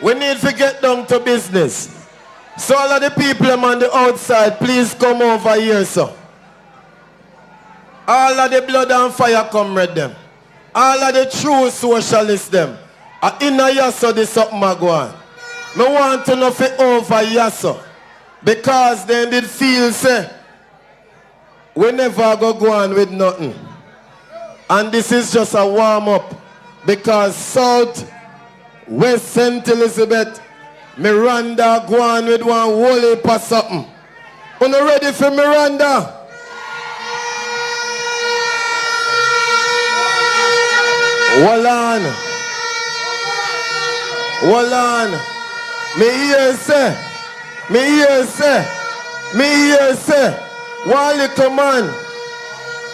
We need to get down to business. So all of the people on the outside, please come over here, sir. All of the blood and fire comrade them. All of the true socialists them. In a yasso this something I go on. Me want to know for over yasso. Because they did feel say we never go on with nothing. And this is just a warm-up. Because South, West St. Elizabeth, Miranda go on with one whole heap of something. You not ready for Miranda? Hold on. Hold on. Me hear say, one little man.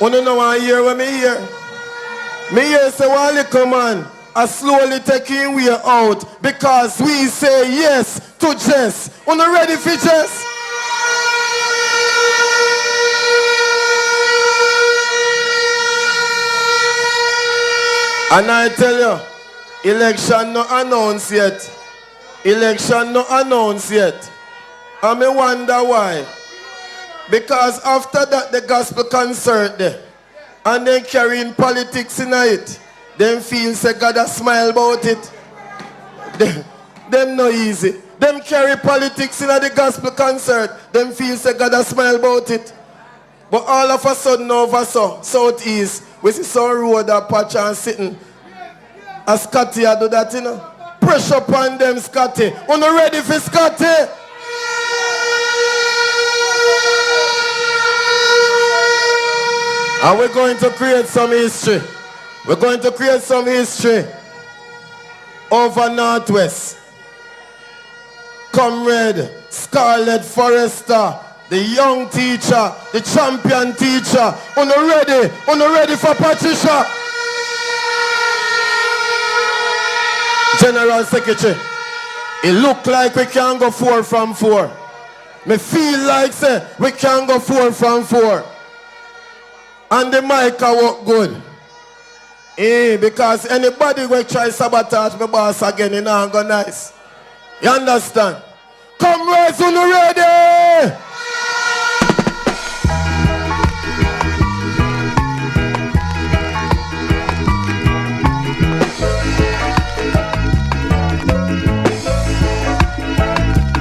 You don't know what I hear when me hear? Me hear say one little man are slowly taking way out because we say yes to Jess. You not ready for Jess? And I tell you, election not announced yet. Election not announced yet. And I wonder why. Because after that the gospel concert there, and then carrying politics in it, them feel say God a smile about it. Them no easy. Them carry politics in the gospel concert, them feel say God a smile about it. But all of a sudden over southeast, we see some road that patch and sitting. And Scotty I do that, you know. Pressure upon them, Scotty. You not ready for Scotty? And we're going to create some history. We're going to create some history over Northwest. Comrade Scarlett Forrester, the young teacher, the champion teacher. You not ready for Patricia? General Secretary, it look like we can go 4 from 4. Me feel like say we can go 4 from 4. And the mic work good. Because anybody will try sabotage my boss again, it ain't go nice. You understand? Comrades, you ready?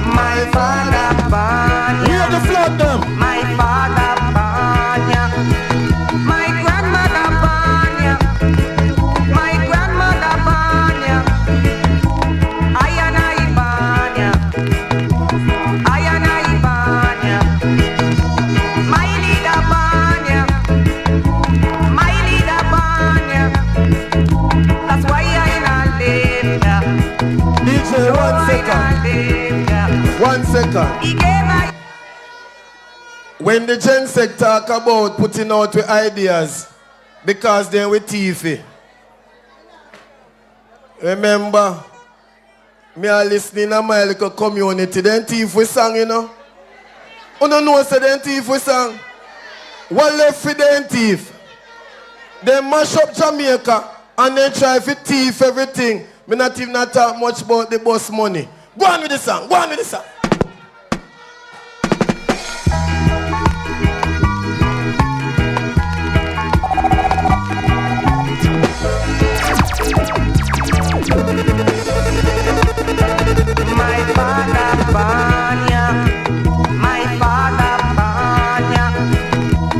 My father born ya. Hear the flood them. My father born ya. My grandmother born ya. My grandmother born ya. I born ya. I born ya. My leader born ya. My leader born ya. That's why I not live ya. DJ, 1 second. When the Gen Sec talk about putting out with ideas, because then we thiefy. Remember, me are listening to my little community, then thief we sang, you know. You don't know say then thief we sang. What left for them thief? They mash up Jamaica and then try to thief everything. Me not even talk much about the bus money. Go on with the song, go on with the song. My father born ya. My father born ya.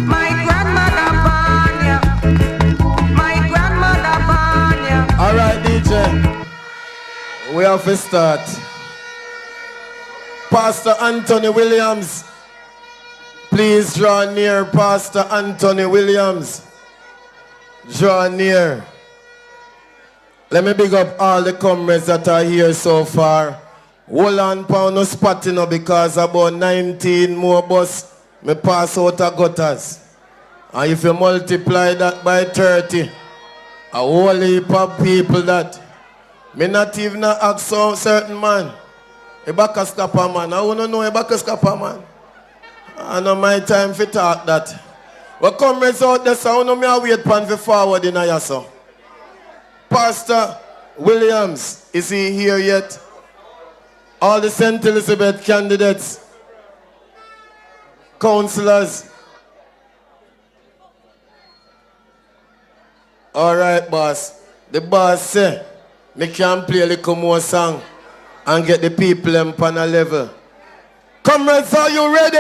My grandmother born ya. My grandmother born ya. Alright, DJ. We have to start. Pastor Anthony Williams. Please draw near, Pastor Anthony Williams. Draw near. Let me big up all the comrades that are here so far. Hold on, pound no spot, you know, because about 19 more bus me pass out of gutters. And if you multiply that by 30, a whole heap of people that me not even ask some certain man. A back a scapper man. I want to know a back a scapper man. I know my time for talk that. What comrades out there, so I know me a wait pan for forward in a so. Pastor Williams, is he here yet? all the St. Elizabeth candidates, councillors. All right, boss. The boss say, me can play a little more song and get the people on a level. Comrades, are you ready?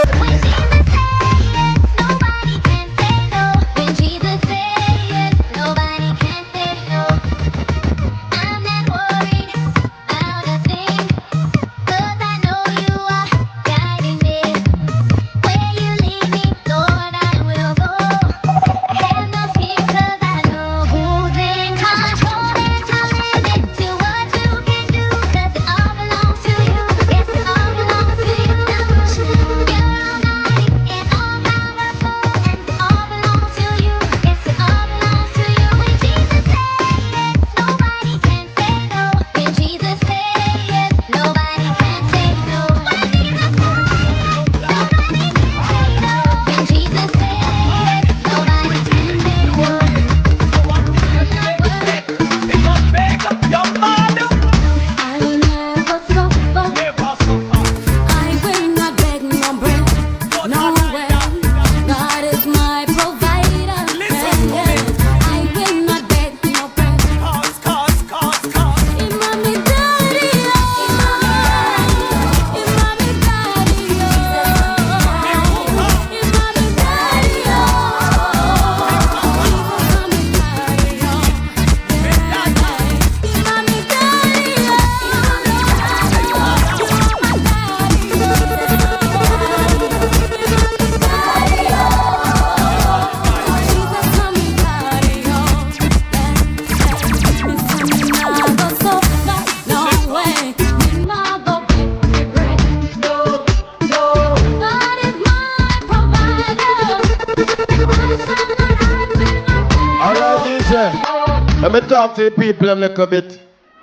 Let me talk to the people a little bit.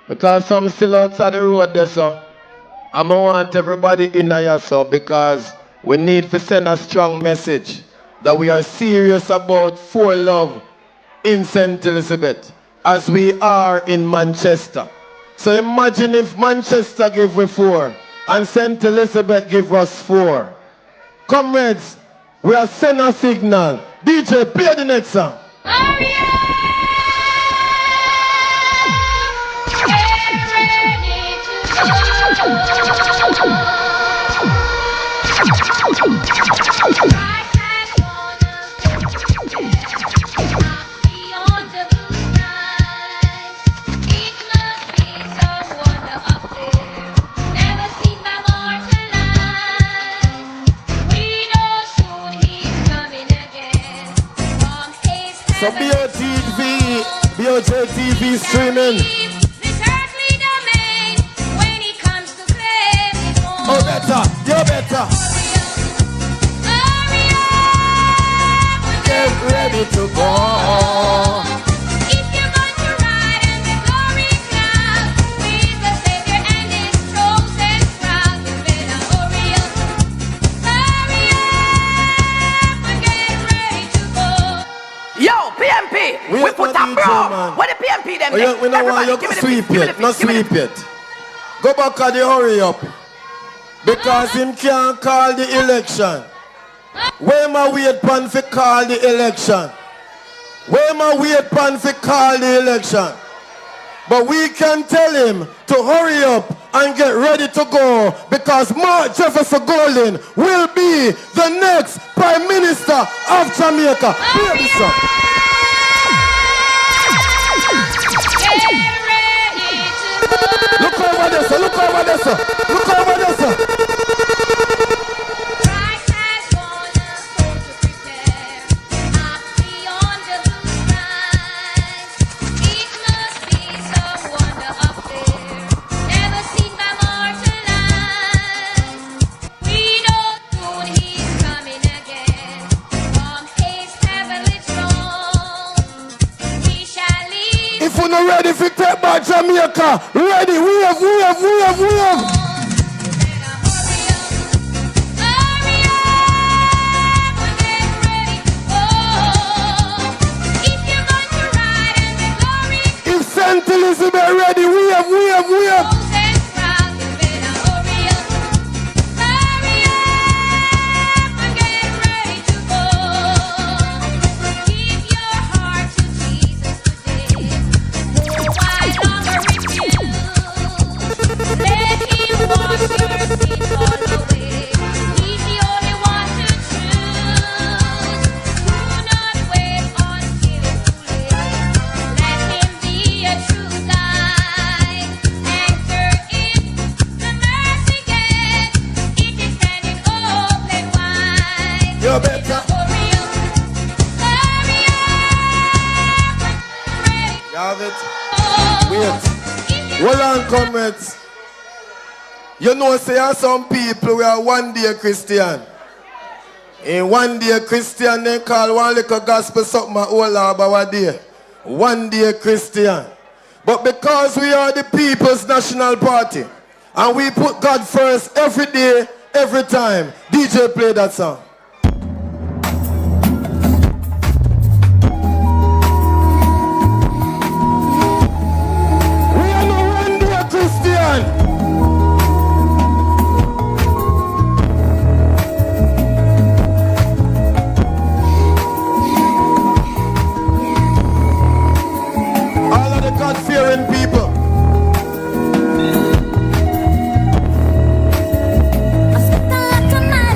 Because some still outside the road there, so I want everybody in here, so because we need to send a strong message that we are serious about for love in St. Elizabeth, as we are in Manchester. So imagine if Manchester give we 4 and St. Elizabeth give us 4. Comrades, we are sending a signal. DJ, play the next song. So BOJTV streaming. Oh, better, you're better. Get ready to go. If you're going to ride in the glory cloud with the Savior and His chosen crowd, you better hurry up, we're getting ready to go. Yo, PMP, we put up bro. What the PMP them? We don't want you to sweep it, not sweep it. Go back and hurry up. Because him can't call the election. Where am I wait pan for call the election? Where am I wait pan for call the election? But we can tell him to hurry up and get ready to go, because Mark Jefferson Golden will be the next Prime Minister of Jamaica. Hear this song. Look over there, sir. Look over there, sir. Look over there, sir. Christ has gone us home to prepare up beyond the blue skies. It must be some wonder up there, never seen by mortal eyes. We know soon He's coming again from His heavenly throne. We shall live. If we're not ready for take back Jamaica, ready, we have. If St. Elizabeth ready, we have. Hold on, comrades. You know, say there are some people who are one day Christian. In one day Christian, they call one little gospel something all about a day. One day Christian. But because we are the People's National Party, and we put God first every day, every time, DJ play that song. We are no one day Christian. God-fearing people. I spent a lot of my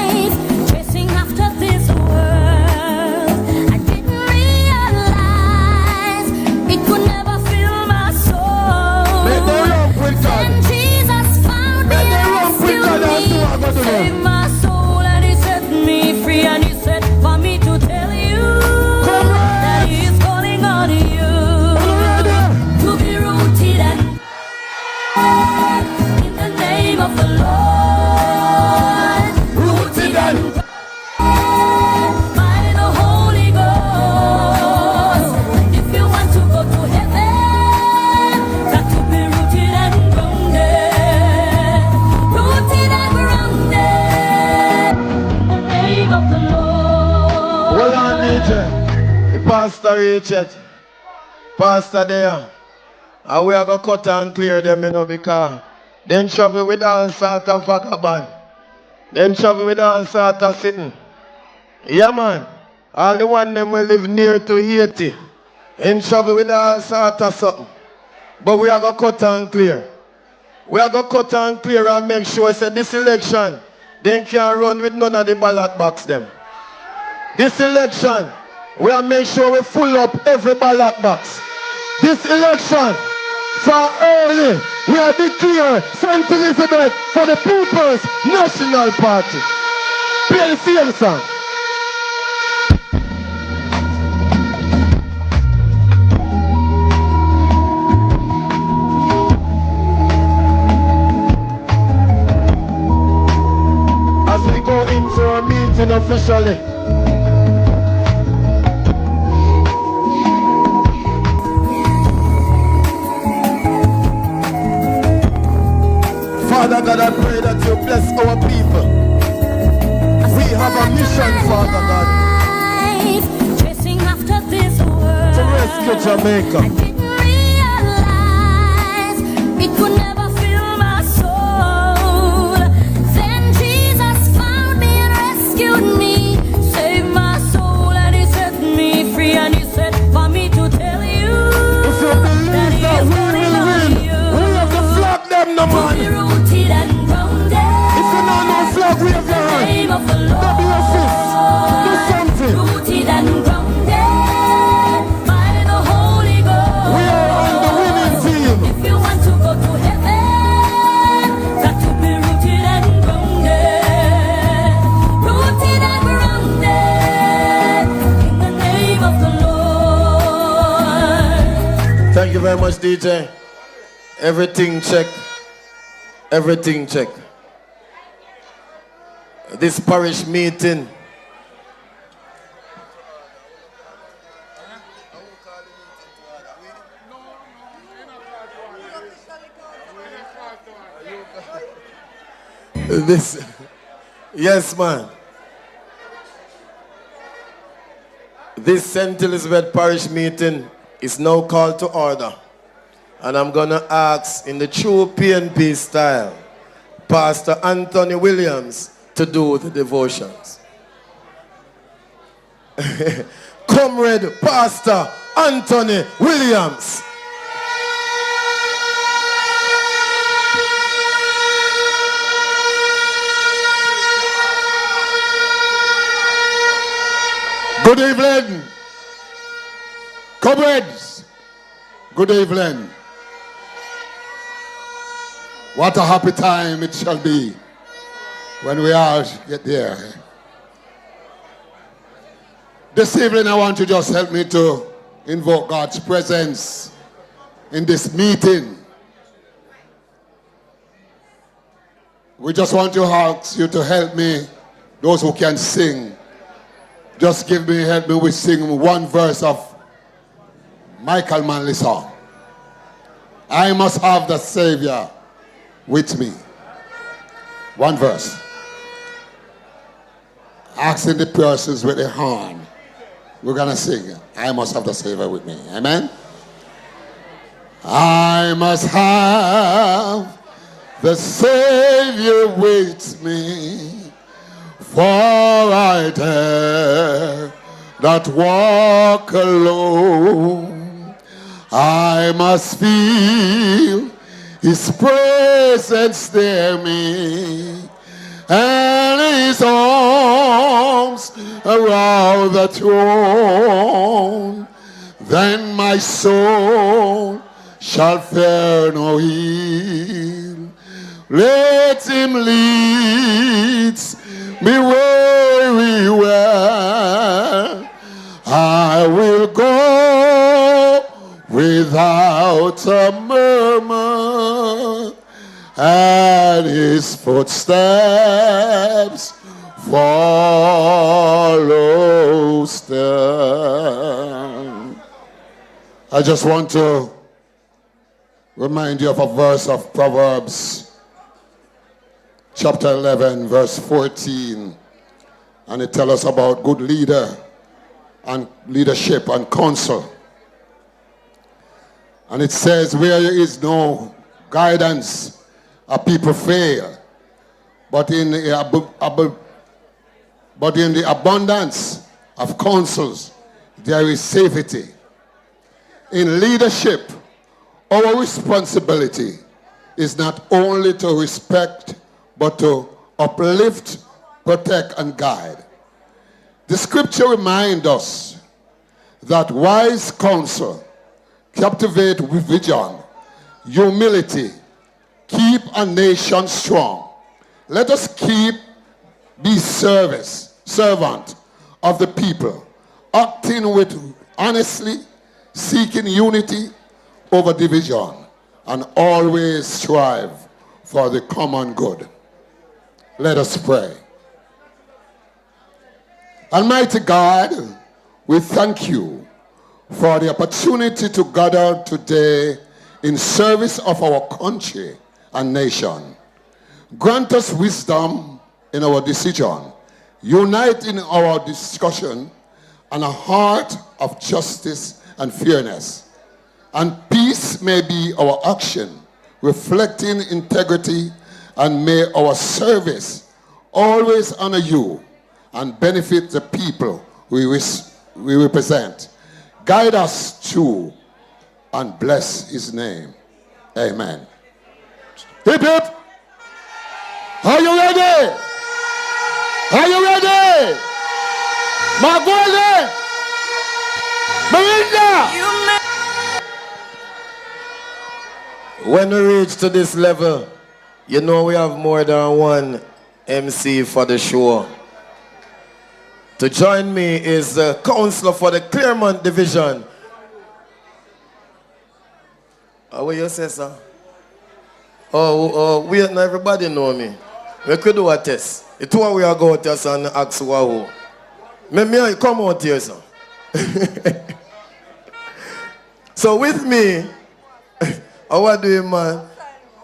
life chasing after this world. I didn't realize it could never fill my soul. Make the love with God. And Jesus found me and rescued me, saved my soul, and He set me free. And He said for me to tell you that He is calling on you. In the name of the Lord, rooted and by the Holy Ghost. If you want to go to heaven, got to be rooted and grounded. Rooted and grounded. In the name of the Lord. Hold on, DJ. The pastor reach it. Pastor there. And we are going to cut and clear them, you know, because them travel with all sort of vagabond. Them travel with all sort of sitting. Yeah, man. All the one them will live near to Haiti. Them travel with all sort of something. But we are going to cut and clear. We are going to cut and clear and make sure that this election, they can't run with none of the ballot box them. This election, we are make sure we full up every ballot box. This election, for early, we are declaring St. Elizabeth for the People's National Party. Play the same song. As we go into our meeting officially, Father God, I pray that you bless our people. We have a mission, Father God, chasing after this world, to rescue Jamaica. I didn't realize it could never fill my soul. Then Jesus found me and rescued me, saved my soul, and He set me free. And He said for me to tell you that He is calling on you. We have to flog them, no man. Be rooted and grounded. If you know no flag, wave your hand. Name of the Lord. Double your fist. Do something. Rooted and grounded by the Holy Ghost. We are on the winning team. If you want to go to heaven, got to be rooted and grounded. Rooted and grounded in the name of the Lord. Thank you very much, DJ. Everything check. Everything check. This parish meeting. This, yes, man. This St. Elizabeth Parish meeting is now called to order. And I'm going to ask, in the true PNP style, Pastor Anthony Williams to do the devotions. Comrade Pastor Anthony Williams. Good evening, comrades. Good evening. What a happy time it shall be when we all get there. This evening I want you to just help me to invoke God's presence in this meeting. We just want to ask you to help me, those who can sing. Just help me with sing one verse of Michael Manley's song. I must have the Savior with me. One verse. Asking the persons with the horn. We're going to sing. I must have the Savior with me. Amen? I must have the Savior with me, for I dare not walk alone. I must feel His presence near me, and His arms around the throne. Then my soul shall fear no ill. Let Him lead me very well. I will go without a murmur, and His footsteps follow still. I just want to remind you of a verse of Proverbs chapter 11 verse 14, and it tells us about good leader and leadership and counsel. And it says, where there is no guidance, a people fail, but in the abundance of counsels there is safety. In leadership, our responsibility is not only to respect, but to uplift, protect, and guide. The scripture reminds us that wise counsel captivate with vision, humility, keep a nation strong. Let us be servant of the people, acting with honestly, seeking unity over division, and always strive for the common good. Let us pray. Almighty God, we thank you for the opportunity to gather today in service of our country and nation. Grant us wisdom in our decision, unite in our discussion, and a heart of justice and fairness. And peace may be our action, reflecting integrity, and may our service always honor you and benefit the people we represent. Guide us through and bless His name. Amen. Hip hip. Are you ready? Are you ready? Magwale! Melinda! When we reach to this level, you know we have more than one MC for the show. To join me is the counselor for the Claremont Division. What you say, sir? Oh, wait, not everybody know me. We could do a test. It's why we are going to and ask who. May I come out here, sir? So with me, how are you, man?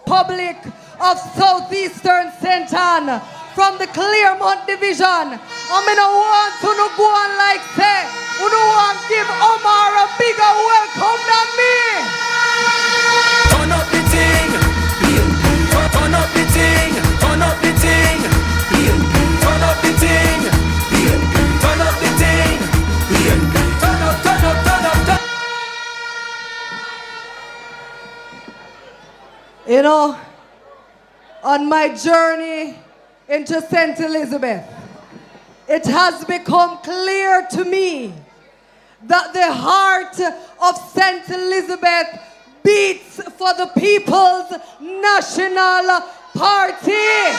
Public of Southeastern St. Anne from the Claremont Division. I mean, I want to no go on like say, we don't want to give Omar a bigger welcome than me. Turn up the thing, turn up the thing, turn up the thing, turn up the thing, turn up the thing, turn up, turn up, turn up, turn up. You know, on my journey into St. Elizabeth, it has become clear to me that the heart of St. Elizabeth beats for the People's National Party.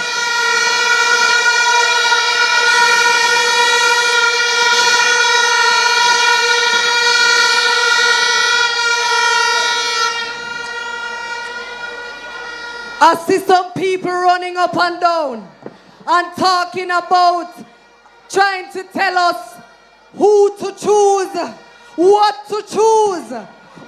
I see some people running up and down and talking about trying to tell us who to choose, what to choose.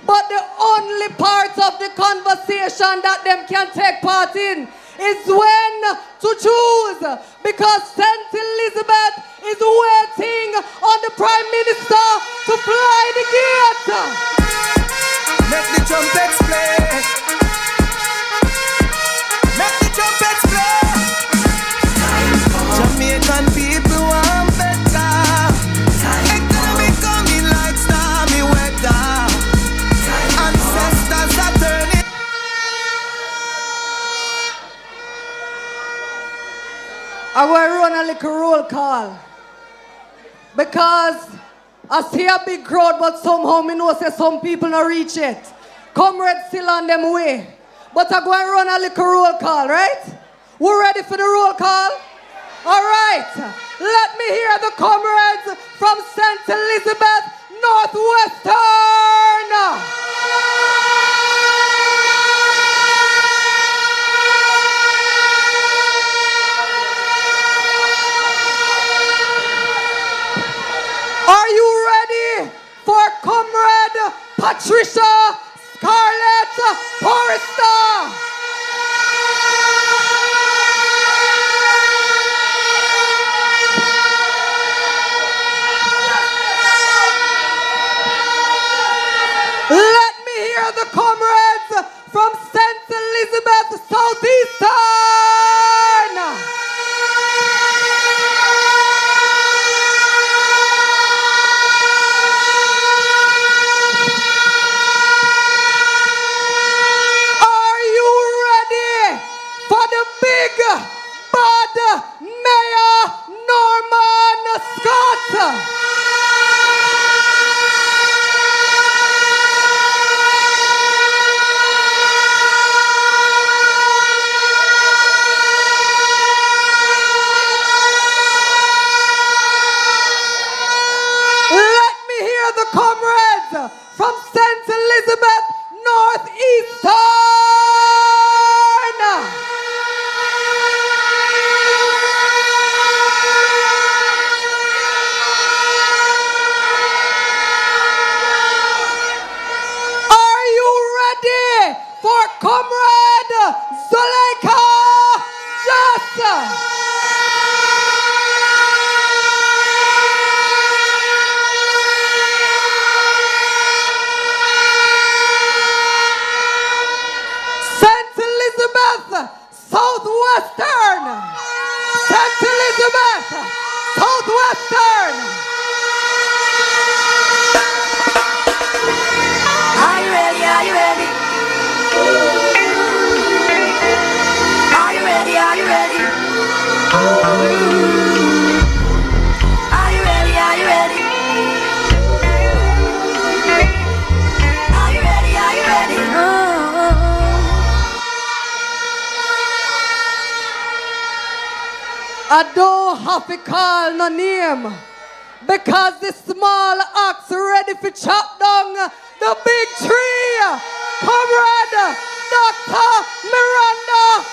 But the only part of the conversation that them can take part in is when to choose. Because St. Elizabeth is waiting on the Prime Minister to fly the gate. Make the trumpets play. Make the trumpets play. Jamaican people want better. Economy coming like stormy weather. Ancestors are turning. I will run a little roll call. Because I see a big crowd, but somehow me know say some people not reach it. Comrades still on them way. But I go and run a little roll call, right? We ready for the roll call? All right. Let me hear the comrades from St. Elizabeth Northwestern. Are you ready for Comrade Patricia Scarlett Forrester? Let me hear the comrades from St. Elizabeth Southeastern. Are you ready for the big bad Mayor Norman Scott? Let me hear the comrades from St. Elizabeth Northeastern. Are you ready for Comrade Zuleika Johnson? St. Elizabeth Southwestern. St. Elizabeth Southwestern. Are you ready? Are you ready? Are you ready? Are you ready? Are you ready? Are you ready? Are you ready? Are you ready? I don't have to call no name because the small ox ready for chop down the big tree. Comrade Dr. Miranda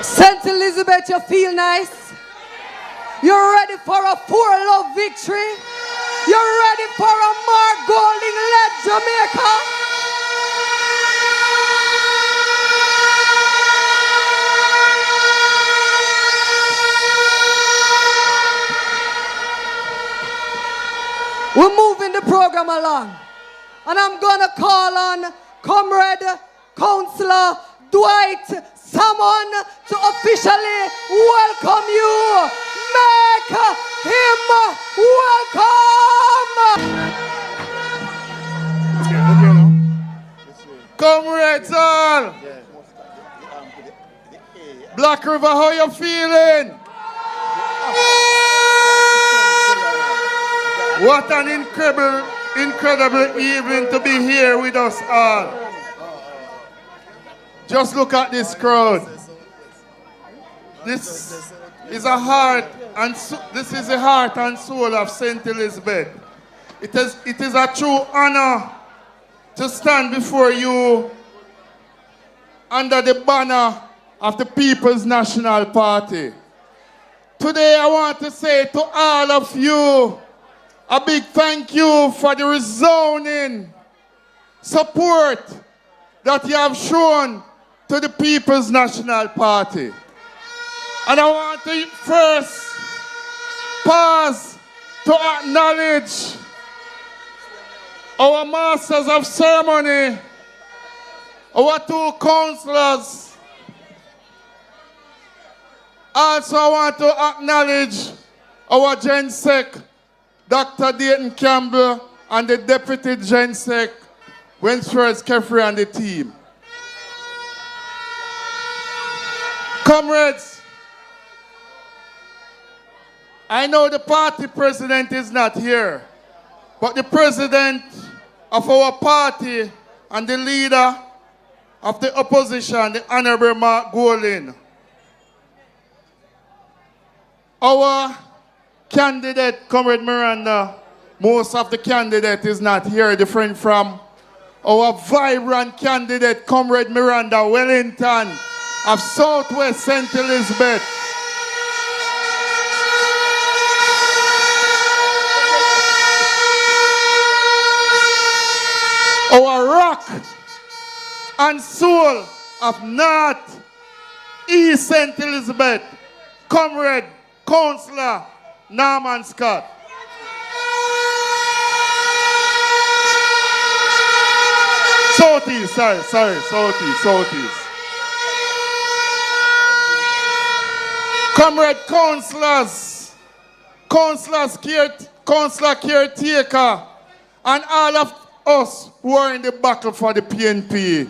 St. Elizabeth, you feel nice? You're ready for a 4-love victory? You're ready for a Mark Golding-led Jamaica? We're moving the program along. And I'm gonna call on Comrade Councillor Dwight Salmon to officially welcome you. Make him welcome. Comrades all! Black River, how you feeling? What an incredible evening to be here with us all. Just look at this crowd. This is the heart and soul of St. Elizabeth. It is a true honor to stand before you under the banner of the People's National Party. Today I want to say to all of you a big thank you for the resounding support that you have shown to the People's National Party. And I want to first pause to acknowledge our masters of ceremony, our two councillors. Also, I want to acknowledge our Gensec, Dr. Dayton Campbell, and the Deputy Gensec, Wentworth Keffrey, and the team. Comrades, I know the party president is not here, but the president of our party and the leader of the opposition, the Honorable Mark Golin. Our candidate, Comrade Miranda, most of the candidate is not here, different from our vibrant candidate, Comrade Miranda Wellington of Southwest St. Elizabeth. Our rock and soul of North East St. Elizabeth, Comrade Councillor Norman Scott. Southeast. Comrade councillors, councillor caretaker, and all of us who are in the battle for the PNP.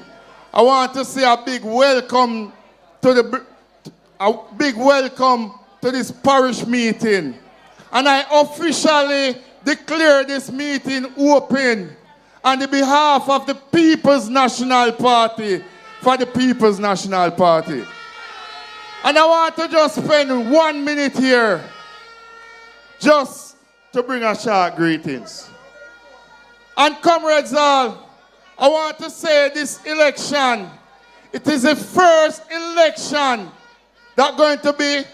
I want to say a big welcome to this parish meeting. And I officially declare this meeting open on the behalf of the People's National Party, for the People's National Party. And I want to just spend 1 minute here just to bring a short greetings. And comrades all, I want to say this election, it is the first election that's going to be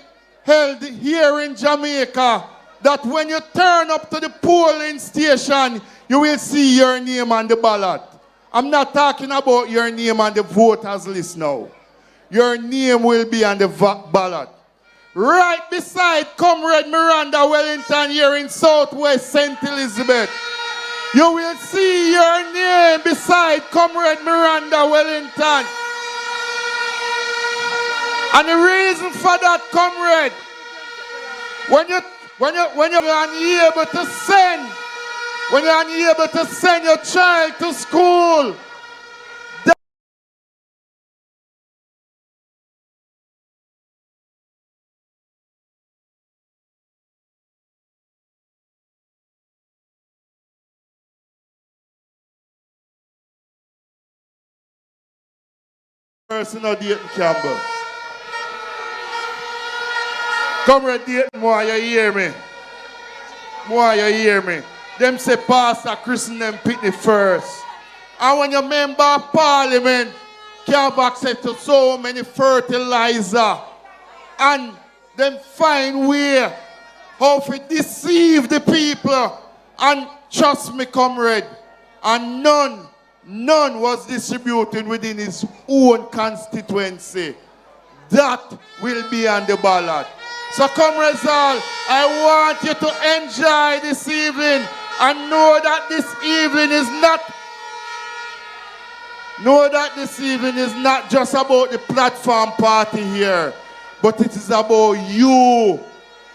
held here in Jamaica, that when you turn up to the polling station, you will see your name on the ballot. I'm not talking about your name on the voters list now. Your name will be on the ballot. Right beside Comrade Miranda Wellington here in Southwest St. Elizabeth, you will see your name beside Comrade Miranda Wellington. And the reason for that, comrade, when you're unable to send your child to school, personal Dayton Campbell. Comrade Dayton, more you hear me? More you hear me? Them say Pastor christen them Pitney first. And when your member of parliament can't have access to so many fertilizer, and them find way how to deceive the people, and trust me, comrade, and none was distributed within his own constituency. That will be on the ballot. So comrades all, I want you to enjoy this evening and know that this evening is not just about the platform party here, but it is about you,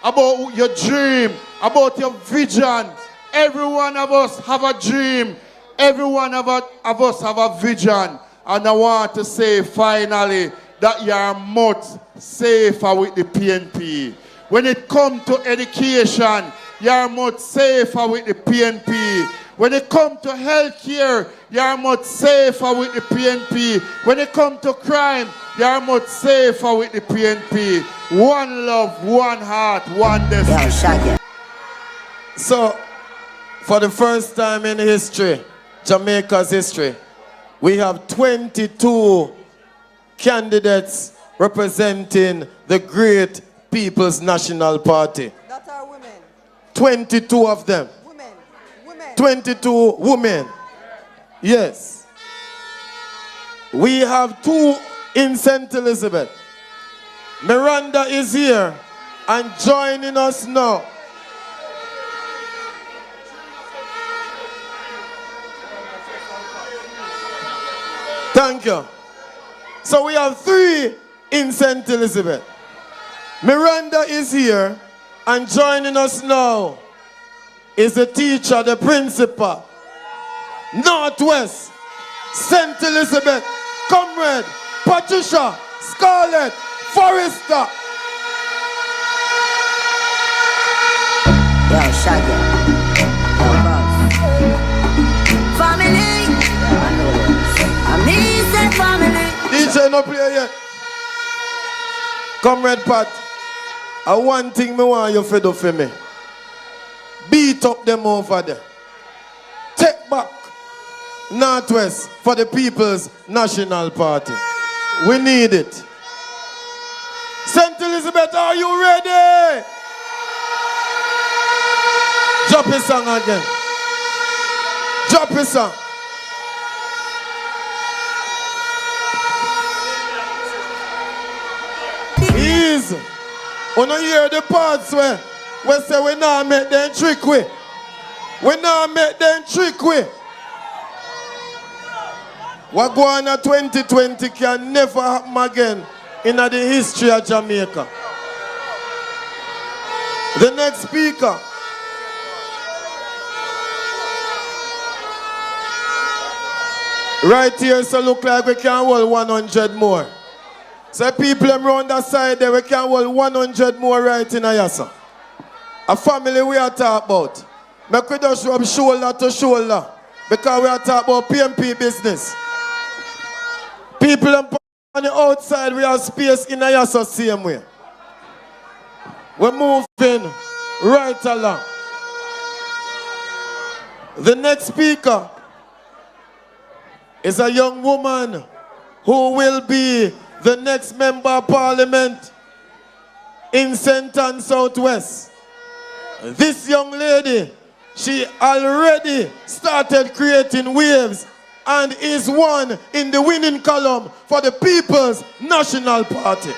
about your dream, about your vision. Every one of us have a dream. Every one of us have a vision. And I want to say finally, that you are much safer with the PNP. When it comes to education, you are much safer with the PNP. When it comes to health care, you are much safer with the PNP. When it comes to crime, you are much safer with the PNP. One love, one heart, one destiny. So, for the first time in history, Jamaica's history, we have 22 candidates representing the great People's National Party. That are women. 22 of them. Women. Women. 22 women. Yes. We have 2 in St. Elizabeth. Miranda is here and joining us now. Thank you. So we have 3 in St. Elizabeth. Miranda is here, and joining us now is the teacher, the principal, Northwest, St. Elizabeth, Comrade, Patricia, Scarlett, Forrester. Yo, Shaggy. Yo, boss. Family. I mean, say family. DJ no play yet. Comrade Pat, one thing me want you to do for me. Beat up them over there. Take back Northwest for the People's National Party. We need it. St. Elizabeth, are you ready? Drop a song again. Drop a song. Easy. When you hear the parts where we say we not make them trick we. We not make them trick we. What go on in 2020 can never happen again in the history of Jamaica. The next speaker. Right here, so look like we can hold 100 more. So people around that side there, we can hold 100 more right in Ayasa. A family we are talking about. Make we just rub shoulder to shoulder. Because we are talking about PMP business. People on the outside, we have space in Ayasa same way. We're moving right along. The next speaker is a young woman who will be the next member of parliament in St. Ann Southwest. This young lady, she already started creating waves and is one in the winning column for the People's National Party.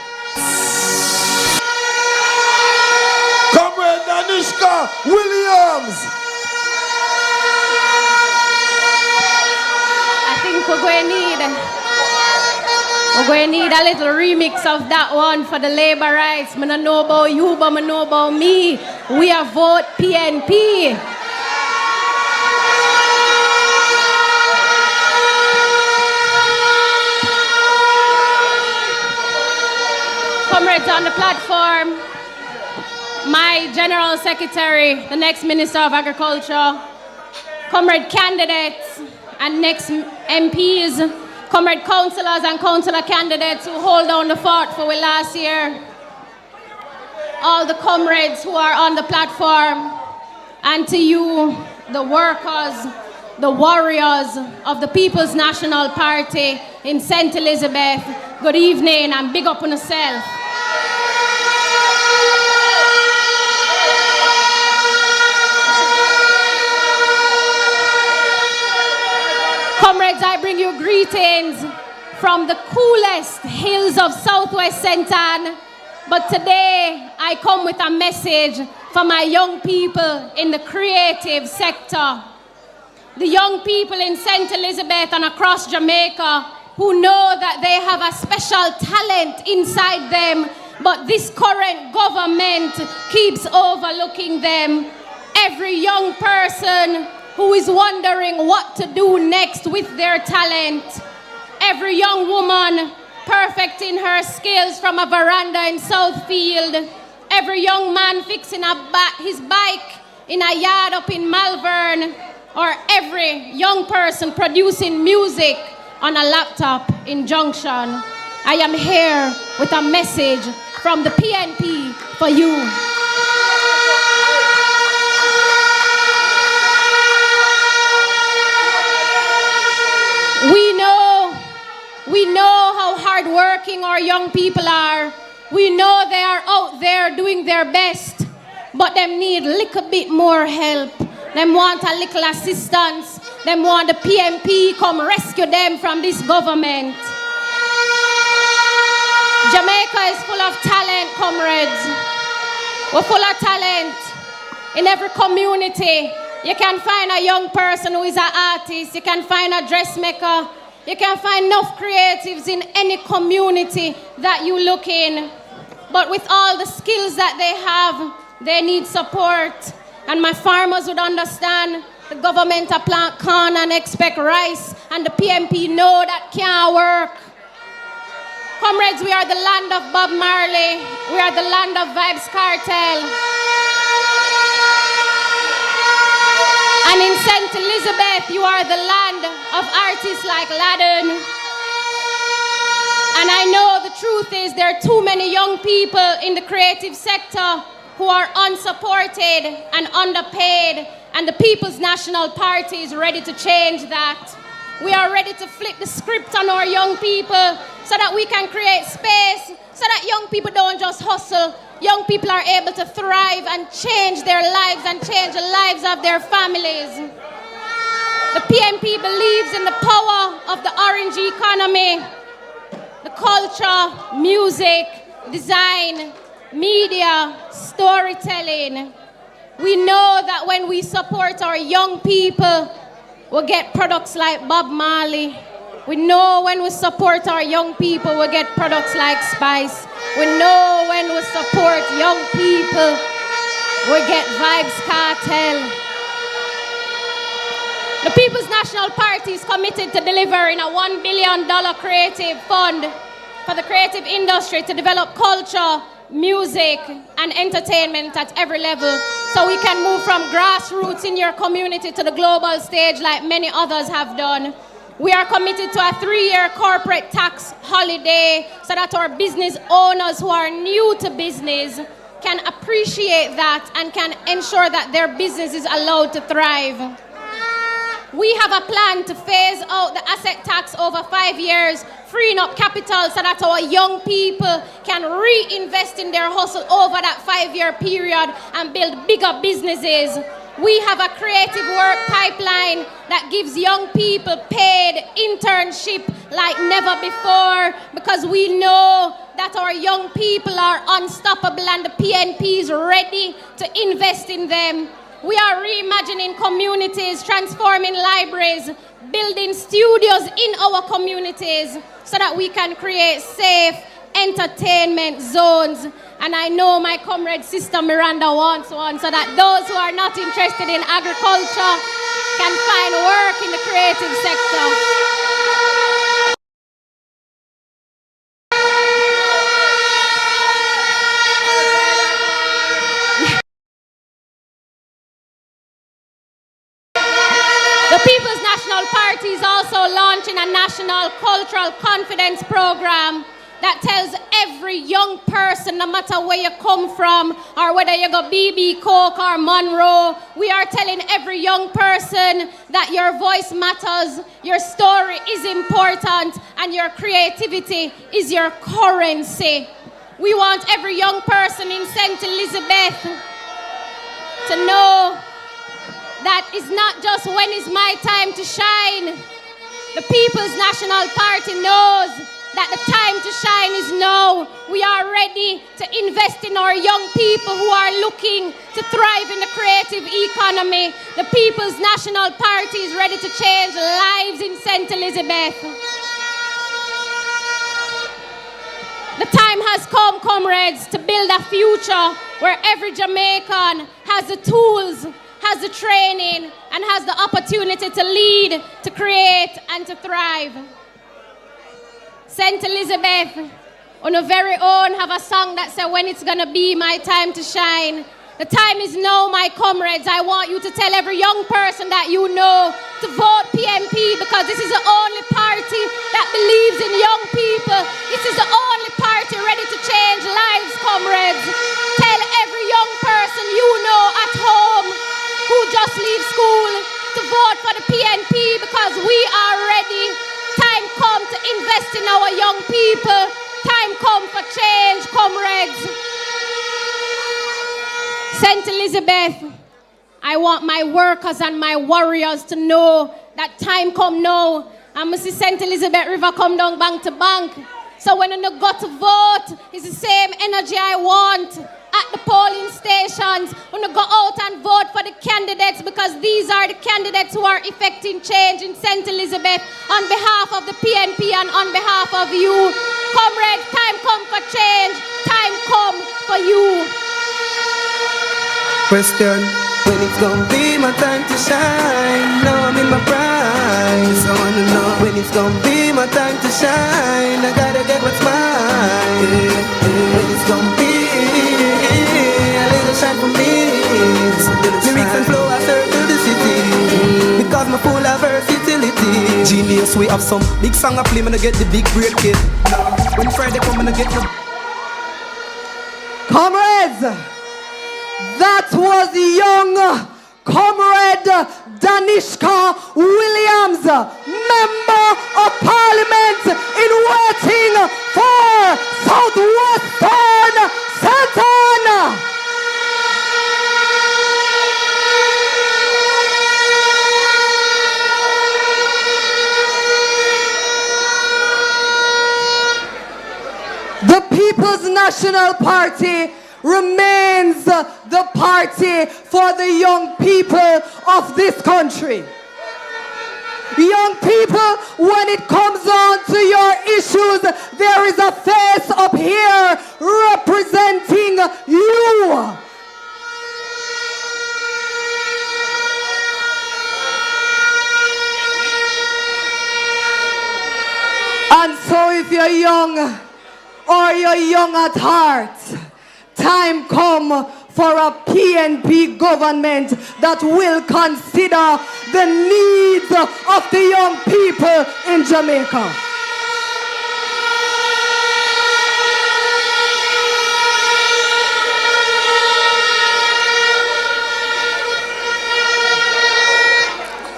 Comrade Danishka Williams. I think we're going to need a little remix of that one for the Labourites. I don't know about you, but I know about me. We are vote PNP. Comrades on the platform, my General Secretary, the next Minister of Agriculture, comrade candidates and next MPs, comrade councillors and councillor candidates who hold down the fort for we last year, all the comrades who are on the platform, and to you, the workers, the warriors of the People's National Party in St. Elizabeth, good evening and big up on yourself. Comrades, I bring you greetings from the coolest hills of Southwest St. Ann, but today I come with a message for my young people in the creative sector. The young people in St. Elizabeth and across Jamaica who know that they have a special talent inside them, but this current government keeps overlooking them. Every young person who is wondering what to do next with their talent. Every young woman perfecting her skills from a veranda in Southfield. Every young man fixing his bike in a yard up in Malvern. Or every young person producing music on a laptop in Junction. I am here with a message from the PNP for you. We know how hardworking our young people are. We know they are out there doing their best, but them need a little bit more help. Them want a little assistance. Them want the PNP come rescue them from this government. Jamaica is full of talent, comrades. We're full of talent. In every community, you can find a young person who is an artist. You can find a dressmaker. You can find enough creatives in any community that you look in. But with all the skills that they have, they need support. And my farmers would understand the government a plant corn and expect rice, and the PNP know that can't work. Comrades, we are the land of Bob Marley. We are the land of Vybz Kartel. And in St. Elizabeth, you are the land of artists like Laden. And I know the truth is there are too many young people in the creative sector who are unsupported and underpaid, and the People's National Party is ready to change that. We are ready to flip the script on our young people so that we can create space, so that young people don't just hustle. Young people are able to thrive and change their lives and change the lives of their families. The PNP believes in the power of the orange economy, the culture, music, design, media, storytelling. We know that when we support our young people, we'll get products like Bob Marley. We know when we support our young people, we'll get products like Spice. We know when we support young people, we'll get Vybz Kartel. The People's National Party is committed to delivering a $1 billion creative fund for the creative industry to develop culture, music, and entertainment at every level, so we can move from grassroots in your community to the global stage like many others have done. We are committed to a 3-year corporate tax holiday so that our business owners who are new to business can appreciate that and can ensure that their business is allowed to thrive. We have a plan to phase out the asset tax over 5 years, freeing up capital so that our young people can reinvest in their hustle over that 5-year period and build bigger businesses. We have a creative work pipeline that gives young people paid internship like never before, because we know that our young people are unstoppable and the PNP is ready to invest in them. We are reimagining communities, transforming libraries, building studios in our communities so that we can create safe entertainment zones. And I know my comrade sister Miranda wants one, so that those who are not interested in agriculture can find work in the creative sector. The People's National Party is also launching a national cultural confidence program that tells every young person, no matter where you come from, or whether you go BB, Coke, or Monroe, we are telling every young person that your voice matters, your story is important, and your creativity is your currency. We want every young person in St. Elizabeth to know that it's not just when is my time to shine. The People's National Party knows that the time to shine is now. We are ready to invest in our young people who are looking to thrive in the creative economy. The People's National Party is ready to change lives in St. Elizabeth. The time has come, comrades, to build a future where every Jamaican has the tools, has the training, and has the opportunity to lead, to create, and to thrive. St. Elizabeth, on a very own, have a song that says, when it's gonna be my time to shine. The time is now, my comrades. I want you to tell every young person that you know to vote PMP, because this is the only party that believes in young people. This is the only party ready to change lives, comrades. Tell every young person you know at home who just leave school to vote for the PNP, because we are ready. Time come to invest in our young people. Time come for change, comrades. St. Elizabeth, I want my workers and my warriors to know that time come now. And I see St. Elizabeth River come down bank to bank. So when you go to vote, it's the same energy I want at the polling stations. When you go out and vote for the candidates, because these are the candidates who are effecting change in St. Elizabeth on behalf of the PNP and on behalf of you. Comrades, time come for change. Time come for you. Question, when it's gonna be my time to shine? Now I'm in my prime, so I wanna know when it's gonna be my time to shine. I gotta get what's mine. When it's gonna be a little shine for me. Lyrics and flow I circle the city, because my full of versatility. Genius, we have some big song I play, man, I get the big break kid. When Friday come and I get the Comrades, that was young comrade Danishka Williams, Member of Parliament in waiting for Southwestern Satan. The People's National Party remains the party for the young people of this country. Young people, when it comes on to your issues, there is a face up here representing you. And so if you're young or you're young at heart, time come for a PNP government that will consider the needs of the young people in Jamaica.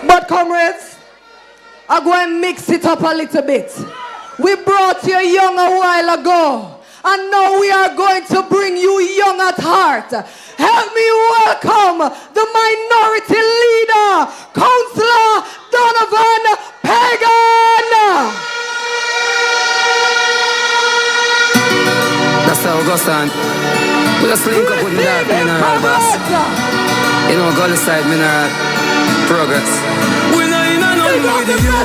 But comrades, I'm going to mix it up a little bit. We brought you young a while ago, and now we are going to bring you young at heart. Help me welcome the minority leader, Councillor Donovan Pagan. That's how it goes on. We just link up with Mineral Mineral Boss. You know, Gully Side Mineral Progress. We know you know nothing with you.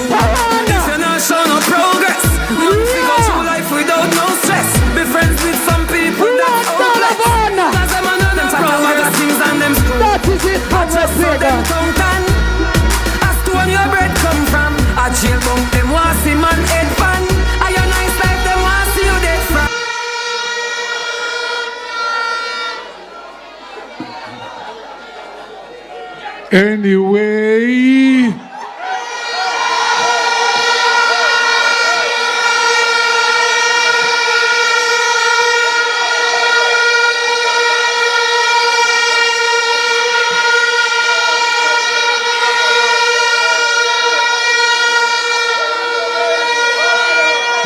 If you're not showing no progress, we want to go through life without no stress. Be friends with some people that's hopeless. Cause them are not them progress things and them screw. That is it, Comrade Pagan. As to when your bread come from, a jail bunk them want see man head pan. A your nice life them want see you dead from. Anyway,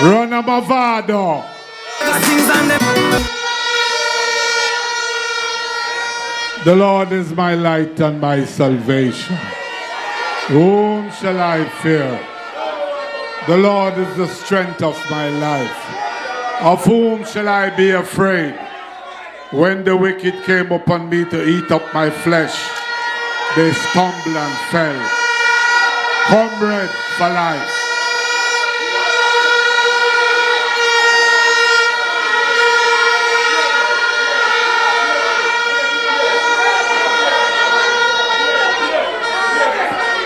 run a Mavado. The Lord is my light and my salvation. Whom shall I fear? The Lord is the strength of my life. Of whom shall I be afraid? When the wicked came upon me to eat up my flesh, they stumbled and fell. Comrade for life.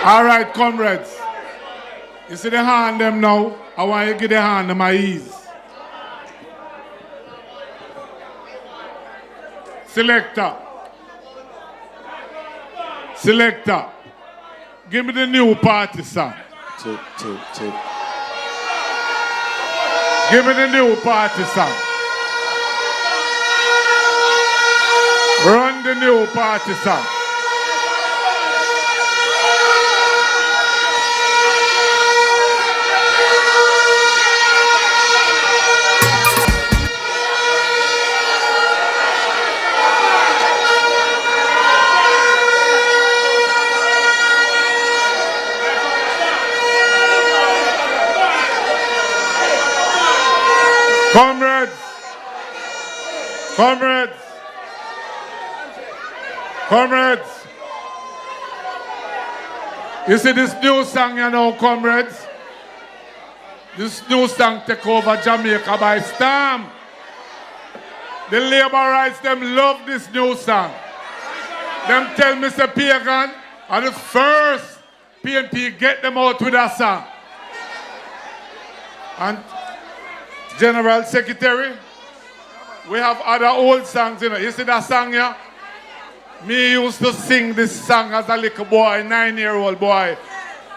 All right, comrades. You see the hand them now? I want you to give the hand them my ease. Selector. Selector. Give me the new party song. Tick. Give me the new party song. Run the new party song. Comrades, you see this new song, you know, comrades? This new song take over Jamaica by storm. The Labourites, them love this new song. Them tell Mr. Pagan, and the first PNP get them out with a song. And General Secretary, we have other old songs, you know. You see that song here? Me used to sing this song as a little boy, 9-year-old boy,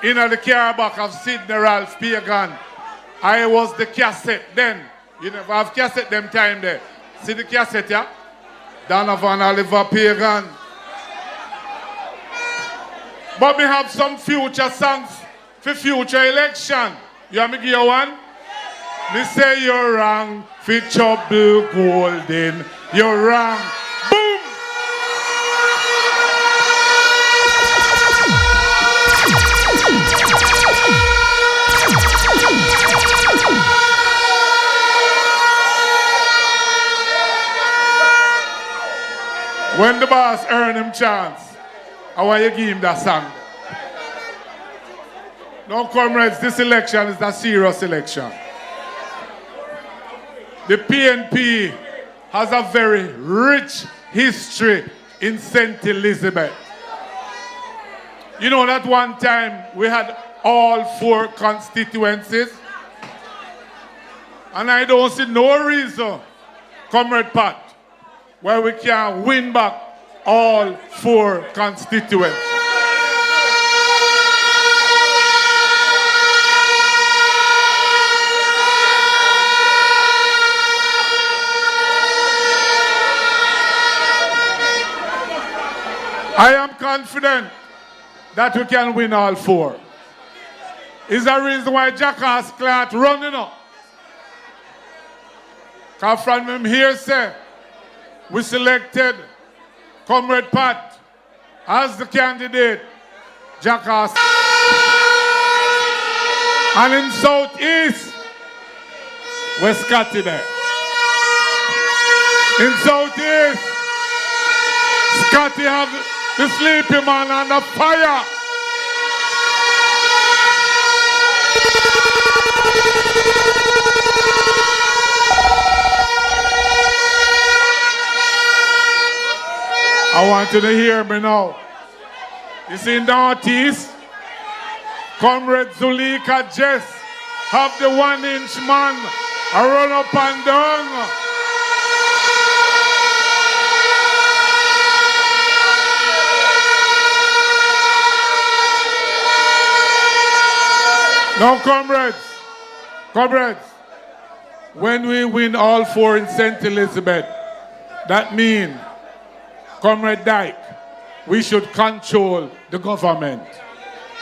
in the car back of Sidney Ralph Pagan. I was the cassette then. You never have cassette them time there. See the cassette, yeah? Donovan Oliver Pagan. But we have some future songs for future election. You want me to give you one? Me say you're wrong for trouble golden. You're wrong. Boom! When the boss earn him chance, I want you to give him that song. Now, comrades, this election is a serious election. The PNP has a very rich history in St. Elizabeth. You know that one time we had all 4 constituencies? And I don't see no reason, Comrade Pat, where we can win back all 4 constituencies. I am confident that we can win all 4. Is the reason why Jackass Clat running up. Because from him here say, we selected Comrade Pat as the candidate, Jackass. And in Southeast, we're Scotty there. In Southeast, Scotty have the sleepy man on the fire. I want you to hear me now. You see in the Northeast, Comrade Zulika Jess have the 1-inch man a run up and down. Now, comrades, when we win all 4 in St. Elizabeth, that means, Comrade Dyke, we should control the government.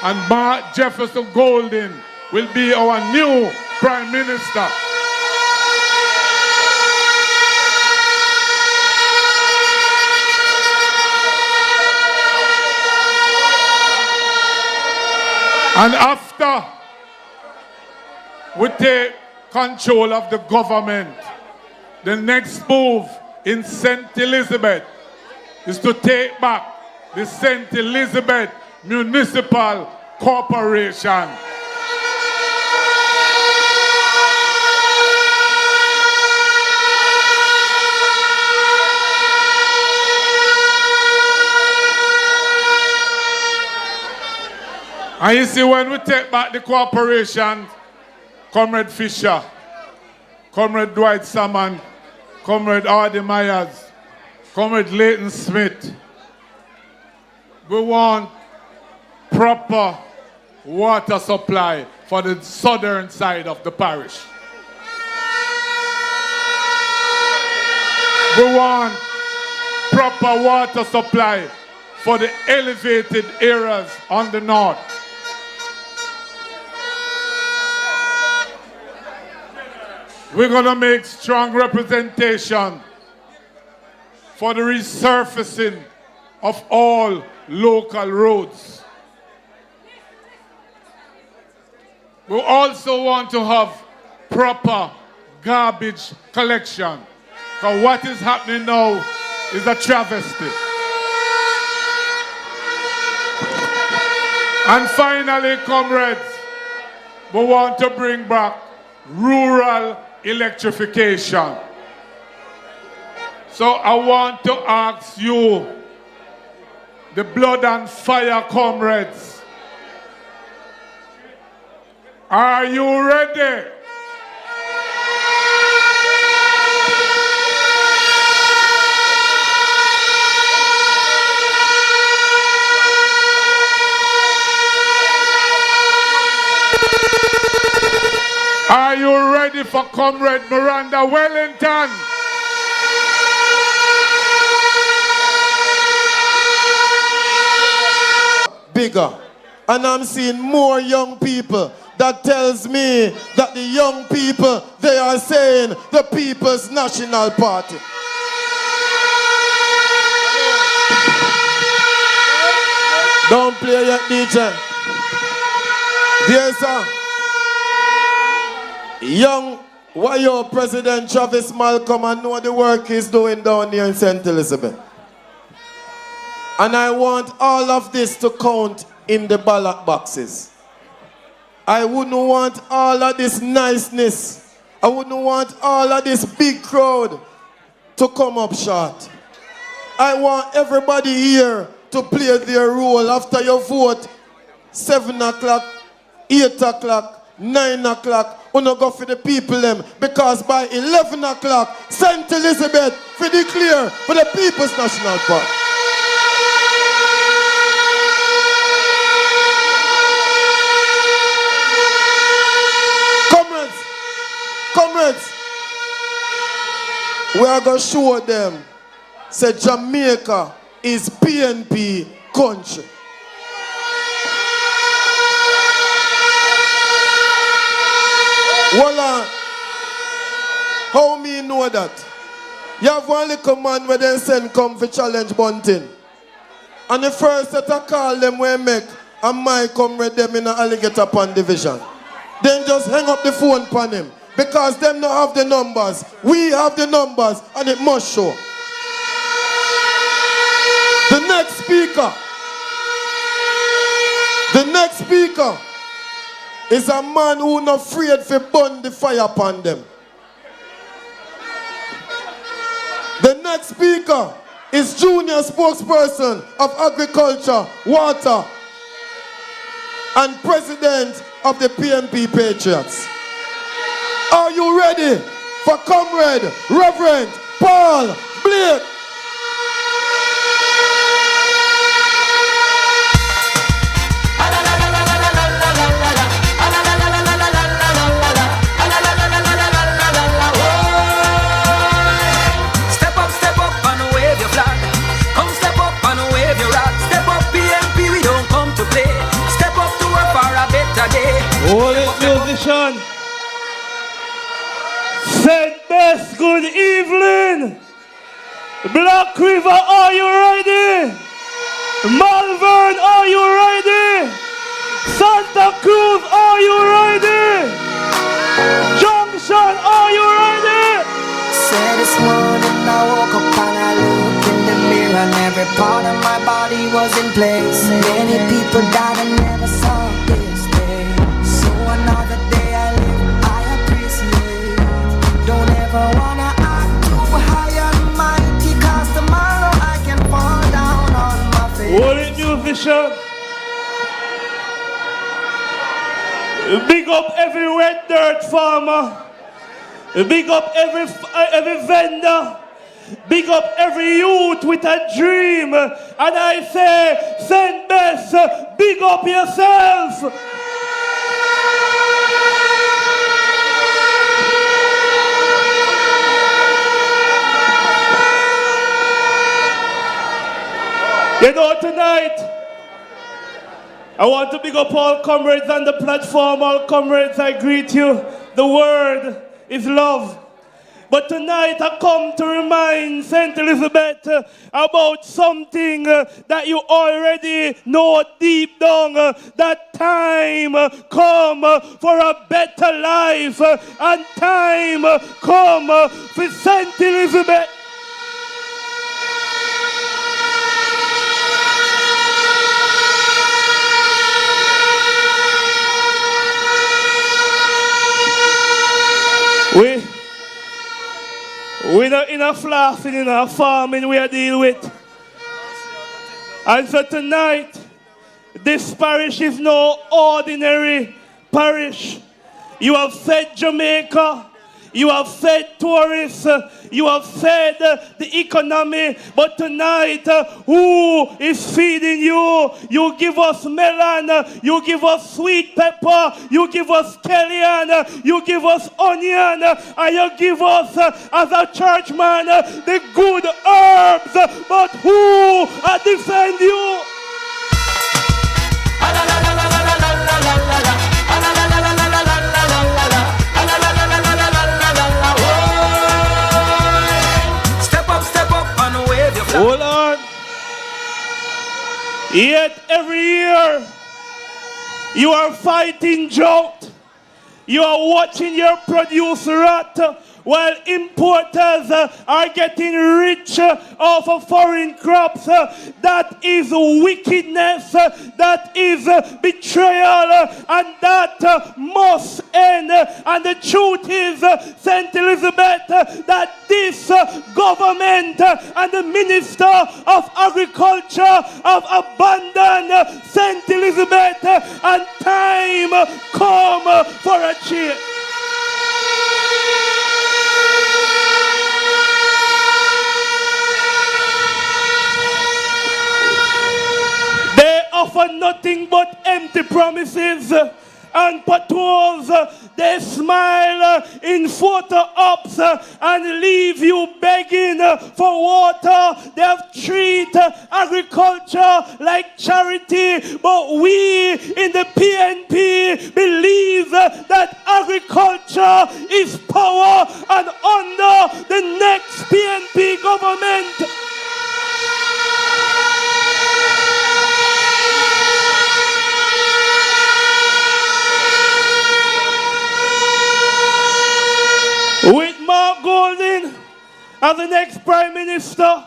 And Mark Jefferson Golden will be our new Prime Minister. And after we take control of the government, the next move in St. Elizabeth is to take back the St. Elizabeth Municipal Corporation. And you see, when we take back the cooperation, Comrade Fisher, Comrade Dwight Salmon, Comrade Hardy Myers, Comrade Leighton Smith, we want proper water supply for the southern side of the parish. We want proper water supply for the elevated areas on the north. We're going to make strong representation for the resurfacing of all local roads. We also want to have proper garbage collection. Because what is happening now is a travesty. And finally, comrades, we want to bring back rural electrification. So I want to ask you, the blood and fire comrades, are you ready? Are you ready for Comrade Miranda Wellington? Bigger. And I'm seeing more young people. That tells me that the young people, they are saying the People's National Party. Don't play yet, DJ. There's a young YO President Travis Malcolm, I know the work he's doing down here in St. Elizabeth. And I want all of this to count in the ballot boxes. I wouldn't want all of this niceness. I wouldn't want all of this big crowd to come up short. I want everybody here to play their role after your vote. 7 o'clock, 8 o'clock, 9 o'clock. We no go for the people them, because by 11 o'clock, St. Elizabeth for declare for the People's National Party. Comrades, we are going to show them, say Jamaica is PNP country. Voila. How me know that? You have one little man where they send come for challenge bunting. And the first that I call them we make, and my comrade them in a alligator pan division. Then just hang up the phone upon him. Because them don't have the numbers. We have the numbers and it must show. The next speaker is a man who not afraid to burn the fire upon them. The next speaker is junior spokesperson of agriculture, water, and president of the PNP Patriots. Are you ready for Comrade Reverend Paul Blake? Step up and wave your flag. Come step up and wave your rag. Step up PNP, we don't come to play. Step up to work for a better day. Hold it, musician. Said best good evening. Black River, are you ready? Malvern, are you ready? Santa Cruz, are you ready? Junction, are you ready? Said this morning I woke up and I looked in the mirror and every part of my body was in place. Many people died and never saw this day. So another day I live, I appreciate. Don't ever wanna act too high and mighty, cause tomorrow I can fall down on my face. Hold it, musician. Big up every red dirt farmer. Big up every vendor. Big up every youth with a dream. And I say, St. Bess, big up yourself. You know, tonight, I want to big up all comrades on the platform. All comrades, I greet you. The word is love. But tonight I come to remind St. Elizabeth about something that you already know deep down. That time come for a better life. And time come for St. Elizabeth. We're not in a flossing, in a farming we are dealing with. And so tonight, this parish is no ordinary parish. You have fed Jamaica. You have fed tourists. You have fed the economy. But tonight, who is feeding you? You give us melon. You give us sweet pepper. You give us scallion. You give us onion. And you give us, as a churchman, the good herbs. But who defend you? Hold on. Yet every year you are fighting drought. You are watching your produce rot while importers are getting rich off of foreign crops. That is wickedness. That is betrayal. And that must end. And the truth is, St. Elizabeth, that this government and the Minister of Agriculture have abandoned St. Elizabeth, and time come for a change. They offer nothing but empty promises and patrols. They smile in photo ops and leave you begging for water. They have treated agriculture like charity, but we in the PNP believe that agriculture is power, and under the next PNP government, with Mark Golding as the next Prime Minister,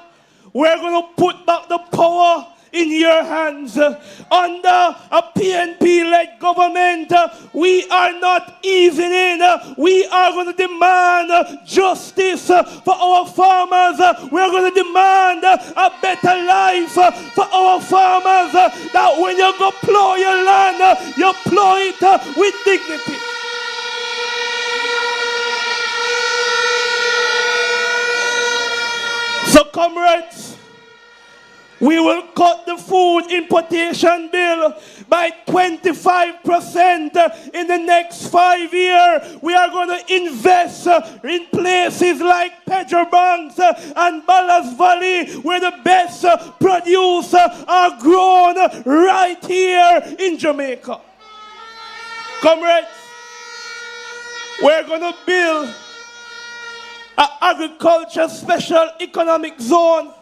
we're going to put back the power in your hands. Under a PNP-led government, we are not easing in. We are going to demand justice for our farmers. We are going to demand a better life for our farmers. That when you go plow your land, you plow it with dignity. So, comrades, we will cut the food importation bill by 25% in the next 5 years. We are going to invest in places like Banks and Ballas Valley, where the best produce are grown right here in Jamaica. Comrades, we're going to build an agriculture special economic zone.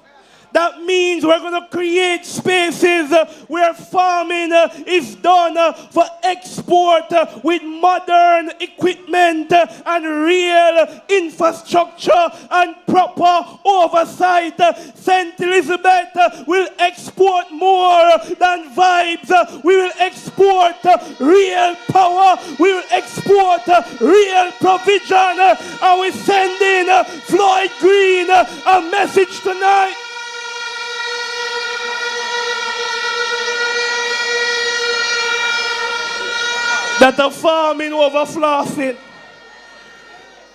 That means we're going to create spaces where farming is done for export with modern equipment and real infrastructure and proper oversight. St. Elizabeth will export more than vibes. We will export real power. We will export real provision. And we send in Floyd Green a message tonight. that are farming overflowing.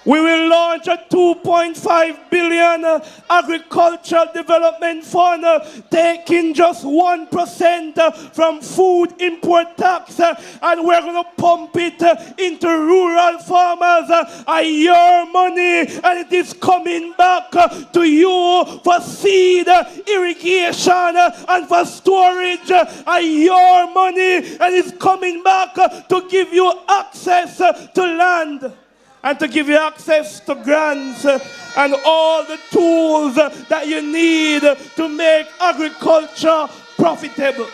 We will launch a 2.5 billion agricultural development fund, taking just 1% from food import tax, and we're going to pump it into rural farmers. Your money, and it is coming back to you for seed, irrigation, and for storage. Your money, and it's coming back to give you access to land, and to give you access to grants and all the tools that you need to make agriculture profitable.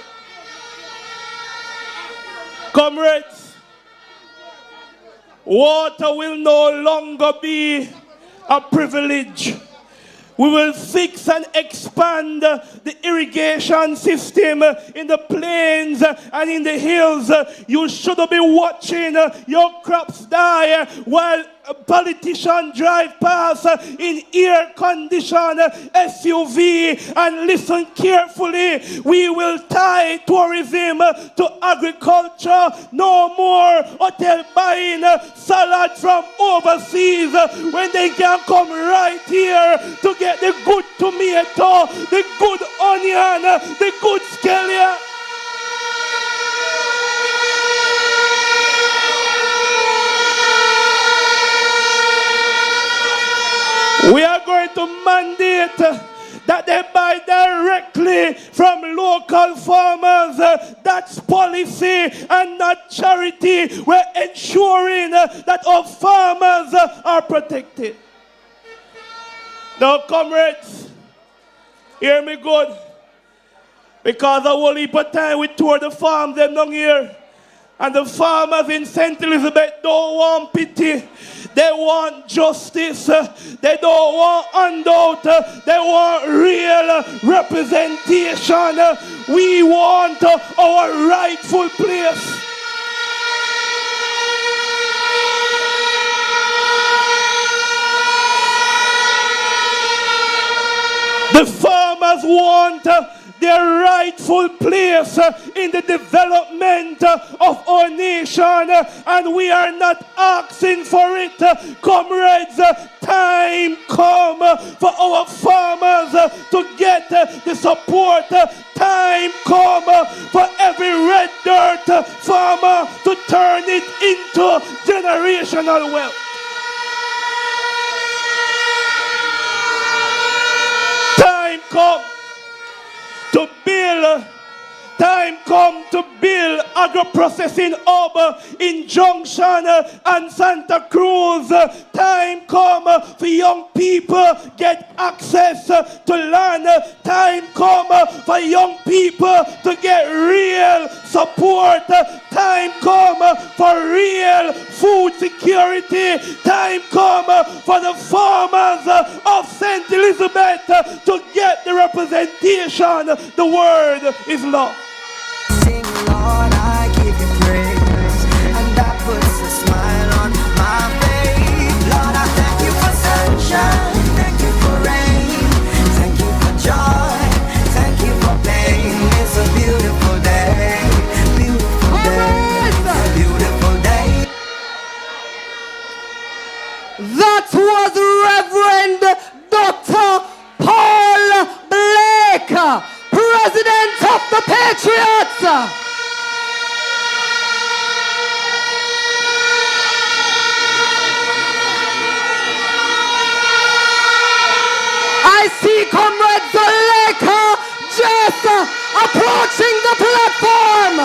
Comrades, water will no longer be a privilege. We will fix and expand the irrigation system in the plains and in the hills. You shouldn't be watching your crops die while politicians drive past in air-conditioned SUV. And listen carefully, we will tie tourism to agriculture. No more hotel buying salad from overseas when they can come right here to get the good tomato, the good onion, the good scallion. We are going to mandate that they buy directly from local farmers. That's policy and not charity. We're ensuring that our farmers are protected. Now, comrades, hear me good. Because a whole heap of time we tour the farm them down here. And the farmers in St. Elizabeth don't want pity. They want justice. They don't want handout. They want real representation. We want our rightful place. The farmers want their rightful place in the development of our nation, and we are not asking for it. Comrades, time come for our farmers to get the support. Time come for every red dirt farmer to turn it into generational wealth. Time come to build. Time come to build agro-processing hub in Junction and Santa Cruz. Time come for young people get access to land. Time come for young people to get real support. Time come for real food security. Time come for the farmers of St. Elizabeth to get the representation. The word is love. Sing, Lord, I give you praise, and that puts a smile on my face. Lord, I thank you for sunshine, thank you for rain, thank you for joy, thank you for pain. It's a beautiful day, beautiful day, beautiful day. That was Reverend Dr. Paul Blake, President of the Patriots. I see Comrade Zoleka just approaching the platform.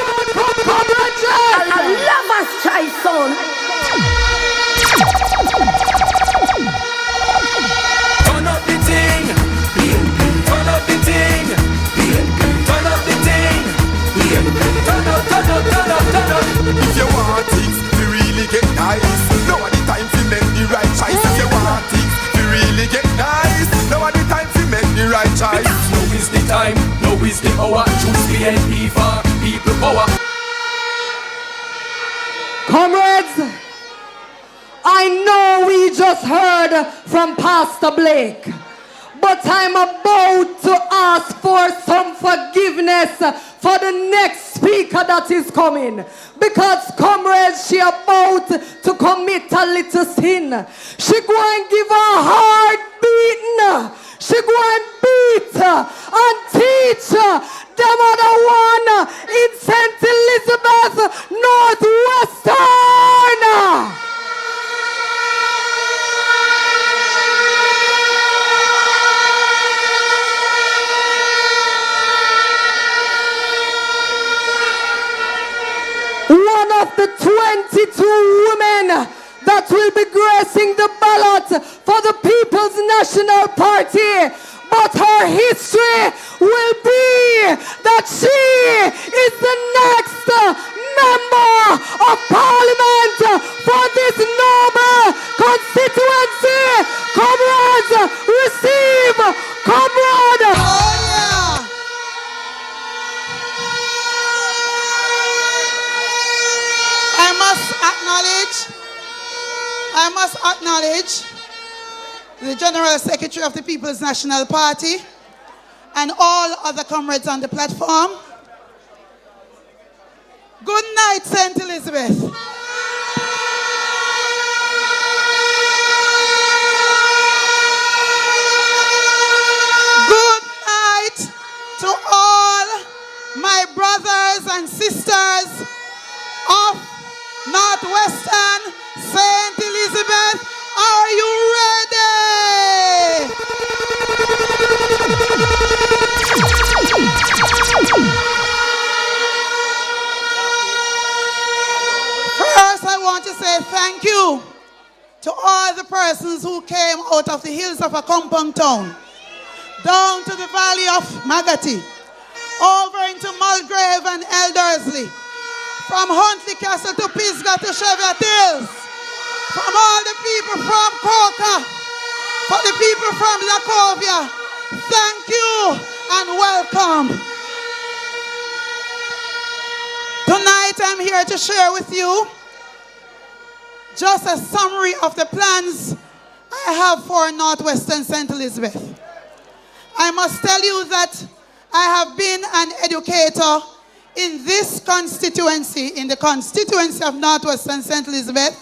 Welcome, Comrade Jess. I love us, try son. Turn up the thing, turn up the thing, turn up the thing, turn up, turn up, turn up, turn up. If you want things to really get nice, now are the time to make the right choice. If you want things to really get nice, now are the time to make the right choice. Now is the time, now is the hour. Choose PNP for people power. Comrades, I know we just heard from Pastor Blake, but I'm about to ask for some forgiveness for the next speaker. speaker that is coming. Because, comrades, she about to commit a little sin. She go and give her heart beaten. She go and beat and teach them other one in St. Elizabeth, Northwestern. One of the 22 women that will be gracing the ballot for the People's National Party. But her history will be that she is the next member of Parliament for this noble constituency. Comrades, receive, comrade. I must acknowledge the General Secretary of the People's National Party and all other comrades on the platform. Good night, St. Elizabeth. Good night to all my brothers and sisters of Northwestern St. Elizabeth. Are you ready? First, I want to say thank you to all the persons who came out of the hills of a compound town, down to the valley of Magati, over into Mulgrave and Eldersley, from Huntley Castle to Pisgah to Cheviot Hills, from all the people from Coca, for the people from Lacovia, thank you and welcome. Tonight I'm here to share with you just a summary of the plans I have for Northwestern St. Elizabeth. I must tell you that I have been an educator in this constituency, in the constituency of Northwestern St. Elizabeth.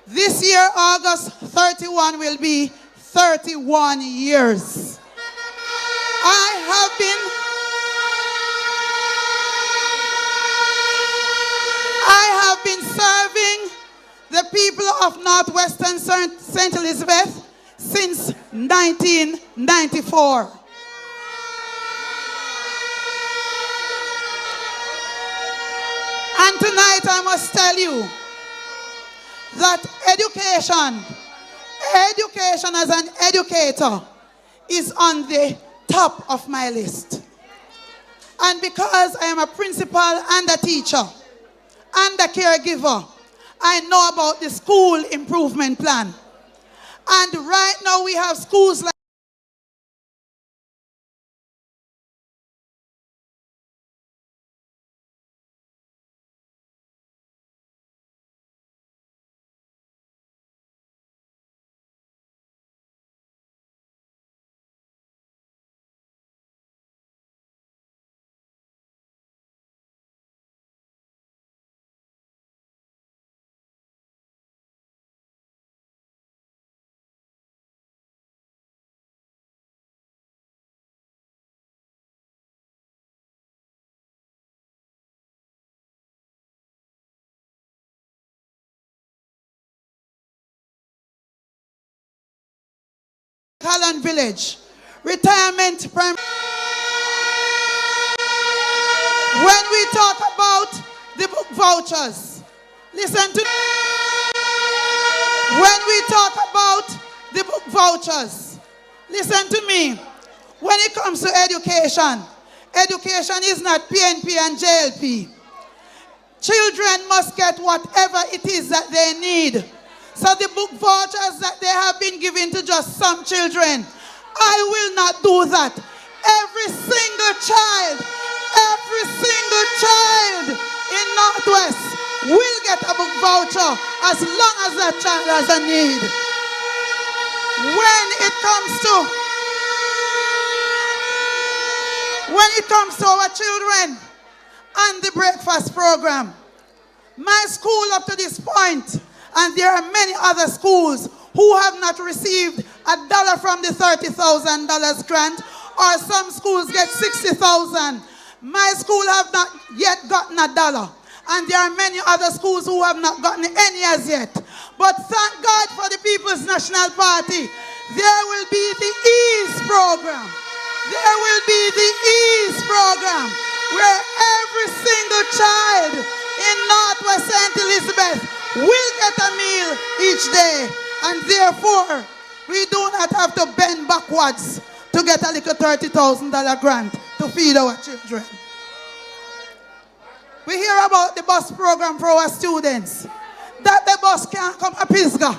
This year, August 31, will be 31 years. I have been serving the people of Northwestern St. Elizabeth since 1994. And tonight I must tell you that education as an educator is on the top of my list. And because I am a principal and a teacher and a caregiver, I know about the school improvement plan. And right now we have schools like Calder Village, retirement prime. When we talk about the book vouchers, listen to me. When we talk about the book vouchers, listen to me. When it comes to education, education is not PNP and JLP. Children must get whatever it is that they need. So the book vouchers that they have been given to just some children, I will not do that. Every single child in Northwest will get a book voucher as long as that child has a need. When it comes to our children, and the breakfast program. My school up to this point, and there are many other schools who have not received $1 from the $30,000 grant, or some schools get $60,000. My school have not yet gotten $1. And there are many other schools who have not gotten any as yet. But thank God for the People's National Party. There will be the EASE program. There will be the EASE program where every single child in Northwest St. Elizabeth will get a meal each day. And therefore, we do not have to bend backwards to get a little $30,000 grant to feed our children. We hear about the bus program for our students. That the bus can't come to Pisgah.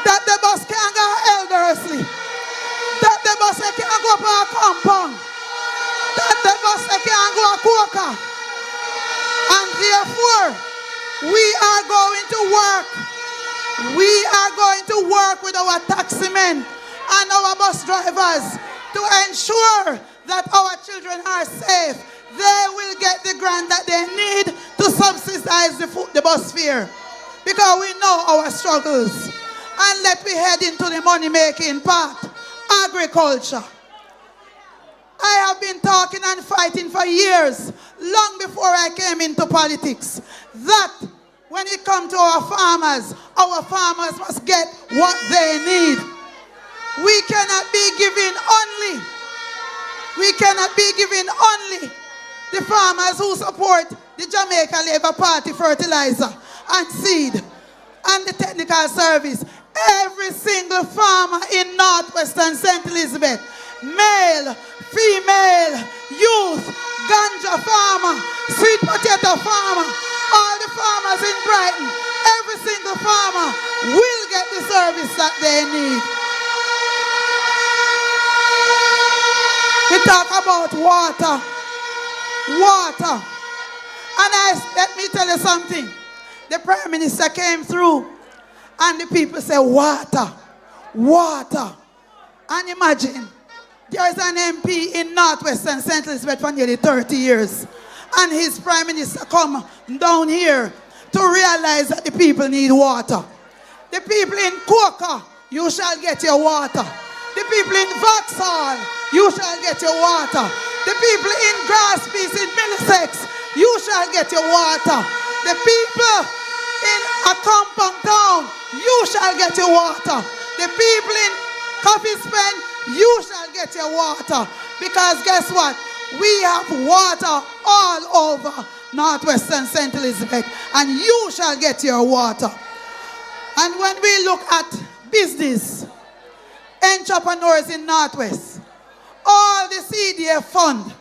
That the bus can't go to Eldersley. That the bus can't go to our compound. That the bus can't go to Quokka. And therefore, we are going to work. We are going to work with our taximen and our bus drivers to ensure that our children are safe. They will get the grant that they need to subsidize the bus fare. Because we know our struggles. And let me head into the money-making part. Agriculture. I have been talking and fighting for years, long before I came into politics, that when it comes to our farmers must get what they need. We cannot be giving only the farmers who support the Jamaica Labour Party fertilizer and seed and the technical service. Every single farmer in Northwestern St. Elizabeth, male, female, youth, ganja farmer, sweet potato farmer, all the farmers in Brighton, every single farmer will get the service that they need. We talk about water. Water. And let me tell you something. The Prime Minister came through and the people say water, water. And imagine, there is an MP in Northwestern St. Elizabeth for nearly 30 years. And his Prime Minister come down here to realize that the people need water. The people in Quokka, you shall get your water. The people in Vauxhall, you shall get your water. The people in Graspeace, in Middlesex, you shall get your water. The people in a compound town, you shall get your water. The people in Coffee Spen, you shall get your water. Because guess what? We have water all over Northwestern St. Elizabeth. And you shall get your water. And when we look at business, entrepreneurs in Northwest, all the CDF fund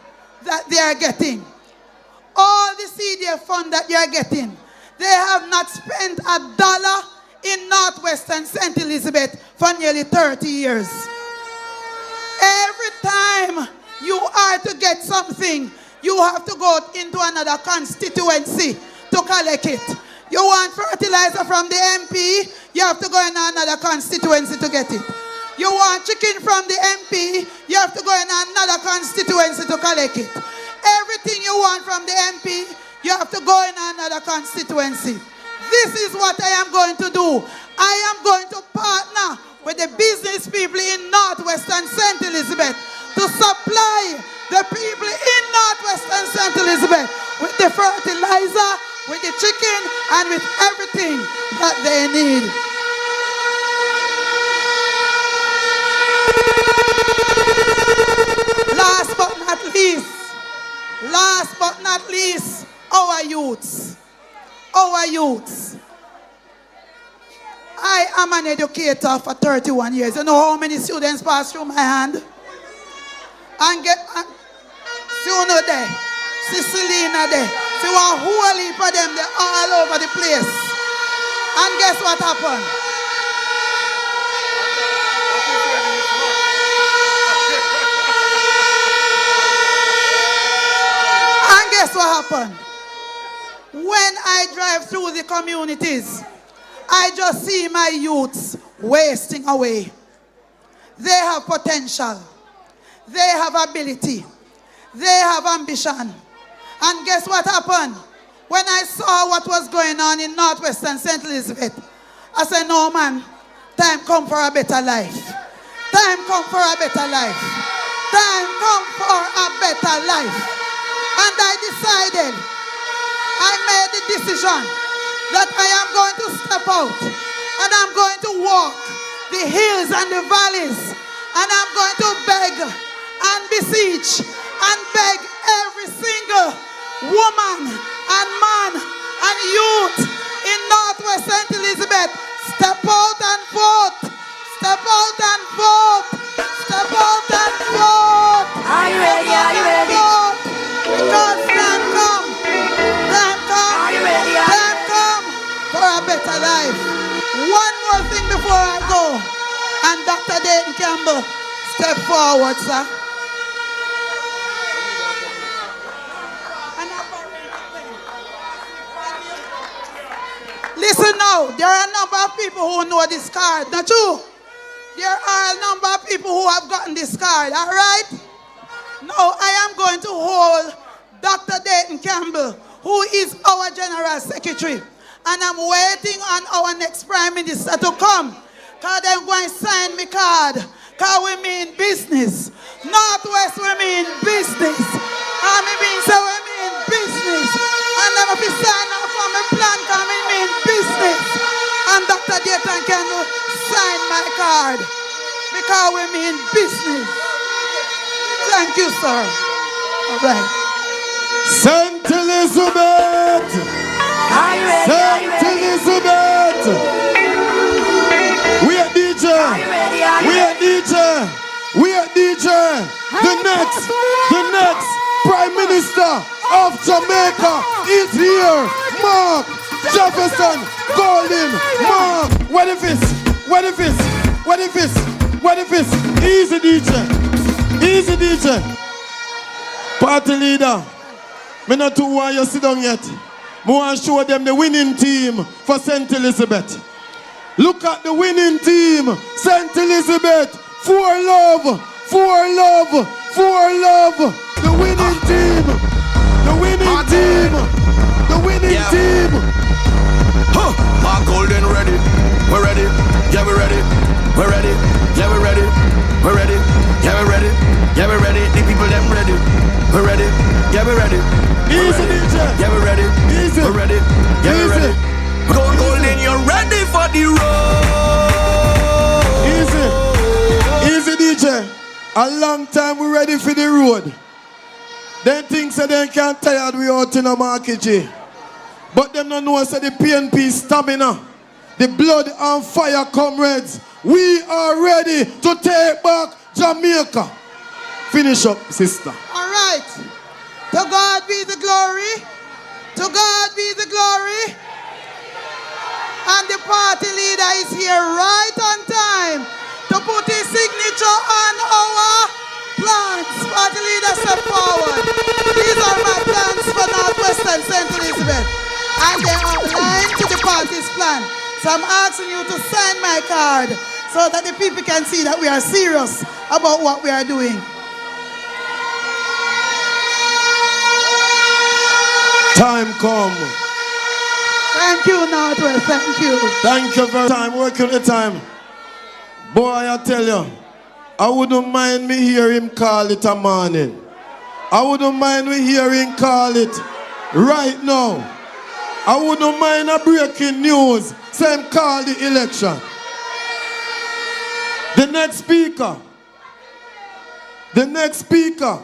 that they are getting, they have not spent $1 in Northwestern St. Elizabeth for nearly 30 years. Every time you are to get something, you have to go into another constituency to collect it. You want fertilizer from the MP, you have to go in another constituency to get it. You want chicken from the MP, you have to go in another constituency to collect it. Everything you want from the MP, you have to go in another constituency. This is what I am going to do. I am going to partner with the business people in Northwestern St. Elizabeth to supply the people in Northwestern St. Elizabeth with the fertilizer, with the chicken, and with everything that they need. Last but not least, our youths. I am an educator for 31 years. You know how many students pass through my hand? And see you there, see Selena there, see one whole heap of them, they're all over the place. And guess what happened? And guess what happened? When I drive through the communities, I just see my youths wasting away. They have potential. They have ability. They have ambition. And guess what happened? When I saw what was going on in Northwestern St. Elizabeth, I said, no man, time come for a better life. Time come for a better life. Time come for a better life. And I decided, I made the decision that I am going to step out and I'm going to walk the hills and the valleys and I'm going to beg and beseech and beg every single woman and man and youth in Northwest St. Elizabeth, step out and vote. Step out and vote. Step out and vote. Are you ready? Are you ready? Vote. Because time come. Time come. Are you ready? Time come for a better life. One more thing before I go. And Dr. Dayton Campbell, step forward, sir. Listen now, there are a number of people who know this card, not true? There are a number of people who have gotten this card, all right? Now I am going to hold Dr. Dayton Campbell, who is our General Secretary, and I'm waiting on our next Prime Minister to come, because they're going to sign me card, because we mean business. Northwest, we mean business. And we mean, so we mean business. And then if you sign up for my plan, because we mean business. And Dr. Dayton can sign my card, because we mean business. Thank you, sir. All right. St. Elizabeth! Are you ready? St. Elizabeth! We are DJ! Are you ready? Are you We are DJ! We are DJ! The next Prime Minister of Jamaica is here! Mark Jefferson Golden! Mark! What if it's? What if it's? What if it's? What if it's? Easy DJ! Easy DJ! Party leader! Me not too want you sit down yet. I want to show them the winning team for St. Elizabeth. Look at the winning team. St. Elizabeth. For love. For love. For love. The winning team. The winning team. The winning team. Mark Golden ready. We're ready. Yeah, we're ready. We're ready. Yeah, we're ready. We're ready. Yeah, we're ready. Yeah, we're ready. The people them ready. We're ready. Yeah, we're ready. Easy, DJ. Yeah, we're ready. Easy. We're ready. Yeah, we're Easy. ready. Go Golden, you're ready for the road. Easy. Easy, DJ. A long time we ready for the road. Them things say they can't tired we out in a market, G. But them don't know say the PNP stamina, the blood and fire comrades. We are ready to take back Jamaica. Finish up, sister. All right. To God be the glory. To God be the glory. And the party leader is here right on time to put his signature on our plans. Party leader, step forward. These are my plans for Northwestern St. Elizabeth. And they are aligned to the party's plan. So I'm asking you to sign my card so that the people can see that we are serious about what we are doing. Time come. Thank you, Northwest. Thank you. Thank you very much. Working the time. Boy, I tell you, I wouldn't mind me hear him call it a morning. I wouldn't mind me hear him call it right now. I wouldn't mind a breaking news. Say him call the election. The next speaker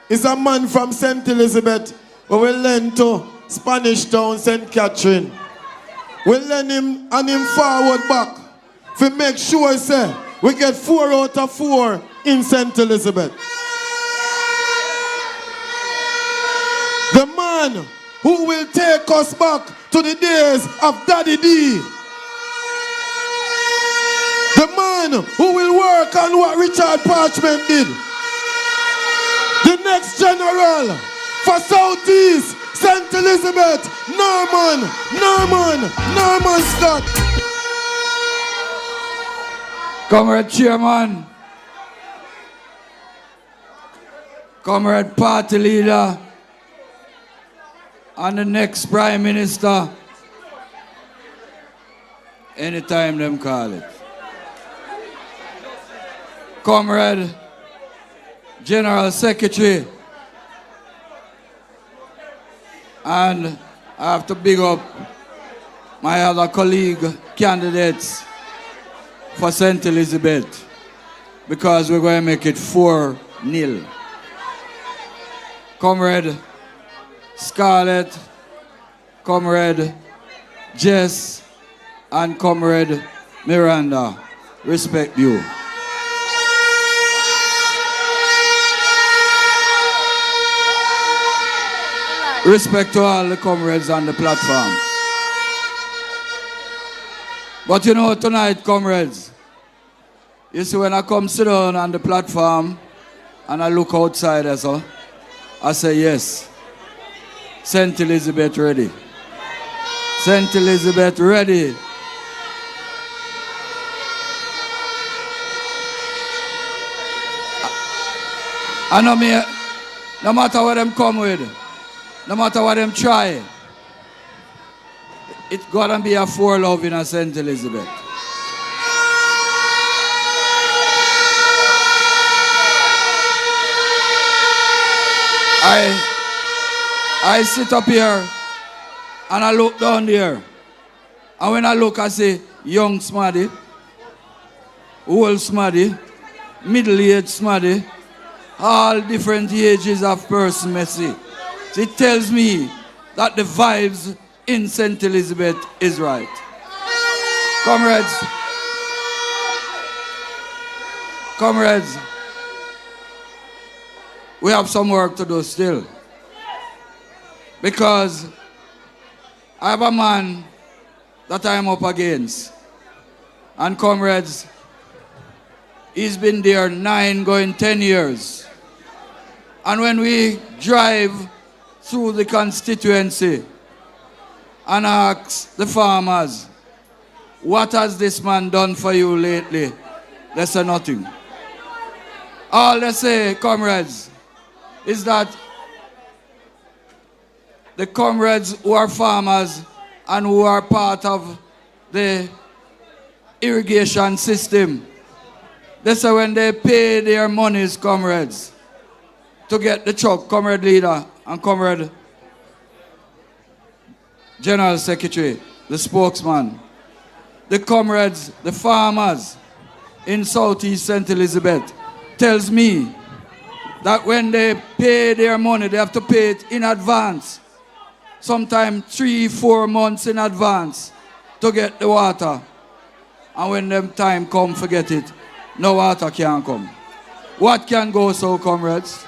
is a man from St. Elizabeth. We will lend to Spanish Town, St. Catherine. We'll lend him and him forward back to make sure say, we get 4 out of 4 in St. Elizabeth. The man who will take us back to the days of Daddy D. The man who will work on what Richard Parchment did. The next general for Southeast, St. Elizabeth, Norman Scott. Comrade Chairman, Comrade Party Leader, and the next Prime Minister anytime them call it. Comrade General Secretary, and I have to big up my other colleague candidates for St. Elizabeth, because we're going to make it 4-0. Comrade Scarlett, Comrade Jess, and Comrade Miranda, respect you. Respect to all the comrades on the platform. But you know, tonight, comrades, you see, when I come sit down on the platform and I look outside, I say, yes, St. Elizabeth ready. St. Elizabeth ready. I know me, no matter what them come with, no matter what them try, it's gotta be a 4 love in a St. Elizabeth. I sit up here and I look down there. And when I look, I say, young smarty, old smarty, middle-aged smarty, all different ages of person may see. So it tells me that the vibes in St. Elizabeth is right. Comrades, we have some work to do still. Because I have a man that I am up against. And comrades, he's been there 9 going 10 years. And when we drive through the constituency and ask the farmers, what has this man done for you lately? They say nothing. All they say, comrades, is that the comrades who are farmers and who are part of the irrigation system, they say when they pay their monies, comrades, to get the truck, comrade leader and comrade general secretary, the spokesman, the comrades, the farmers in Southeast St. Elizabeth tells me that when they pay their money, they have to pay it in advance. Sometimes 3-4 months in advance to get the water. And when them time come, forget it. No water can come. What can go so, comrades?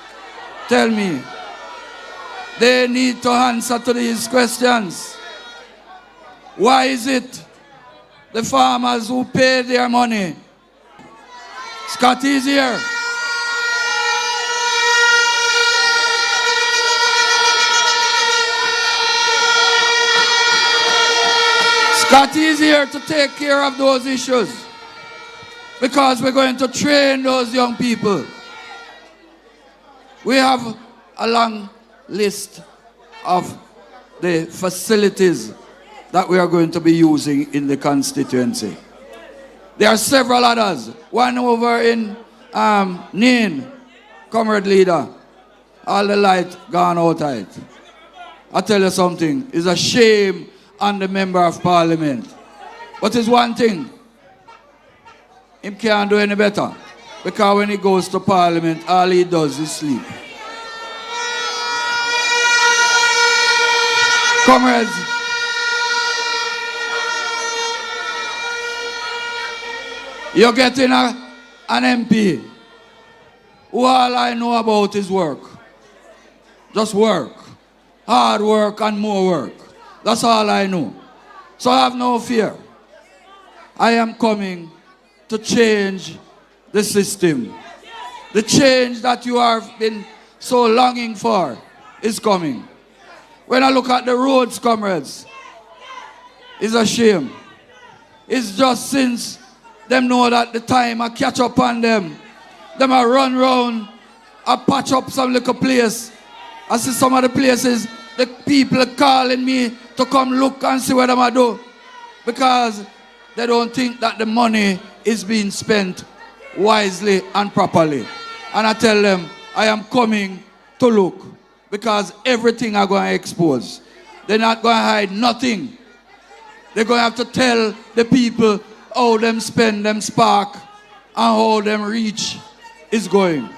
Tell me. They need to answer to these questions. Why is it the farmers who pay their money? Scotty is here. Scotty is here to take care of those issues, because we're going to train those young people. We have a long list of the facilities that we are going to be using in the constituency. There are several others. One over in Nain, comrade leader, all the light gone out of it. I tell you something, it's a shame on the member of parliament. But it's one thing, he can't do any better, because when he goes to parliament, all he does is sleep. Comrades, you're getting an MP who all I know about is work. Just work. Hard work and more work. That's all I know. So have no fear. I am coming to change the system. The change that you have been so longing for is coming. When I look at the roads, comrades, it's a shame. It's just since them know that the time I catch up on them I run round, I patch up some little place. I see some of the places the people calling me to come look and see what I'm going to do. Because they don't think that the money is being spent wisely and properly. And I tell them, I am coming to look. Because everything I'm going to expose. They're not going to hide nothing. They're going to have to tell the people how them spend them spark and how them reach is going.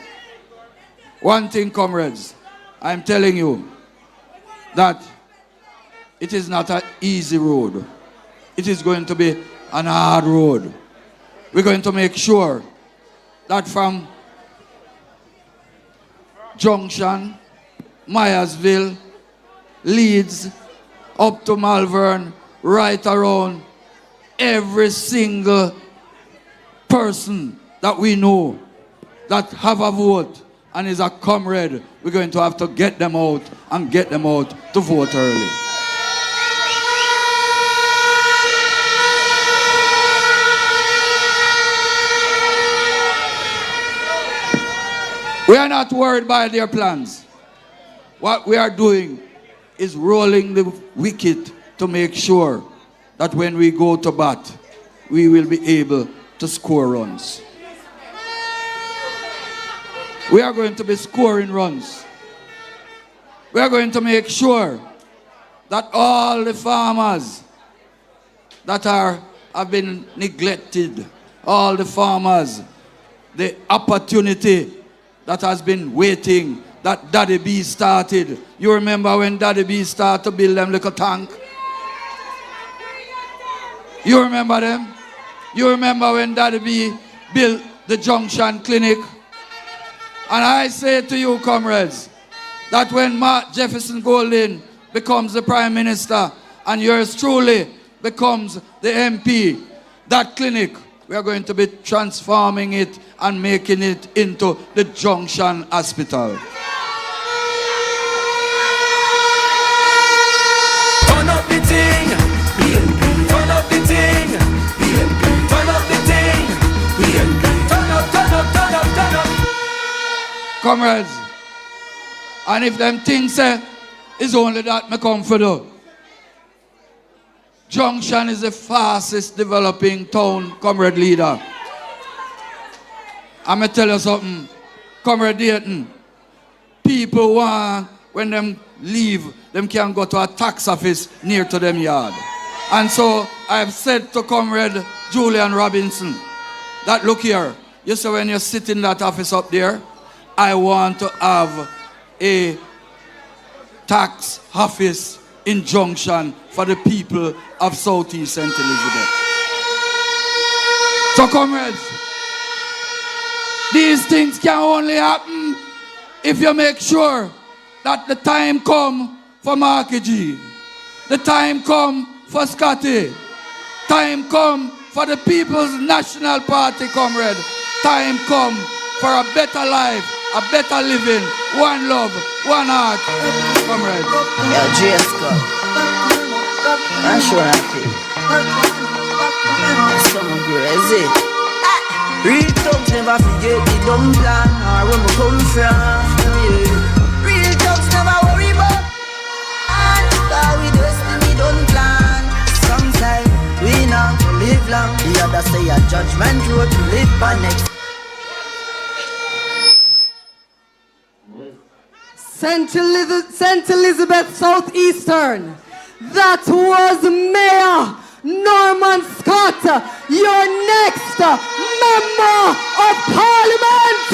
One thing, comrades, I'm telling you that it is not an easy road. It is going to be an hard road. We're going to make sure that from Junction, Myersville, Leeds, up to Malvern, right around, every single person that we know that have a vote and is a comrade, we're going to have to get them out and get them out to vote early. We are not worried by their plans. What we are doing is rolling the wicket to make sure that when we go to bat, we will be able to score runs. We are going to be scoring runs. We are going to make sure that all the farmers that have been neglected, all the farmers, the opportunity that has been waiting, that Daddy B started. You remember when Daddy B started to build them little tank? You remember them? You remember when Daddy B built the Junction Clinic? And I say to you, comrades, that when Mark Jefferson Golding becomes the Prime Minister and yours truly becomes the MP, that clinic, we are going to be transforming it and making it into the Junction Hospital. Turn up the thing, turn up the thing, turn up the thing, turn up, turn up, turn up, turn up. Comrades, and if them things say, it's only that me come for do. Junction is the fastest developing town, comrade leader. I'm going to tell you something, comrade Dayton. People want, when them leave, them can go to a tax office near to them yard. And so I've said to comrade Julian Robinson, that look here, you see when you sit in that office up there, I want to have a tax office in Junction for the people of Southeast St. Elizabeth. So comrades, these things can only happen if you make sure that the time come for Marky G, the time come for Scotty, time come for the People's National Party, comrade, time come for a better life, a better living, one love, one heart, comrade. Yo, J.S.K. I'm sure happy. Some crazy. Real thugs never forget the dumb plan or where we come from. Yeah. Real thugs never worry about cause we destiny don't plan. Sometimes we not live long. The other say a judgment road to live by next. St. Elizabeth Southeastern. That was Mayor Norman Scott, your next Member of Parliament.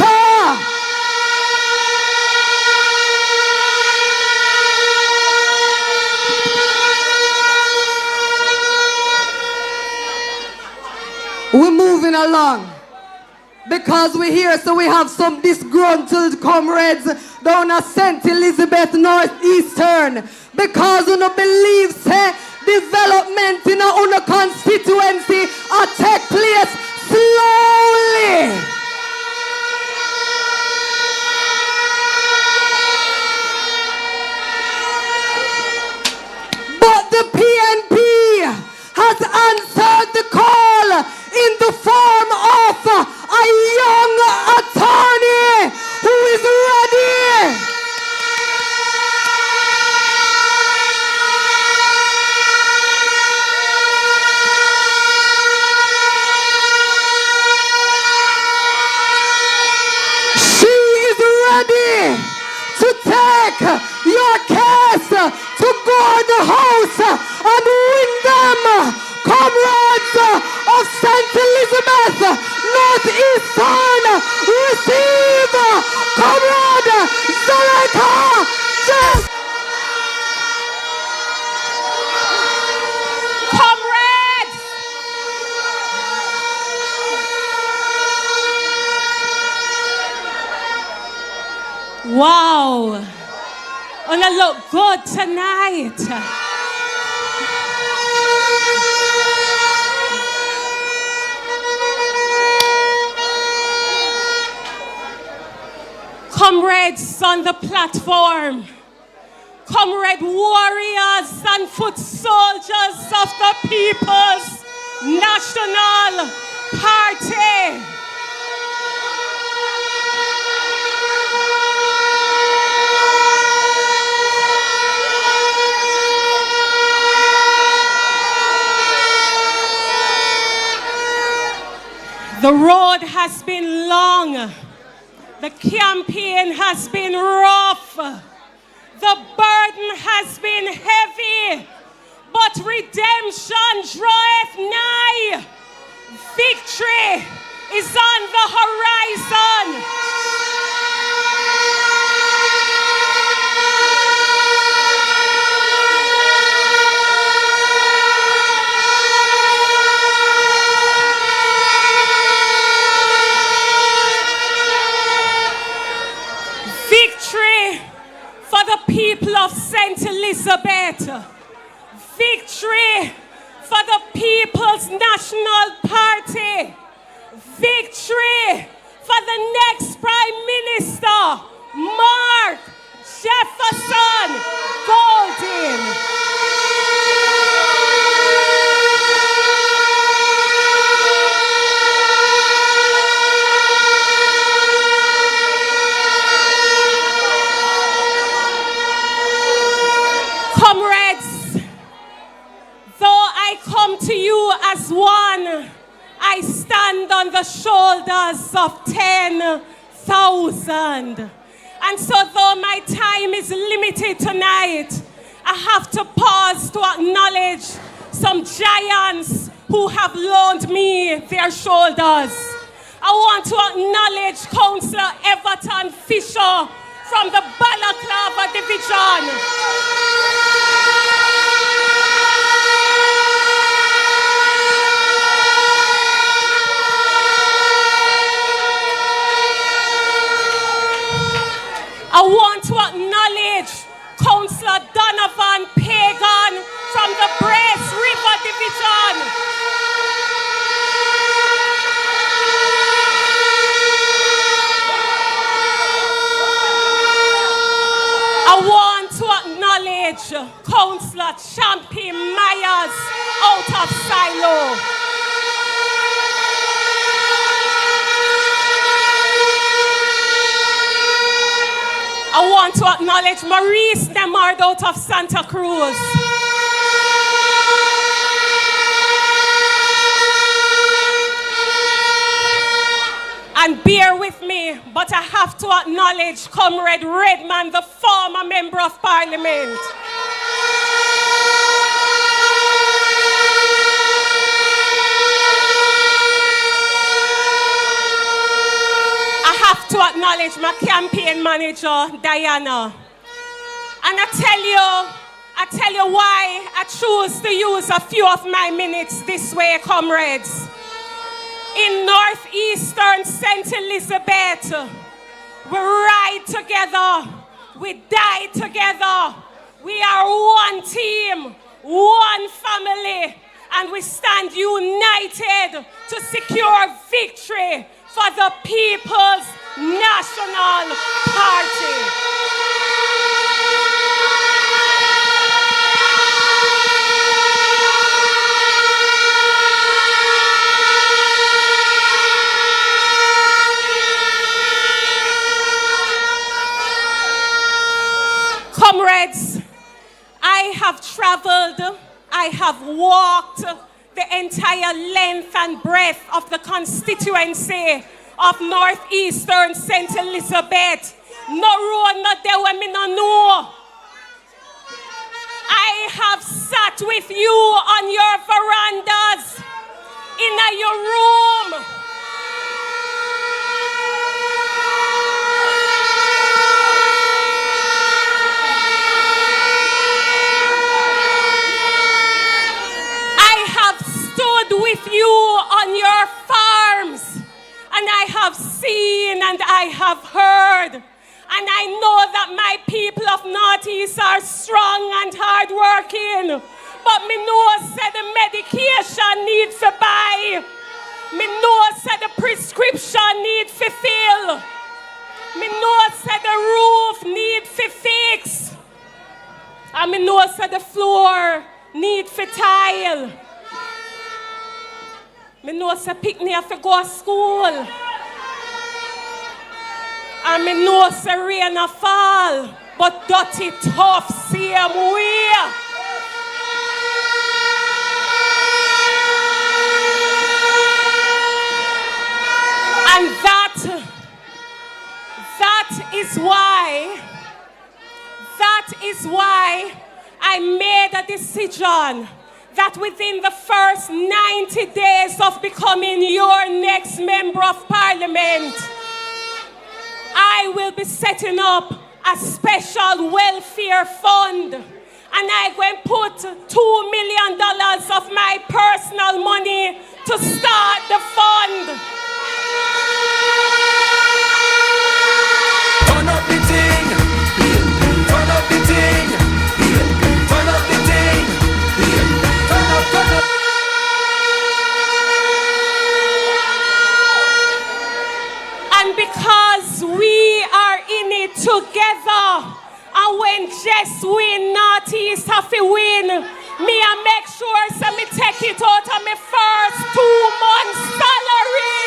We're moving along. Because we're here, so we have some disgruntled comrades down at St. Elizabeth Northeastern. Because we don't believe, say, development in our constituency take place slowly. But the PNP has answered the call in the form of a young attorney who is ready. Eastern, receive Comrade Zaleka. Comrades! Wow! Gonna look good tonight. Comrades on the platform, comrade warriors and foot soldiers of the People's National Party. The road has been long. The campaign has been rough. The burden has been heavy. But redemption draweth nigh. Victory is on the horizon. Victory for the people of St. Elizabeth. Victory for the People's National Party. Victory for the next Prime Minister, Mark Jefferson Golden. Comrades, though I come to you as one, I stand on the shoulders of 10,000. And so though my time is limited tonight, I have to pause to acknowledge some giants who have loaned me their shoulders. I want to acknowledge Councillor Everton Fisher from the Balaclava Division. I want to acknowledge Councillor Donovan Pagan from the Brace River Division. I want to acknowledge Councillor Champion Myers out of Silo. I want to acknowledge Maurice Nemard out of Santa Cruz. And bear with me, but I have to acknowledge Comrade Redman, the former Member of Parliament. I have to acknowledge my campaign manager, Diana. And I tell you why I choose to use a few of my minutes this way, comrades. In northeastern St. Elizabeth, we ride together, we die together. We are one team, one family, and we stand united to secure victory for the People's National Party. Comrades, I have traveled, I have walked the entire length and breadth of the constituency of northeastern St. Elizabeth. No road, no day when me no know. I have sat with you on your verandas, in your room. have seen and I have heard. And I know that my people of Northeast are strong and hardworking. But me know say the medication need to buy. Me know say the prescription need to fill. Me know say the roof need to fix. And me know say the floor need for tile. Me know say picnic have to go to school. And me know say rain a fall, but dirty tough same way. And that is why I made a decision that within the first 90 days of becoming your next member of parliament, I will be setting up a special welfare fund. And I'm going to put $2 million of my personal money to start the fund. Turn up the thing, turn up the thing, turn up the thing, turn up. And because we are in it together, and when just win, Northeast have to win, me I make sure so me take it out of my first 2 months salary.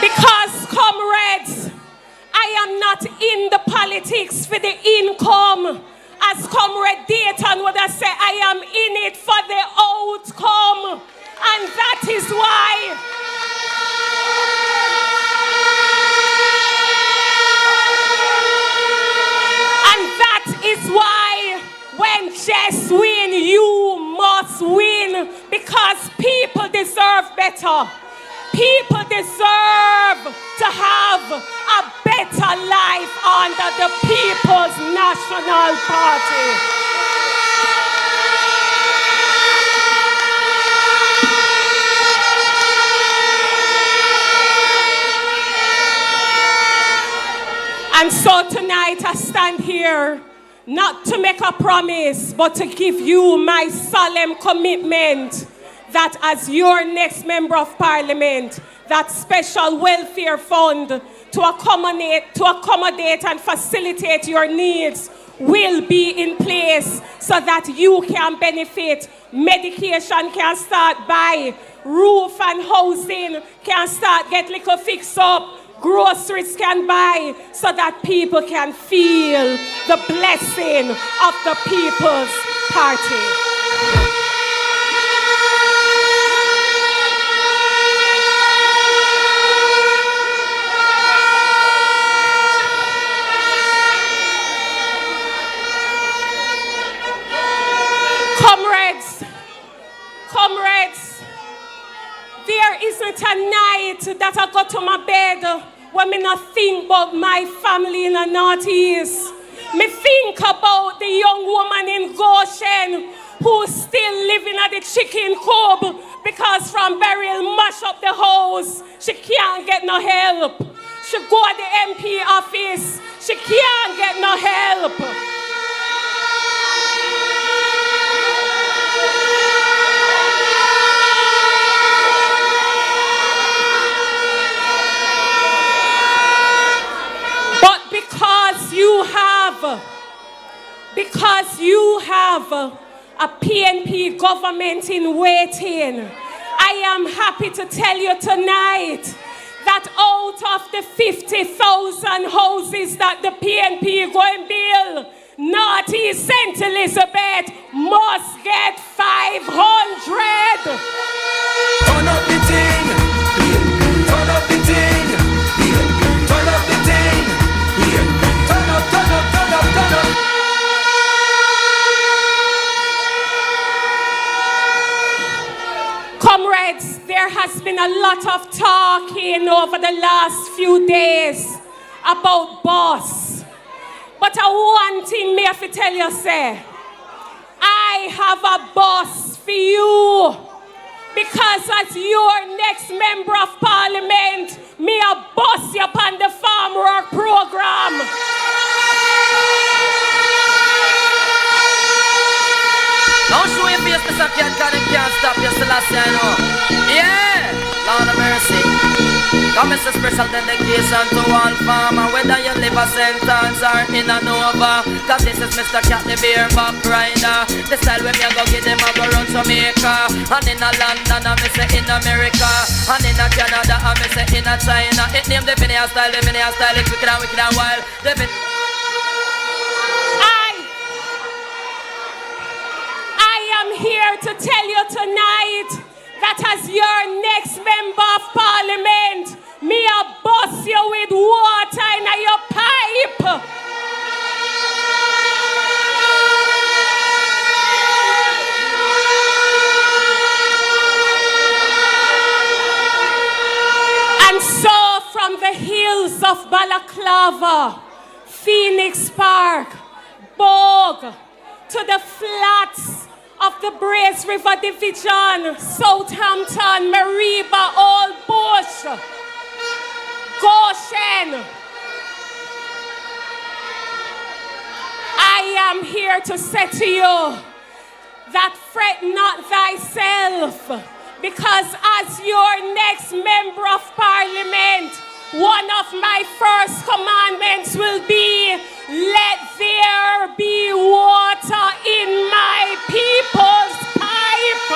Because, comrades, I am not in the politics for the income. As Comrade Dayton would have said, I am in it for the outcome. And that is why when just win, you must win. Because people deserve better. People deserve to have a better life under the People's National Party. And so tonight I stand here not to make a promise, but to give you my solemn commitment that as your next member of parliament, that special welfare fund to accommodate and facilitate your needs will be in place so that you can benefit. Medication can start by, roof and housing can start get little fix up, groceries can buy so that people can feel the blessing of the People's Party. Comrades, there isn't a night that I go to my bed when me not think about my family in the Northeast. Me think about the young woman in Goshen who's still living at the chicken coop because from burial mash up the house. She can't get no help. She go to the MP office. She can't get no help. Because you have a PNP government in waiting, I am happy to tell you tonight that out of the 50,000 houses that the PNP going build, Northeast St. Elizabeth must get 500. Turn up the thing, turn up the thing, turn up the thing, turn up, turn up, turn up, turn up. Comrades, there has been a lot of talking over the last few days about bus. But one thing me have to tell you, say, I have a boss for you. Because as your next member of parliament, me a boss you upon the farm work program. Don't show your face, Mr. Cat, because them can't stop you, Selassie, I know. Yeah, Lord of mercy. Come it's a special dedication to all farmer, whether you live a sentence or in a Nova. Cause this is Mr. Cat, the beer back rider. The style when me go get them, I go run Jamaica. And in a London, I me say in America. And in a Canada, I me say in a China. It name the Vinaya style, it's wicked and wild. I am here to tell you tonight that as your next member of parliament, me a bust you with water in your pipe. And so from the hills of Balaclava, Phoenix Park, Bogue, to the flats of the Brace River Division, Southampton, Mariba, Old Bush, Goshen. I am here to say to you that fret not thyself, because as your next member of parliament, one of my first commandments will be, let there be water in my people's pipe.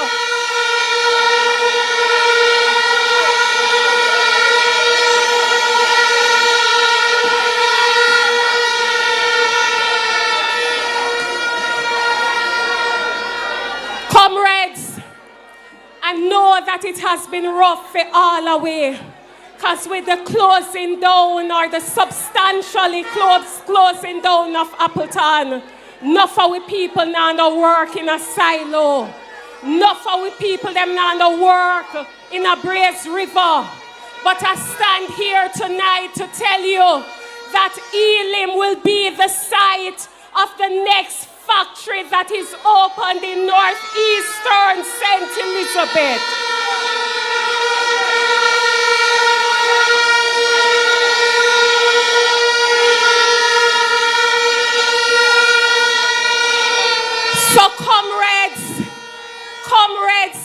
Comrades, I know that it has been rough for all away. Because with the closing down or the substantially closing down of Appleton, enough of we people now no work in a silo. Enough of we people them now no work in a Brace River. But I stand here tonight to tell you that Elim will be the site of the next factory that is opened in northeastern St. Elizabeth. So comrades,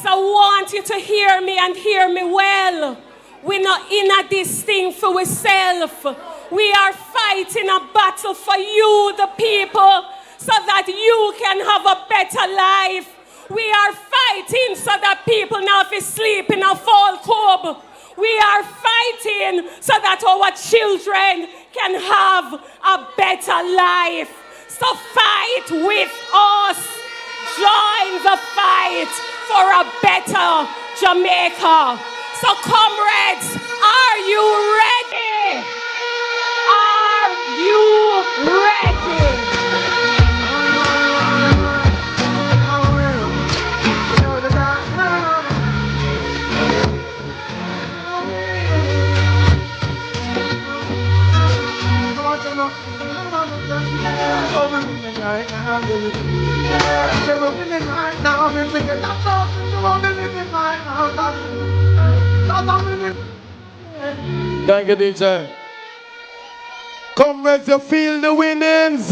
I want you to hear me and hear me well. We're not in this thing for ourselves. We are fighting a battle for you, the people, so that you can have a better life. We are fighting so that people now have sleep in a fall cube. We are fighting so that our children can have a better life. So fight with us. Join the fight for a better Jamaica. So comrades, are you ready? Are you ready? Thank you, DJ. Comrades, you feel the winnings.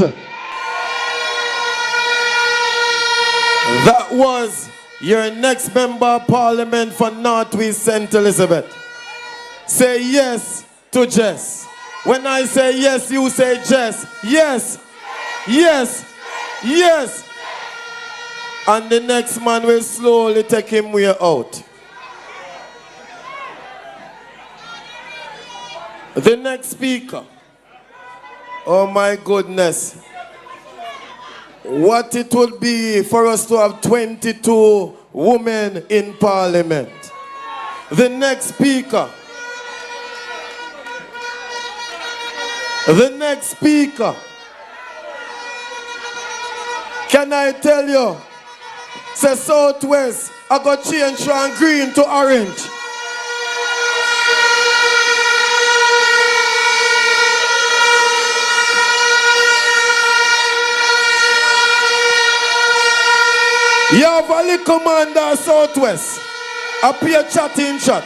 That was your next member of parliament for Northwest St. Elizabeth. Say yes to Jess. When I say yes, you say Jess. Yes. Yes. Yes. And the next man will slowly take him way out. The next speaker. Oh my goodness. What it would be for us to have 22 women in parliament. The next speaker. The next speaker. Can I tell you? Say Southwest, I got change from green to orange. You have a little man there Southwest. A peer chatting chat.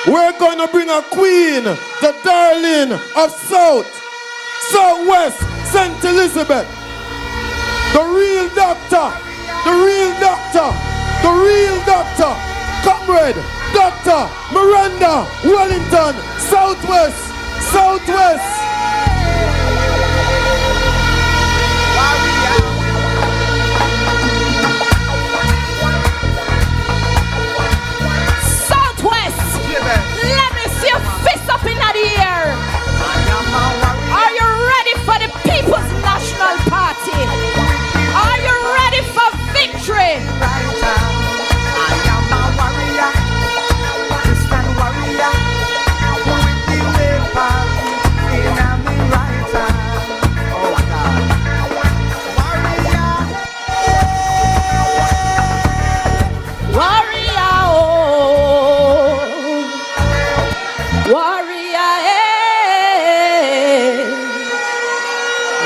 We're going to bring a queen, the darling of Southwest, St. Elizabeth. The real doctor, the real doctor, the real doctor. Comrade, Dr. Miranda Wellington, Southwest. Let me see your fist up in the air. Are you ready for the People's National Party? Are you ready for victory? I am a warrior, Christian warrior, with the weapon in my right hand. Oh God, Warrior, oh, warrior,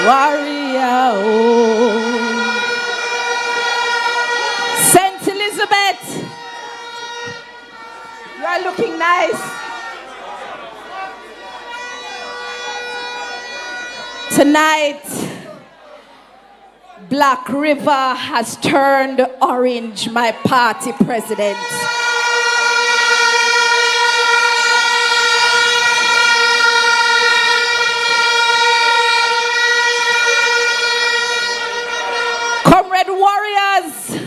warrior, oh. St. Elizabeth, you are looking nice. Tonight, Black River has turned orange, my party president. Comrade warriors,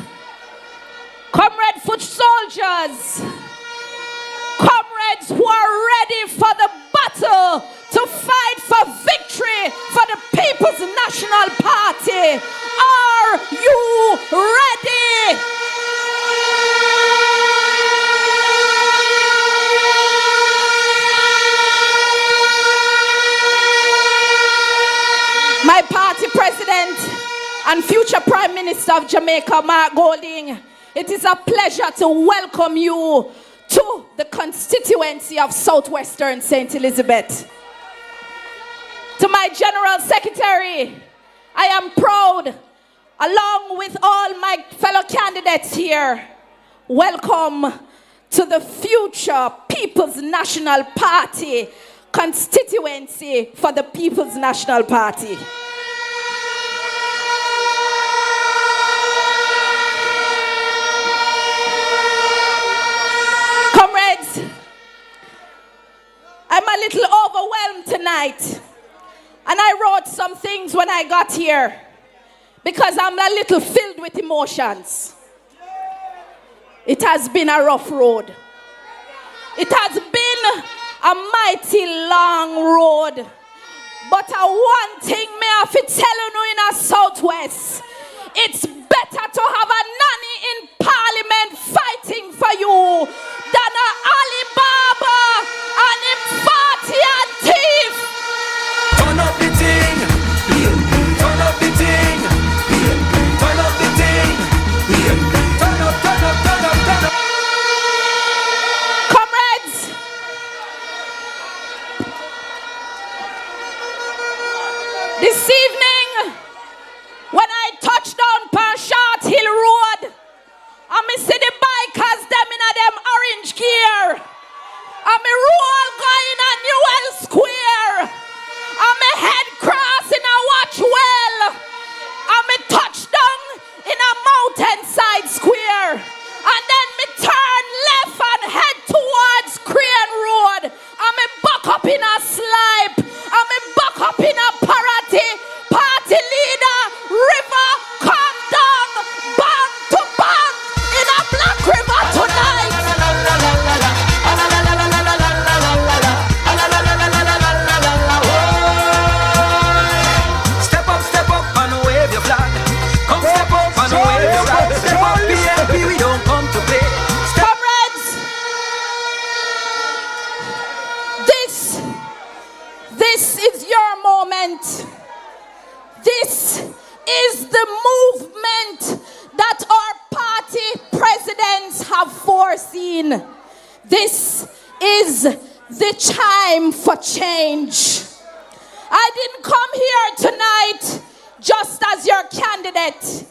comrade foot soldiers, comrades who are ready for the battle to fight for victory for the People's National Party. Are you ready? My party president and future Prime Minister of Jamaica, Mark Golding, it is a pleasure to welcome you to the constituency of Southwestern St. Elizabeth. To my General Secretary, I am proud, along with all my fellow candidates here, welcome to the future People's National Party constituency for the People's National Party. Comrades, I'm a little overwhelmed tonight. And I wrote some things when I got here because I'm a little filled with emotions. It has been a rough road. It has been a mighty long road. But one thing me have to tell you in a Southwest, it's better to have a nanny in Parliament fighting for you than a Alibaba and him 40 and thief. Turn up the thing, turn up the thing, turn up the thing, turn up. Comrades, this evening, when I touched down Short Hill Road, and me see the bikers them in a them orange gear, and me roll going a Newell Square, and me head crossing a Watchwell, and me touch down in a mountainside square, and then me turn left and head towards Crane Road, and me buck up in a Slipe, and me buck up in a Parity, party leader, river, come down, bang to bang, in a Black River tonight. Step up and wave your flag. Come step up and wave your flag. Step up, PNP, we don't come to play. Comrades, this is your moment. This is the movement that our party presidents have foreseen. This is the time for change. I didn't come here tonight just as your candidate.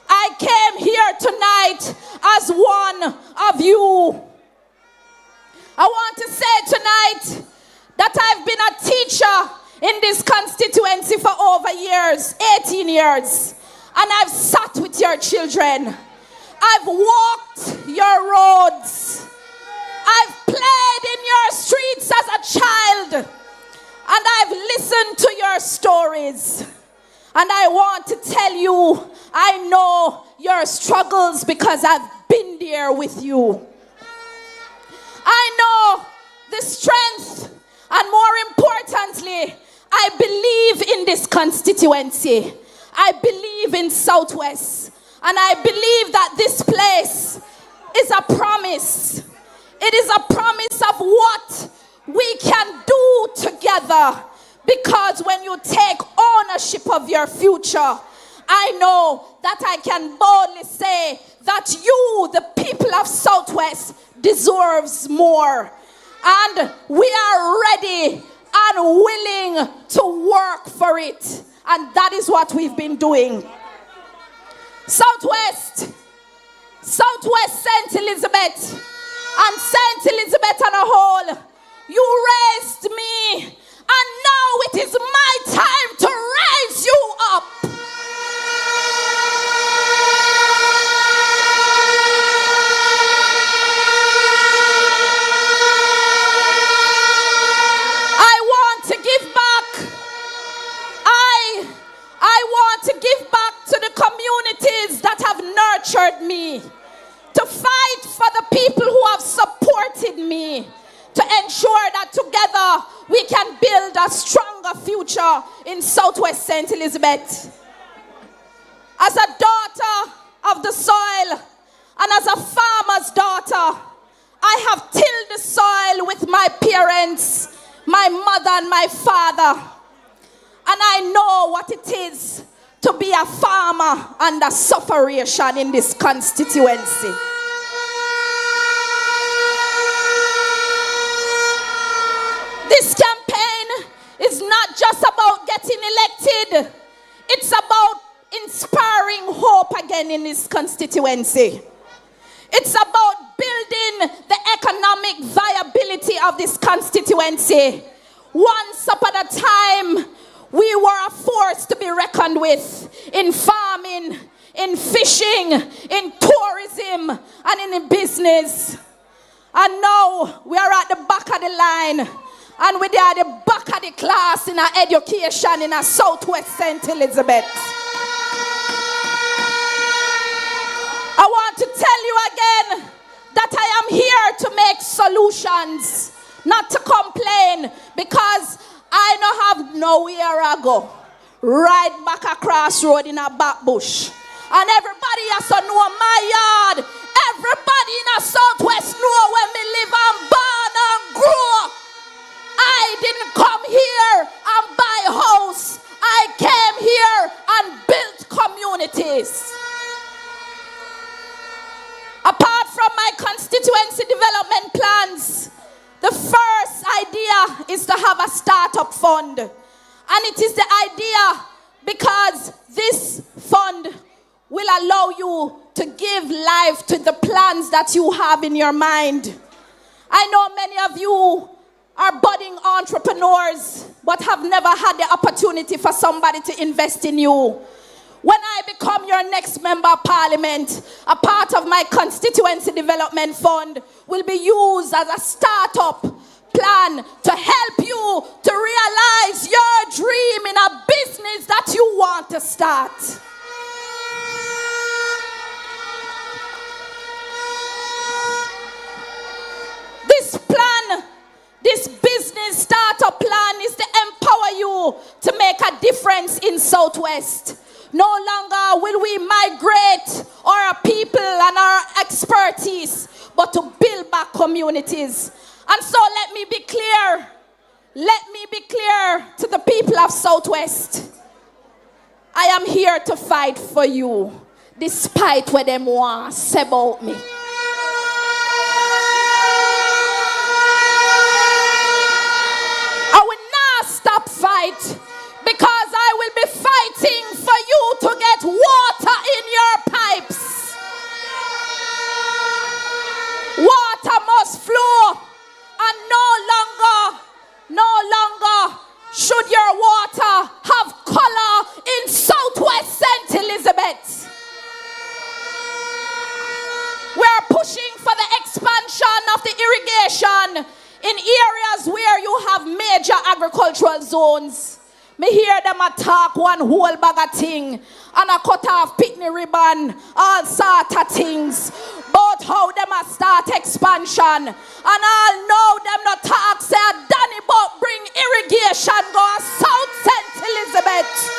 I I came here tonight as one of you. I want to say tonight that I've been a teacher in this constituency for over years, 18 years. And I've sat with your children. I've walked your roads. I've played in your streets as a child. And I've listened to your stories. And I want to tell you, I know your struggles because I've been there with you. I know the strength, and more importantly, I believe in this constituency. I believe in Southwest. And I believe that this place is a promise. It is a promise of what we can do together. Because when you take ownership of your future, I know that I can boldly say that you, the people of Southwest, deserves more. And we are ready and willing to work for it. And that is what we've been doing. Southwest St. Elizabeth, and St. Elizabeth on a whole, you raised me, and now it is my time to raise you up. I want to give back. I want to give back to the communities that have nurtured me, to fight for the people who have supported me, to ensure that together we can build a stronger future in Southwest St. Elizabeth. As a daughter of the soil and as a farmer's daughter, I have tilled the soil with my parents, my mother and my father. And I know what it is to be a farmer under sufferation in this constituency. This campaign is not just about getting elected. It's about inspiring hope again in this constituency. It's about building the economic viability of this constituency. Once upon a time, we were a force to be reckoned with in farming, in fishing, in tourism, and in business. And now we are at the back of the line, and we are at the back of the class in our education in our Southwest St. Elizabeth. I want to tell you again that I am here to make solutions, not to complain, because I don't have nowhere I go. Right back across road in a back bush. And everybody has to know my yard. Everybody in the Southwest know where me live and born and grow. I didn't come here and buy a house. I came here and built communities. Apart from my constituency development plans, the first idea is to have a startup fund. And it is the idea because this fund will allow you to give life to the plans that you have in your mind. I know many of you are budding entrepreneurs, but have never had the opportunity for somebody to invest in you. When I become your next member of parliament, a part of my constituency development fund will be used as a startup plan to help you to realize your dream in a business that you want to start. This plan, this business startup plan is to empower you to make a difference in Southwest. No longer will we migrate our people and our expertise, but to build back communities. And so let me be clear. Let me be clear to the people of Southwest. I am here to fight for you, despite what them want to say about me. I will not stop fight, because I will be fighting for you to get water in your pipe. agricultural zones. Me hear them attack one whole bag of thing and a cut off picnic ribbon, all sort of things. But how them a start expansion. And all know them not talk say Danny but bring irrigation go South St. Elizabeth.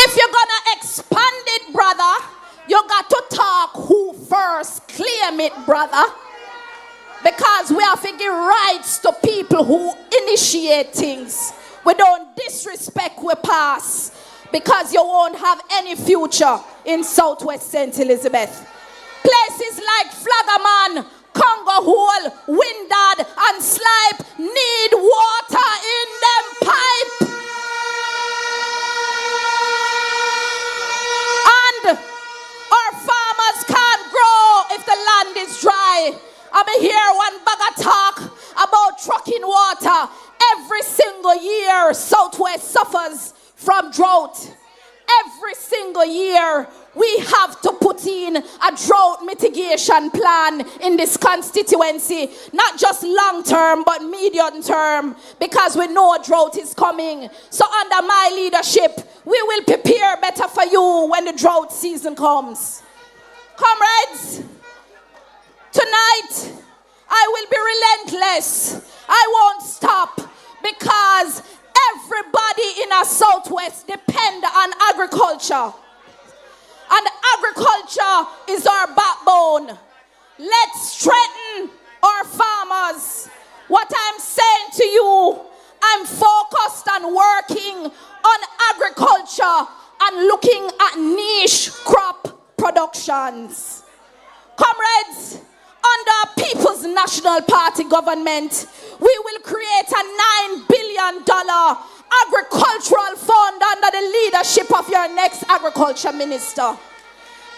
If you're gonna expand it, brother, you got to talk who first claim it, brother. Because we have to give rights to people who initiate things. We don't disrespect we pass. Because you won't have any future in Southwest St. Elizabeth. Places like Flaggerman, Congo Hole, Windad and Slipe need water in them pipe. And our farmers can't grow if the land is dry. I'm hear one bag of talk about trucking water. Every single year, Southwest suffers from drought. Every single year, we have to put in a drought mitigation plan in this constituency. Not just long term, but medium term. Because we know drought is coming. So under my leadership, we will prepare better for you when the drought season comes. Comrades, tonight, I will be relentless. I won't stop because everybody in our Southwest depend on agriculture. And agriculture is our backbone. Let's strengthen our farmers. What I'm saying to you, I'm focused on working on agriculture and looking at niche crop productions. Comrades, under People's National Party government, we will create a $9 billion agricultural fund under the leadership of your next agriculture minister.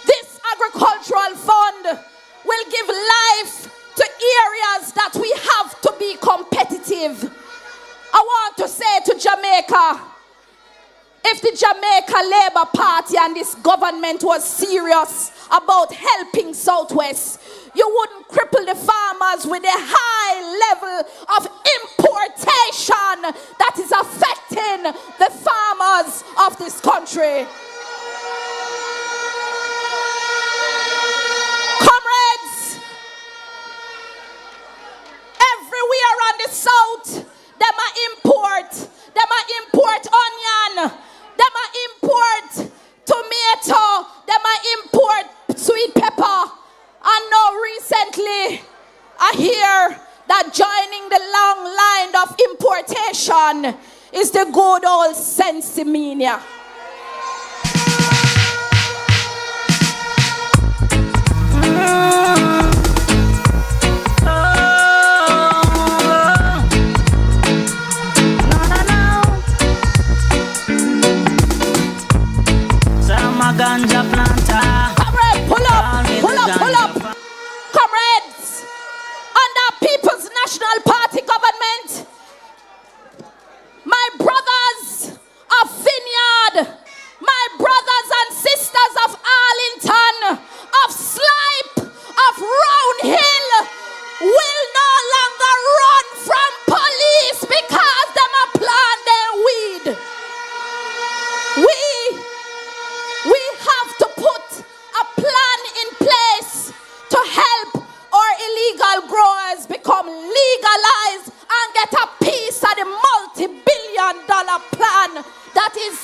This agricultural fund will give life to areas that we have to be competitive. I want to say to Jamaica, if the Jamaica Labour Party and this government was serious about helping Southwest, you wouldn't cripple the farmers with a high level of importation that is affecting the farmers of this country. Comrades, everywhere on the south, them a import onion, them a import tomato, them a import sweet pepper. And now recently, I hear that joining the long line of importation is the good old sensimania. Ganja planter. Comrade, pull up. Comrades, under People's National Party government, my brothers of Vineyard, my brothers and sisters of Arlington, of Slipe, of Round Hill, will no longer run from police because them a plant their weed. We have to put a plan in place to help our illegal growers become legalized and get a piece of the multi-billion-dollar plan that is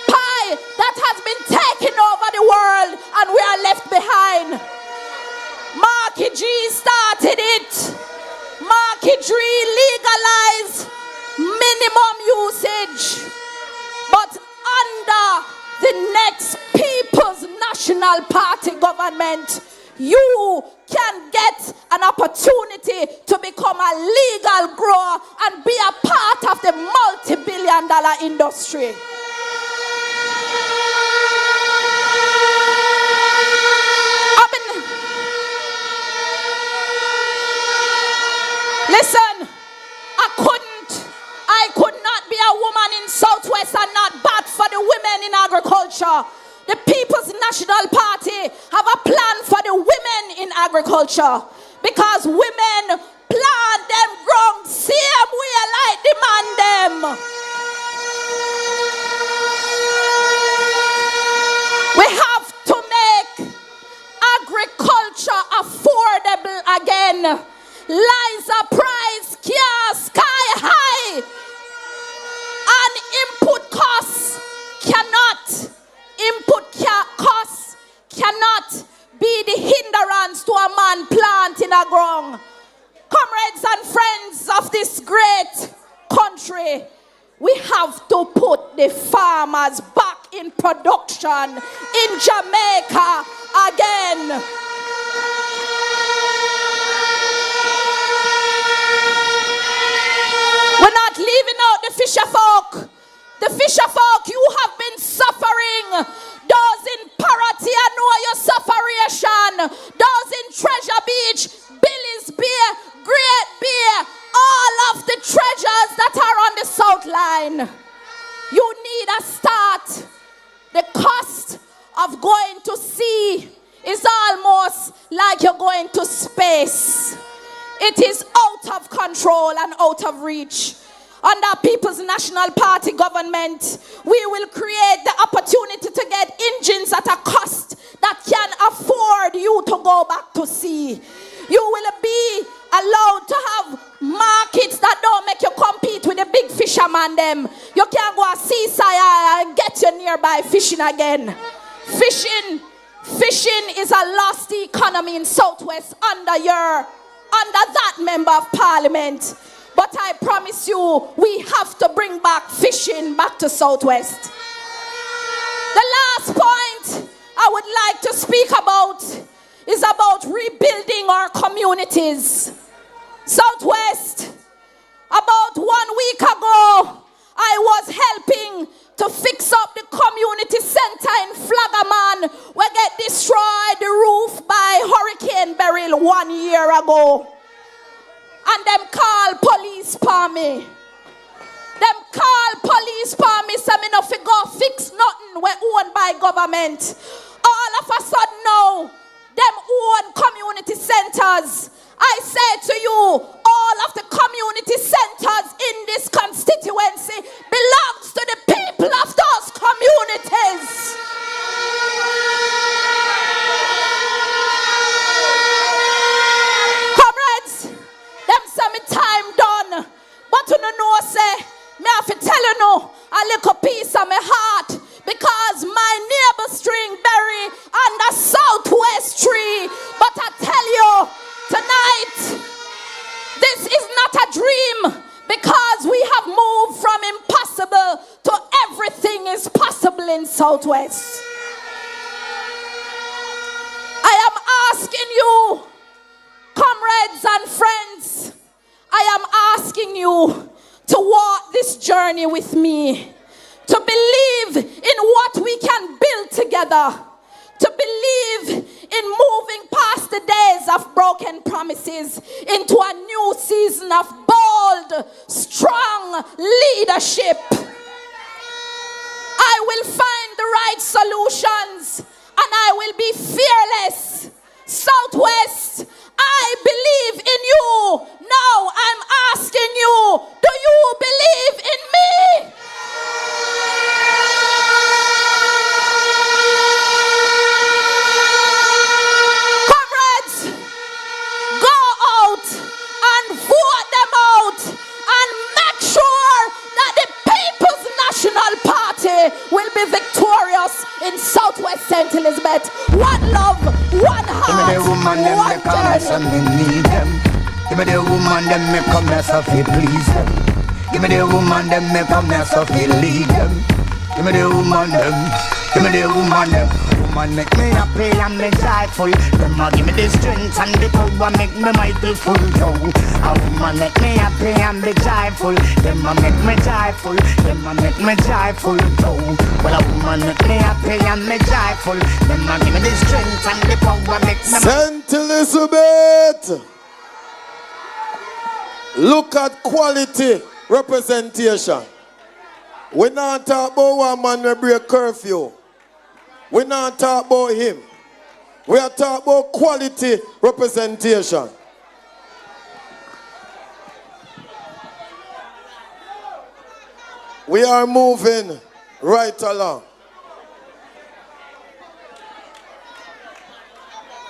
pie that has been taking over the world and we are left behind. Marky G started it. Marky G legalized minimum usage. But under the next People's National Party government, you can get an opportunity to become a legal grower and be a part of the multi-billion-dollar industry. Listen, I could not be a woman in Southwest and not bat for the women in agriculture. the People's National Party have a plan for the women in agriculture. Because women plant them ground same way like the man them. We have to make agriculture affordable again. Liza price can't sky high. And input costs cannot be the hindrance to a man planting a ground. Comrades and friends of this great country, we have to put the farmers back in production in Jamaica again. We're not leaving out the fisher folk. The fisher folk, you have been suffering. Those in Parity, I know your sufferation. Those in Treasure Beach, Billy's Beer, Great Beer, all of the treasures that are on the South Line. You need a start. The cost of going to sea is almost like you're going to space. It is out of control and out of reach. Under People's National Party government, we will create the opportunity to get engines at a cost that can afford you to go back to sea. You will be allowed to have markets that don't make you compete with the big fisherman them. You can't go a seaside and get you nearby fishing again. Fishing is a lost economy in Southwest under that member of parliament. But I promise you, we have to bring back fishing back to Southwest. The last point I would like to speak about is about rebuilding our communities. Southwest, about 1 week ago, I was helping to fix up the community center in Flagaman where get destroyed the roof by Hurricane Beryl 1 year ago. And them call police for me. Them call police for me, so me no fi go fix nothing we owned by government. All of a sudden now, them own community centers. I say to you, all of the community centers in this constituency belongs to the people of those communities. Comrades, them say me time done. But you know say, me have to tell you no, a little piece of my heart. Because my neighbor string berry under Southwest tree. But I tell you, tonight, this is not a dream. Because we have moved from impossible to everything is possible in Southwest. I am asking you, comrades and friends, I am asking you to walk this journey with me. To believe in what we can build together. To believe in moving past the days of broken promises into a new season of bold, strong leadership. I will find the right solutions and I will be fearless. Southwest, I believe in you. Now I'm asking you, do you believe in me? Comrades, go out and vote them out and make sure that the People's National Party will be victorious in Southwest St. Elizabeth. One love, one heart, Give me the woman, them one make a mess and me need them. Give me the woman, them make a mess of it, please them. Give me the woman, them make a mess of it, lead them. Give me the woman, them. Give me the woman, them. Woman make me happy and me joyful. Them a give me the strength and the power make me mighty full. Yo, a woman make me happy and be joyful. Them a make me joyful. Them a make me joyful. Yo, well a woman make me happy and me joyful. Them a give me the strength and the power make me. St. Elizabeth. Look at quality representation. We not talk about one man we break curfew. We not talk about him. We are talking about quality representation. We are moving right along.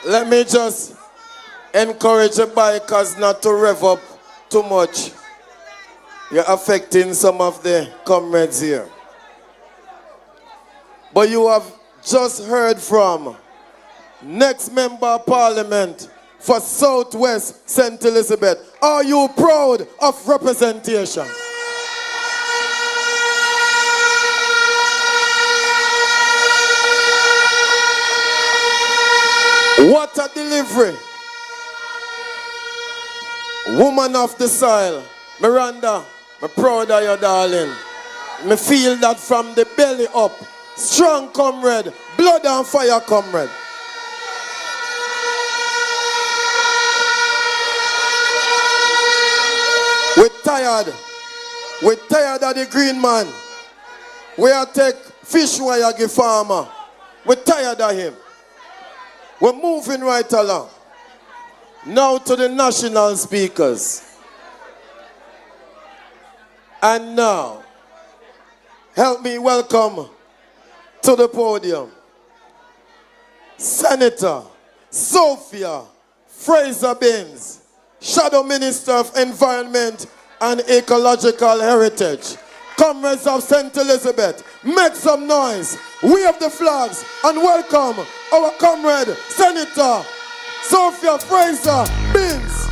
Let me just encourage the bikers not to rev up too much. You're affecting some of the comrades here. But you have just heard from next member of parliament for Southwest St. Elizabeth. Are you proud of representation? What a delivery. Woman of the soil. Miranda, I'm proud of you, darling. Me feel that from the belly up. Strong comrade, blood and fire comrade. We're tired. We're tired of the green man. We are take fish wire give farmer. We're tired of him. We're moving right along. Now to the national speakers. And now, help me welcome to the podium Senator Sophia Fraser-Binns, Shadow Minister of Environment and Ecological Heritage. Comrades of St. Elizabeth, make some noise, wave the flags, and welcome our comrade, Senator Sophia Fraser-Binns.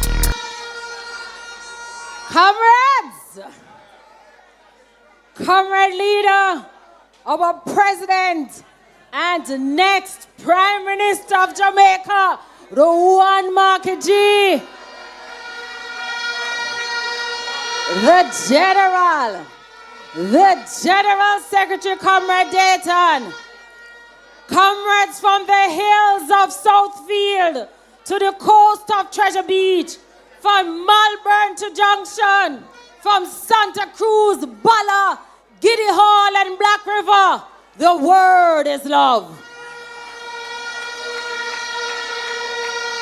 Comrades, comrade leader, our president, and next Prime Minister of Jamaica, the one Market G, the General Secretary, Comrade Dayton, comrades from the hills of Southfield to the coast of Treasure Beach, from Malvern to Junction, from Santa Cruz, Bala, Giddy Hall, and Black River, the word is love.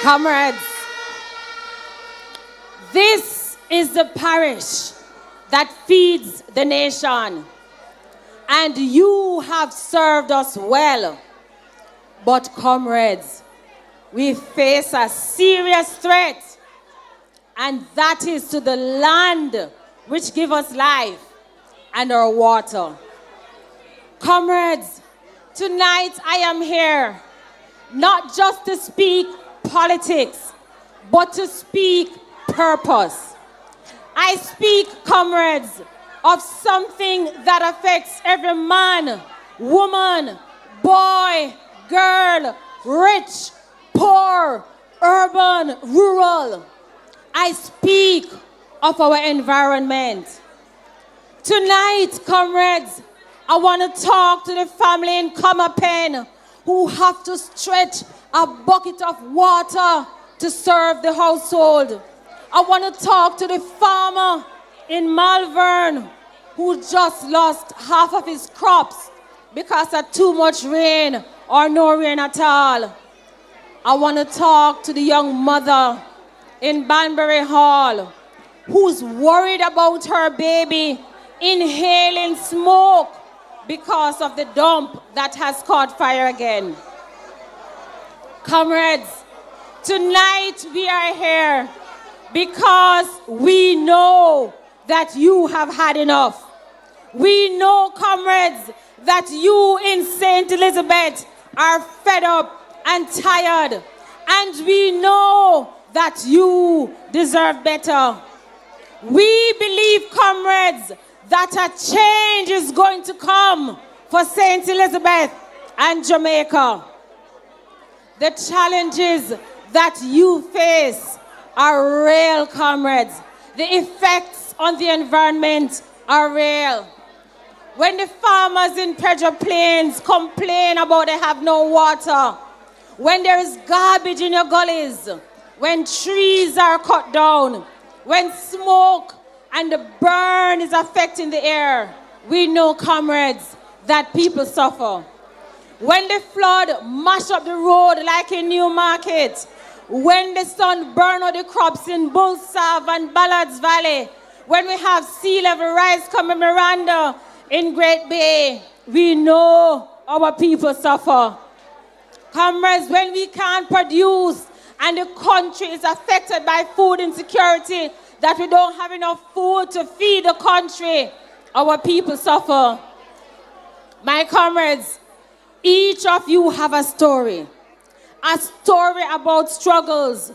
Comrades, this is the parish that feeds the nation, and you have served us well. But comrades, we face a serious threat, and that is to the land which gives us life and our water. Comrades, tonight I am here not just to speak politics, but to speak purpose. I speak, comrades, of something that affects every man, woman, boy, girl, rich, poor, urban, rural. I speak of our environment. Tonight, comrades, I want to talk to the family in Comapen who have to stretch a bucket of water to serve the household. I want to talk to the farmer in Malvern who just lost half of his crops because of too much rain or no rain at all. I want to talk to the young mother in Banbury Hall who's worried about her baby inhaling smoke because of the dump that has caught fire again. Comrades, tonight we are here because we know that you have had enough. We know, comrades, that you in St. Elizabeth are fed up and tired. And we know that you deserve better. We believe, comrades, that a change is going to come for St. Elizabeth and Jamaica. The challenges that you face are real, comrades. The effects on the environment are real. When the farmers in Pedro Plains complain about they have no water, when there is garbage in your gullies, when trees are cut down, when smoke and the burn is affecting the air, we know, comrades, that people suffer. when the flood mash up the road like in Newmarket, when the sun burn out the crops in Bullsav and Ballards Valley, when we have sea level rise coming Miranda in Great Bay, we know our people suffer. Comrades, when we can't produce and the country is affected by food insecurity, that we don't have enough food to feed the country, our people suffer. My comrades, each of you have a story about struggles,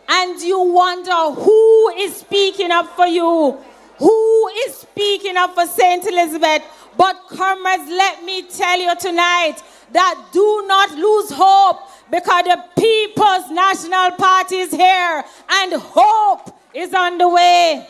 and you wonder who is speaking up for you, who is speaking up for St. Elizabeth. But comrades, let me tell you tonight that do not lose hope, because the People's National Party is here and hope is on the way.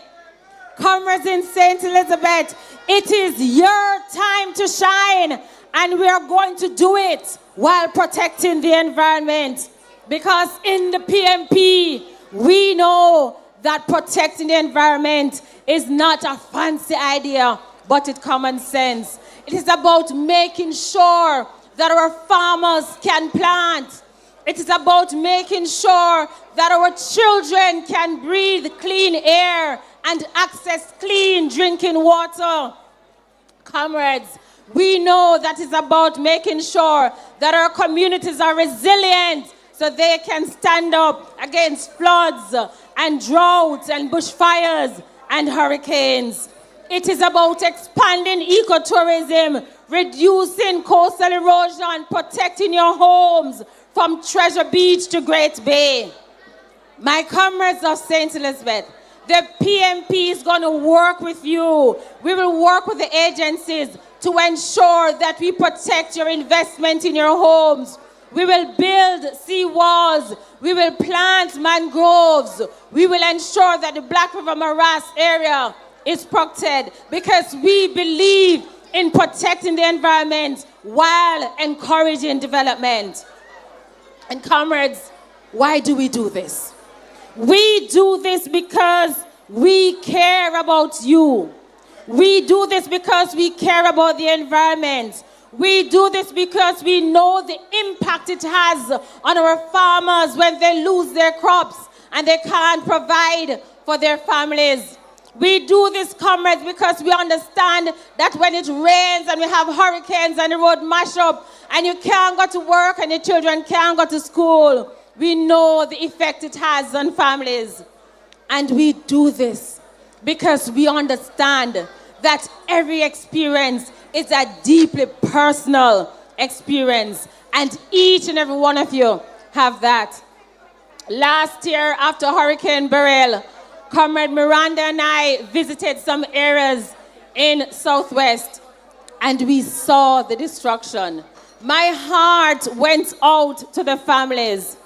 Comrades in St. Elizabeth, it is your time to shine, and we are going to do it while protecting the environment. Because in the PMP, we know that protecting the environment is not a fancy idea, but it's common sense. It is about making sure that our farmers can plant. It is about making sure that our children can breathe clean air and access clean drinking water. Comrades, we know that it's about making sure that our communities are resilient so they can stand up against floods and droughts and bushfires and hurricanes. It is about expanding ecotourism, reducing coastal erosion, protecting your homes from Treasure Beach to Great Bay. My comrades of St. Elizabeth, the PMP is going to work with you. We will work with the agencies to ensure that we protect your investment in your homes. We will build sea walls. We will plant mangroves. We will ensure that the Black River Morass area is protected, because we believe in protecting the environment while encouraging development. And comrades, why do we do this? We do this because we care about you. We do this because we care about the environment. We do this because we know the impact it has on our farmers when they lose their crops and they can't provide for their families. We do this, comrades, because we understand that when it rains and we have hurricanes and the road mash up and you can't go to work and your children can't go to school, we know the effect it has on families. And we do this because we understand that every experience is a deeply personal experience, and each and every one of you have that. Last year, after Hurricane Beryl, Comrade Miranda and I visited some areas in Southwest, and we saw the destruction. My heart went out to the families.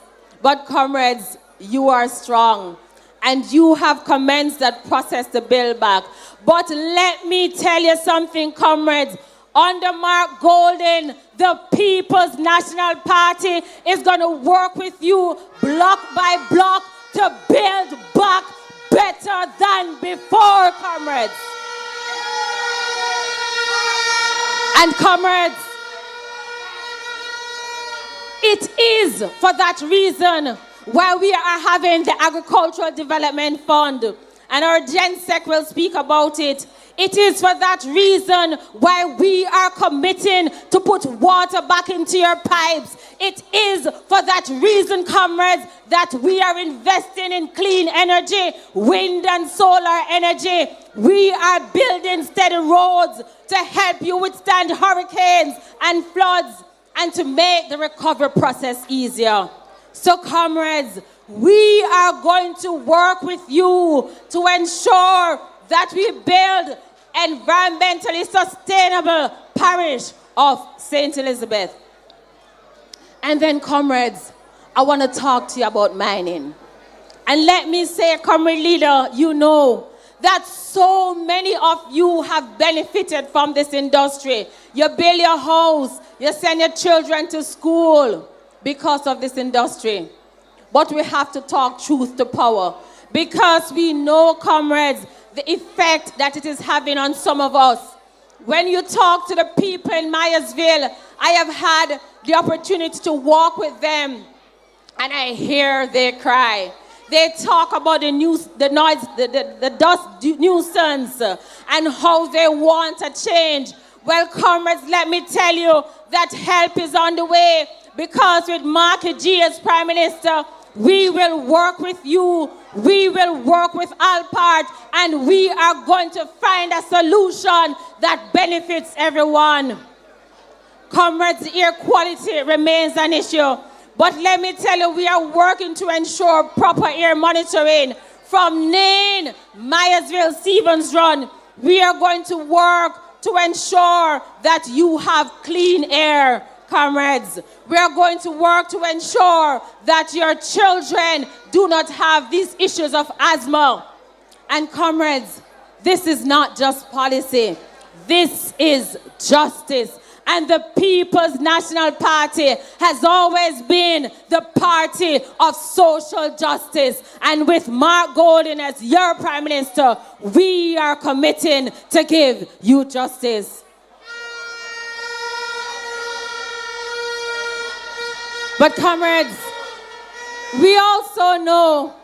But comrades, you are strong, and you have commenced that process to build back. But let me tell you something, comrades. Under Mark Golden, the People's National Party is going to work with you block by block to build back better than before, comrades. And comrades, it is for that reason why we are having the Agricultural Development Fund, and our GenSec will speak about it. It is for that reason why we are committing to put water back into your pipes. It is for that reason, comrades, that we are investing in clean energy, wind and solar energy. We are building steady roads to help you withstand hurricanes and floods and to make the recovery process easier. So, comrades, we are going to work with you to ensure that we build environmentally sustainable parish of St. Elizabeth. And then, comrades, I want to talk to you about mining. And let me say, comrade leader, you know that so many of you have benefited from this industry. You build your house, you send your children to school because of this industry. But we have to talk truth to power, because we know, comrades, the effect that it is having on some of us. When you talk to the people in Myersville, I have had the opportunity to walk with them, and I hear they cry. They talk about the noise, the dust nuisance, and how they want a change. Well, comrades, let me tell you that help is on the way, because with Marky G as Prime Minister, we will work with you, we will work with Alpart, and we are going to find a solution that benefits everyone. Comrades, air quality remains an issue, but let me tell you, we are working to ensure proper air monitoring from Nain, Myersville, Stevens Run. We are going to work to ensure that you have clean air. Comrades, we are going to work to ensure that your children do not have these issues of asthma. And comrades, this is not just policy, this is justice. And the People's National Party has always been the party of social justice. And with Mark Golden as your Prime Minister, we are committing to give you justice. But comrades, we also know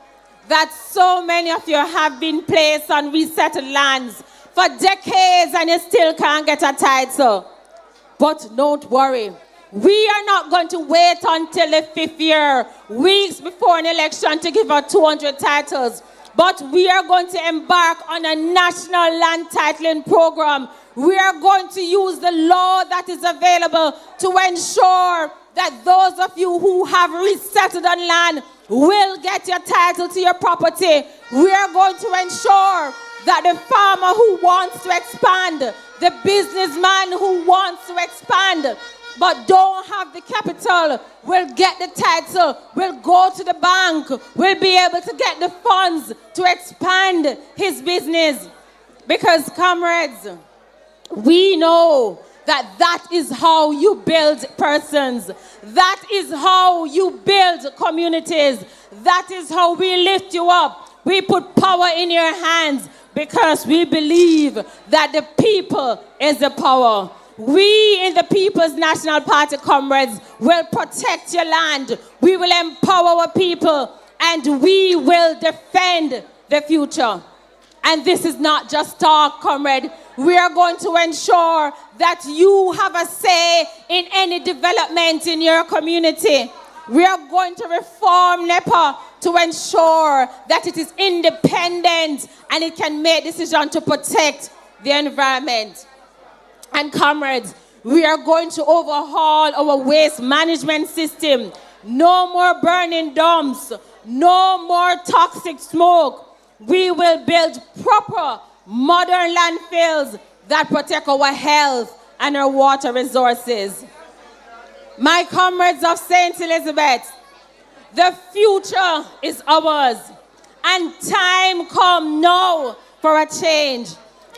that so many of you have been placed on resettled lands for decades and you still can't get a title. But don't worry, we are not going to wait until the 5th year, weeks before an election, to give out 200 titles. But we are going to embark on a national land titling program. We are going to use the law that is available to ensure that those of you who have resettled on land will get your title to your property. We are going to ensure that the farmer who wants to expand, the businessman who wants to expand but don't have the capital will get the title, will go to the bank, will be able to get the funds to expand his business. Because comrades, we know that is how you build persons. That is how you build communities. That is how we lift you up. We put power in your hands because we believe that the people is the power. We in the People's National Party, comrades, will protect your land. We will empower our people, and we will defend the future. And this is not just talk, comrade. We are going to ensure that you have a say in any development in your community. We are going to reform NEPA to ensure that it is independent and it can make decisions to protect the environment. And comrades, we are going to overhaul our waste management system. No more burning dumps, no more toxic smoke. We will build proper modern landfills that protect our health and our water resources. My comrades of St. Elizabeth, the future is ours, and time come now for a change.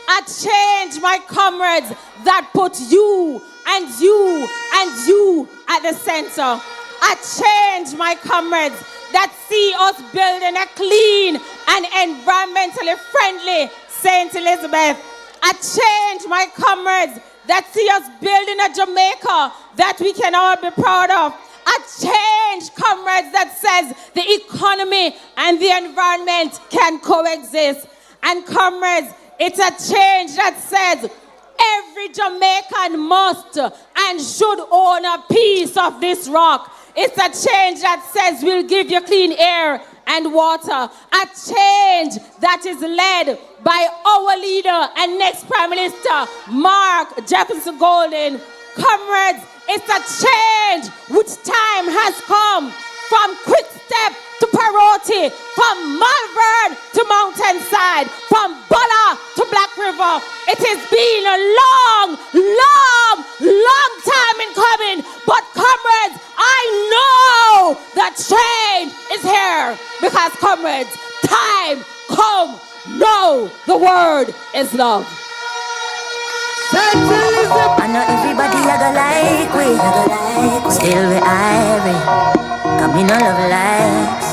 A change, my comrades, that puts you and you and you at the center. A change, my comrades, that see us building a clean and environmentally friendly St. Elizabeth. A change, my comrades, that see us building a Jamaica that we can all be proud of. A change, comrades, that says the economy and the environment can coexist. And comrades, it's a change that says every Jamaican must and should own a piece of this rock. It's a change that says we'll give you clean air and water. A change that is led by our leader and next Prime Minister, Mark Jefferson Golden. Comrades, it's a change which time has come from Quick Step to Paroti, from Malvern to Mountainside, from Bulla to Black River. It has been a long time in coming. But comrades, I know that change is here. Because comrades, time come. No, the word is love. I know everybody I go like we, still we irie. Come in all of likes,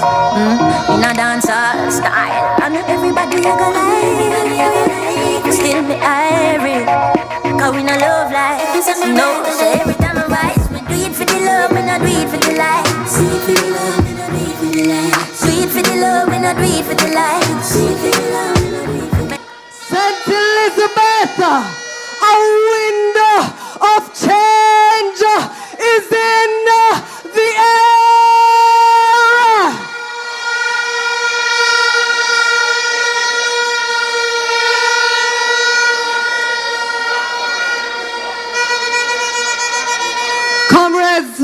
in a dancehall style. I know everybody I go like, still we irie. Cause we no love life, no. So every time I rise, we do it for the love, we not do it for the likes. St. Elizabeth, a window of change is in the air. Comrades,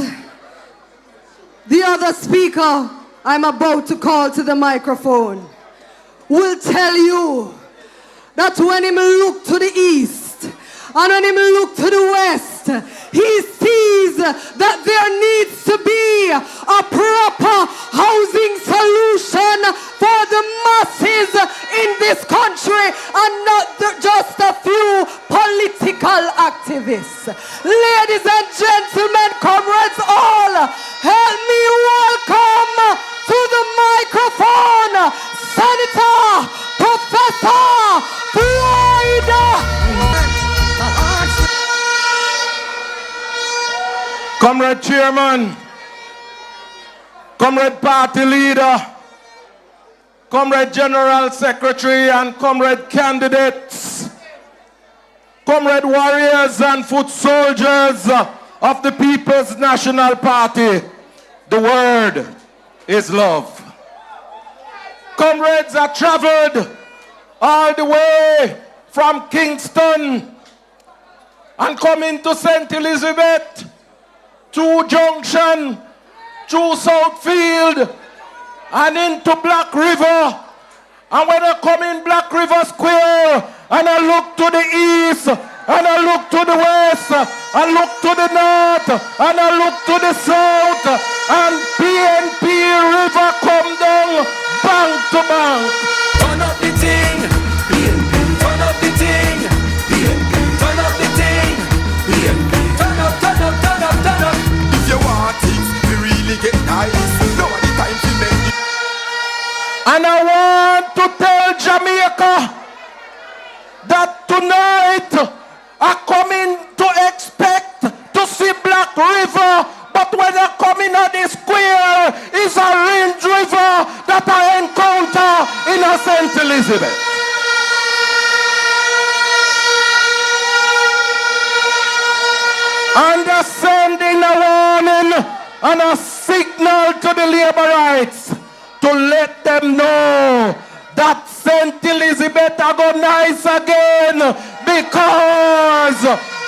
the other speaker I'm about to call to the microphone will tell you that when him look to the east and when him look to the west, he sees that there needs to be a proper housing solution for the masses in this country and not just a few political activists. Ladies and gentlemen, comrades all, help me welcome to the microphone Senator Professor Floyd. Comrade Chairman, Comrade Party Leader, Comrade General Secretary and Comrade Candidates, Comrade Warriors and Foot Soldiers of the People's National Party, the word is love. Comrades have traveled all the way from Kingston and come into St. Elizabeth, through Junction, through Southfield, and into Black River. And when I come in Black River Square, and I look to the east, and I look to the west, I look to the north, and I look to the south, and PNP River come down bank to bank. Turn up the thing, PNP. Turn up the thing, PNP. Turn up the thing, PNP. Turn up, turn up, turn up, turn up. If you want things to really get nice, now the time to make it. And I want to tell Jamaica that tonight I come in to expect to see Black River, but when I come in at the square is a Range River that I encounter in a St. Elizabeth. And I sending a warning and a signal to the Labourites to let them know that St. Elizabeth are go nice again because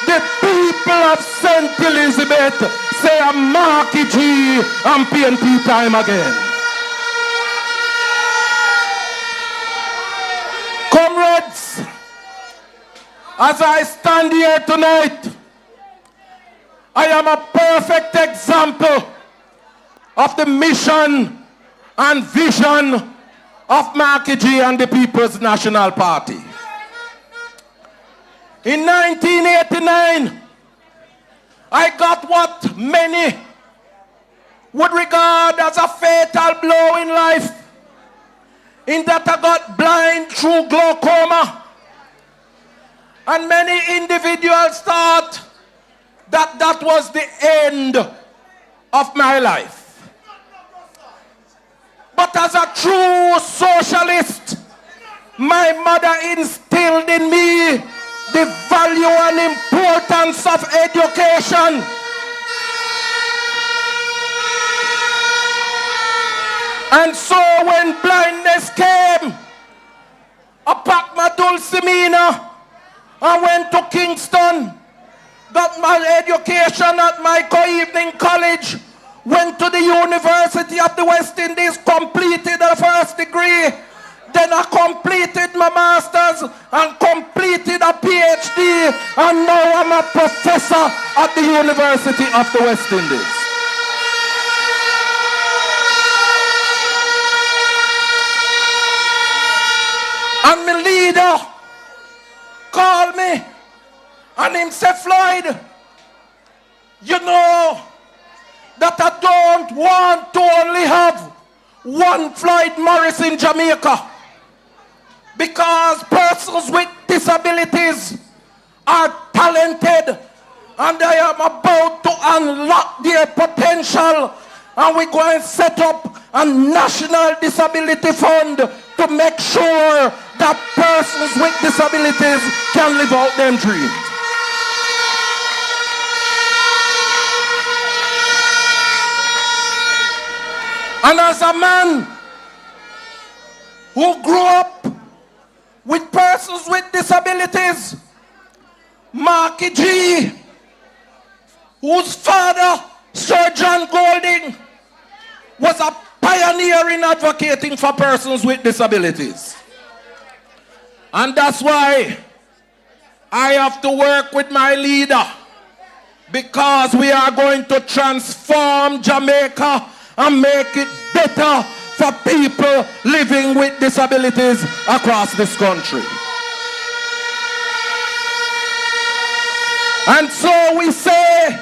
the people of St. Elizabeth say a Marky G and PNP time again. Comrades, as I stand here tonight, I am a perfect example of the mission and vision of Marky G and the People's National Party. In 1989, I got what many would regard as a fatal blow in life, in that I got blind through glaucoma. And many individuals thought that that was the end of my life. But as a true socialist, my mother instilled in me the value and importance of education. And so when blindness came, I packed my Dulcimina and went to Kingston, got my education at my co-evening college, went to the University of the West Indies, completed a first degree, then I completed my master's and completed a PhD, and now I'm a professor at the University of the West Indies. And my leader called me and him said, Floyd, you know that I don't want to only have one Floyd Morris in Jamaica, because persons with disabilities are talented and I am about to unlock their potential, and we're going to set up a national disability fund to make sure that persons with disabilities can live out their dreams. And as a man who grew up with persons with disabilities, Marky G, whose father, Sir John Golding, was a pioneer in advocating for persons with disabilities. And that's why I have to work with my leader, because we are going to transform Jamaica and make it better for people living with disabilities across this country. And so we say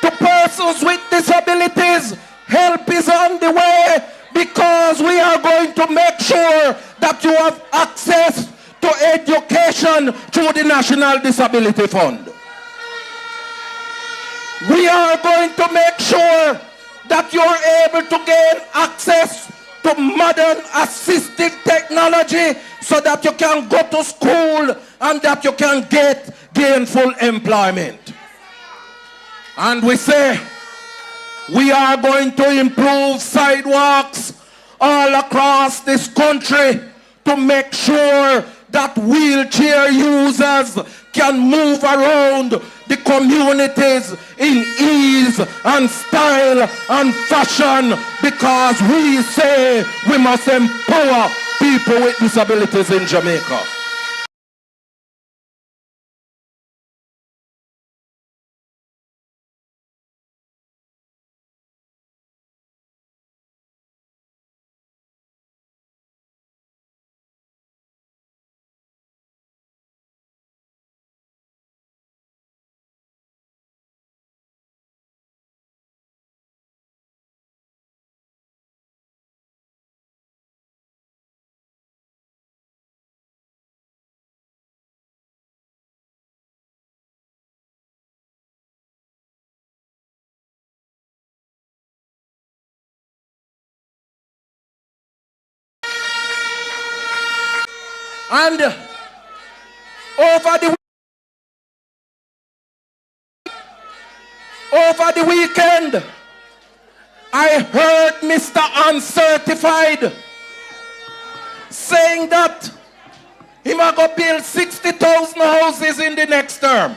to persons with disabilities, help is on the way, because we are going to make sure that you have access to education through the National Disability Fund. We are going to make sure that you're able to gain access to modern assistive technology so that you can go to school and that you can get gainful employment. And we say we are going to improve sidewalks all across this country to make sure that wheelchair users can move around the communities in ease and style and fashion, because we say we must empower people with disabilities in Jamaica. And over the weekend, I heard Mr. Uncertified saying that he might go build 60,000 houses in the next term.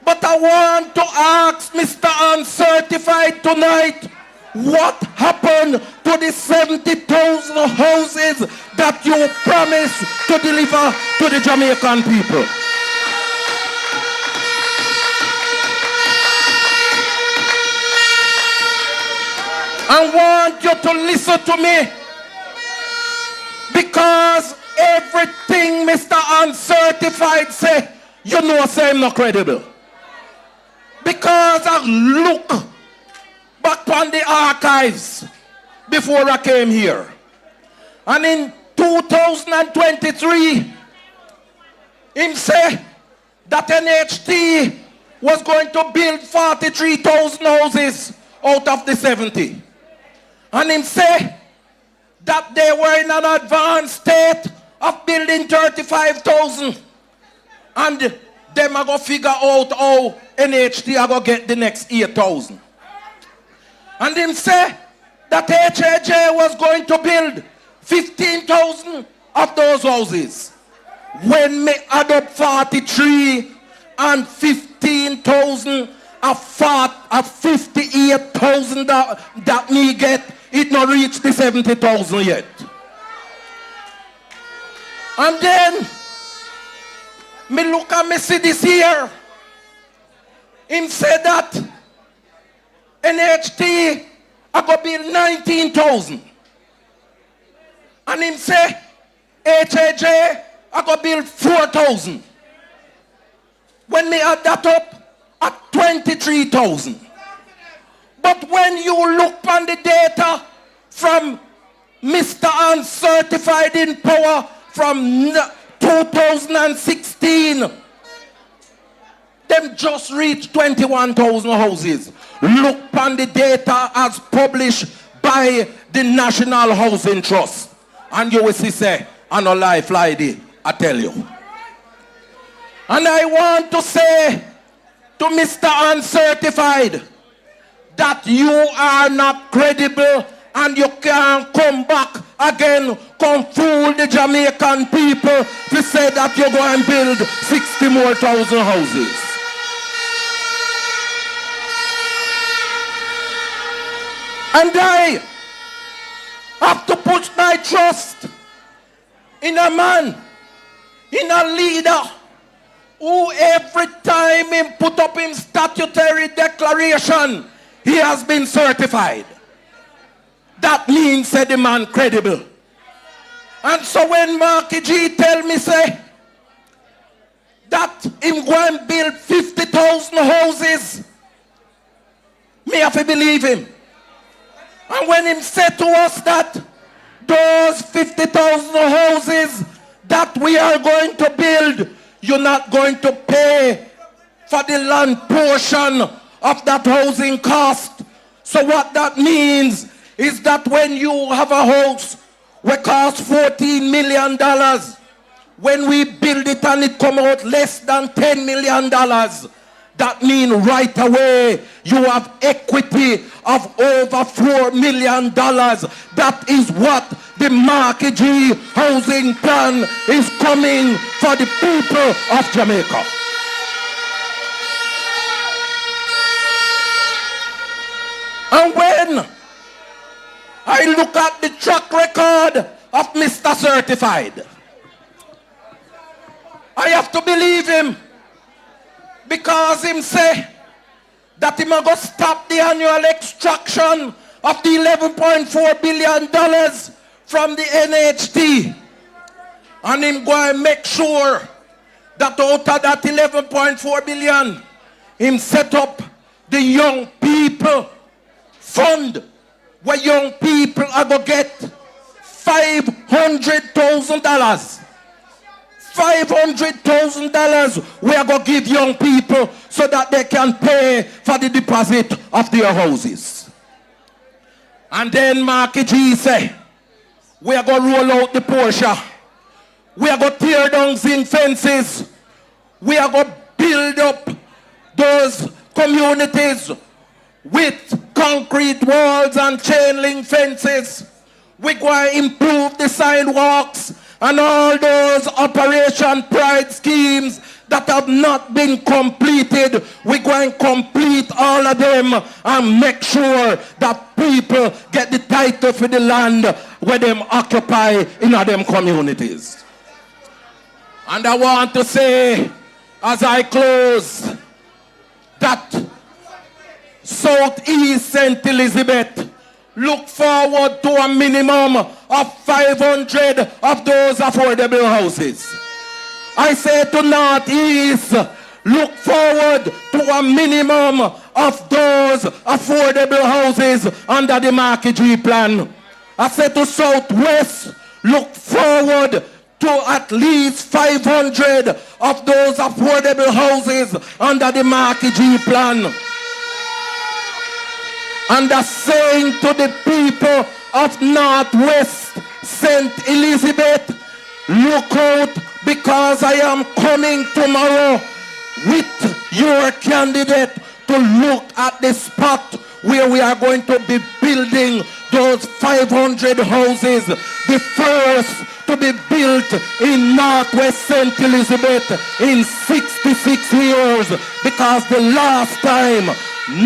But I want to ask Mr. Uncertified tonight, what happened to the 70,000 houses that you promised to deliver to the Jamaican people? I want you to listen to me, because everything Mr. Uncertified say, you know, say I'm not credible. Because I look back on the archives before I came here. And in 2023, him say that NHT was going to build 43,000 houses out of the 70. And him say that they were in an advanced state of building 35,000. And them are going to figure out how NHT are going to get the next 8,000. And him say that HAJ was going to build 15,000 of those houses. When me add up 43 and 15,000 of 58,000 that me get, it not reach the 70,000 yet. And then me look and me see this here. Him say that NHT I go build 19,000. And him say HAJ I go build 4,000. When me add that up at 23,000. But when you look on the data from Mr. Uncertified in Power from 2016, them just reached 21,000 houses. Look on the data as published by the National Housing Trust. And you will see, say, I no life lady, I tell you. And I want to say to Mr. Uncertified that you are not credible and you can't come back again, come fool the Jamaican people to say that you're going to build 60 more thousand houses. And I have to put my trust in a man, in a leader, who every time he put up his statutory declaration, he has been certified. That means that the man credible. And so when Marky G tell me, say, that him go and build 50,000 houses, me have to believe him. And when him said to us that those 50,000 houses that we are going to build, you're not going to pay for the land portion of that housing cost. So what that means is that when you have a house which costs $14 million, when we build it and it come out less than $10 million, that means right away you have equity of over $4 million. That is what the Marky G housing plan is coming for the people of Jamaica. And when I look at the track record of Mr. Certified, I have to believe him, because him say that he going to stop the annual extraction of the $11.4 billion from the NHT. And him going to make sure that out of that $11.4 billion, him set up the young people fund, where young people are going to get $500,000. $500,000 we are going to give young people so that they can pay for the deposit of their houses. And then Marky G say, we are going to roll out the Porsche. We are going to tear down zinc fences. We are going to build up those communities with concrete walls and chain link fences. We're going to improve the sidewalks and all those Operation Pride schemes that have not been completed. We're going to complete all of them and make sure that people get the title for the land where them occupy in them communities. And I want to say, as I close, that Southeast St. Elizabeth look forward to a minimum of 500 of those affordable houses. I say to Northeast, look forward to a minimum of those affordable houses under the Marky G plan. I say to Southwest, look forward to at least 500 of those affordable houses under the Marky G plan. And I'm saying to the people of Northwest St. Elizabeth, look out, because I am coming tomorrow with your candidate to look at the spot where we are going to be building those 500 houses, the first to be built in Northwest St. Elizabeth in 66 years, because the last time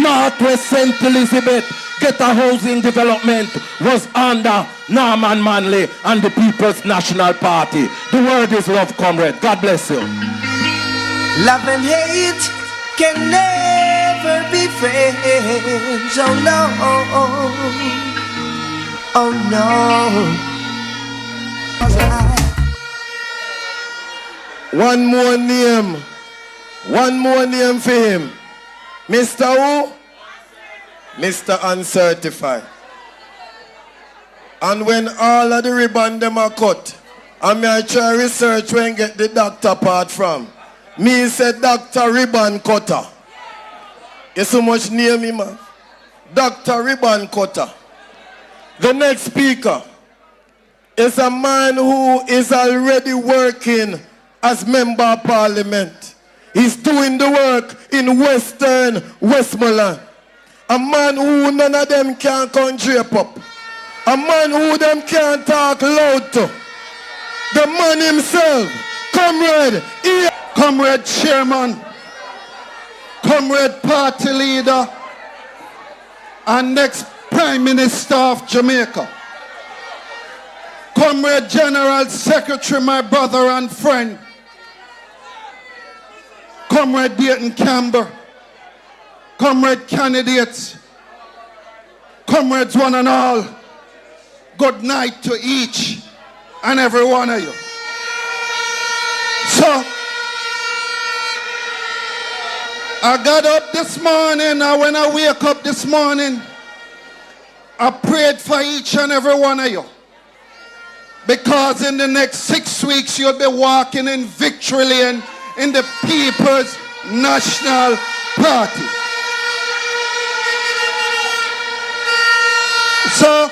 Northwest St. Elizabeth get a housing development was under Norman Manley and the People's National Party. The word is love, comrade. God bless you. Love and hate can never be friends. Oh no, oh no. One more name for him. Mr. Who? Mr. Uncertified. And when all of the ribbon them are cut, and I try research when get the doctor part from, me said Dr. Ribbon Cutter. You so much near me, man. Dr. Ribbon Cutter. The next speaker is a man who is already working as member of parliament. He's doing the work in Western Westmoreland. A man who none of them can drape up. A man who them can't talk loud to. The man himself, Comrade Comrade Chairman, Comrade Party Leader, and next Prime Minister of Jamaica, Comrade General Secretary, my brother and friend, Comrade Dayton Campbell, Comrade candidates, comrades one and all, good night to each and every one of you. So, I got up this morning, and when I wake up this morning, I prayed for each and every one of you. Because in the next 6 weeks, you'll be walking in victory lane in the People's National Party. So,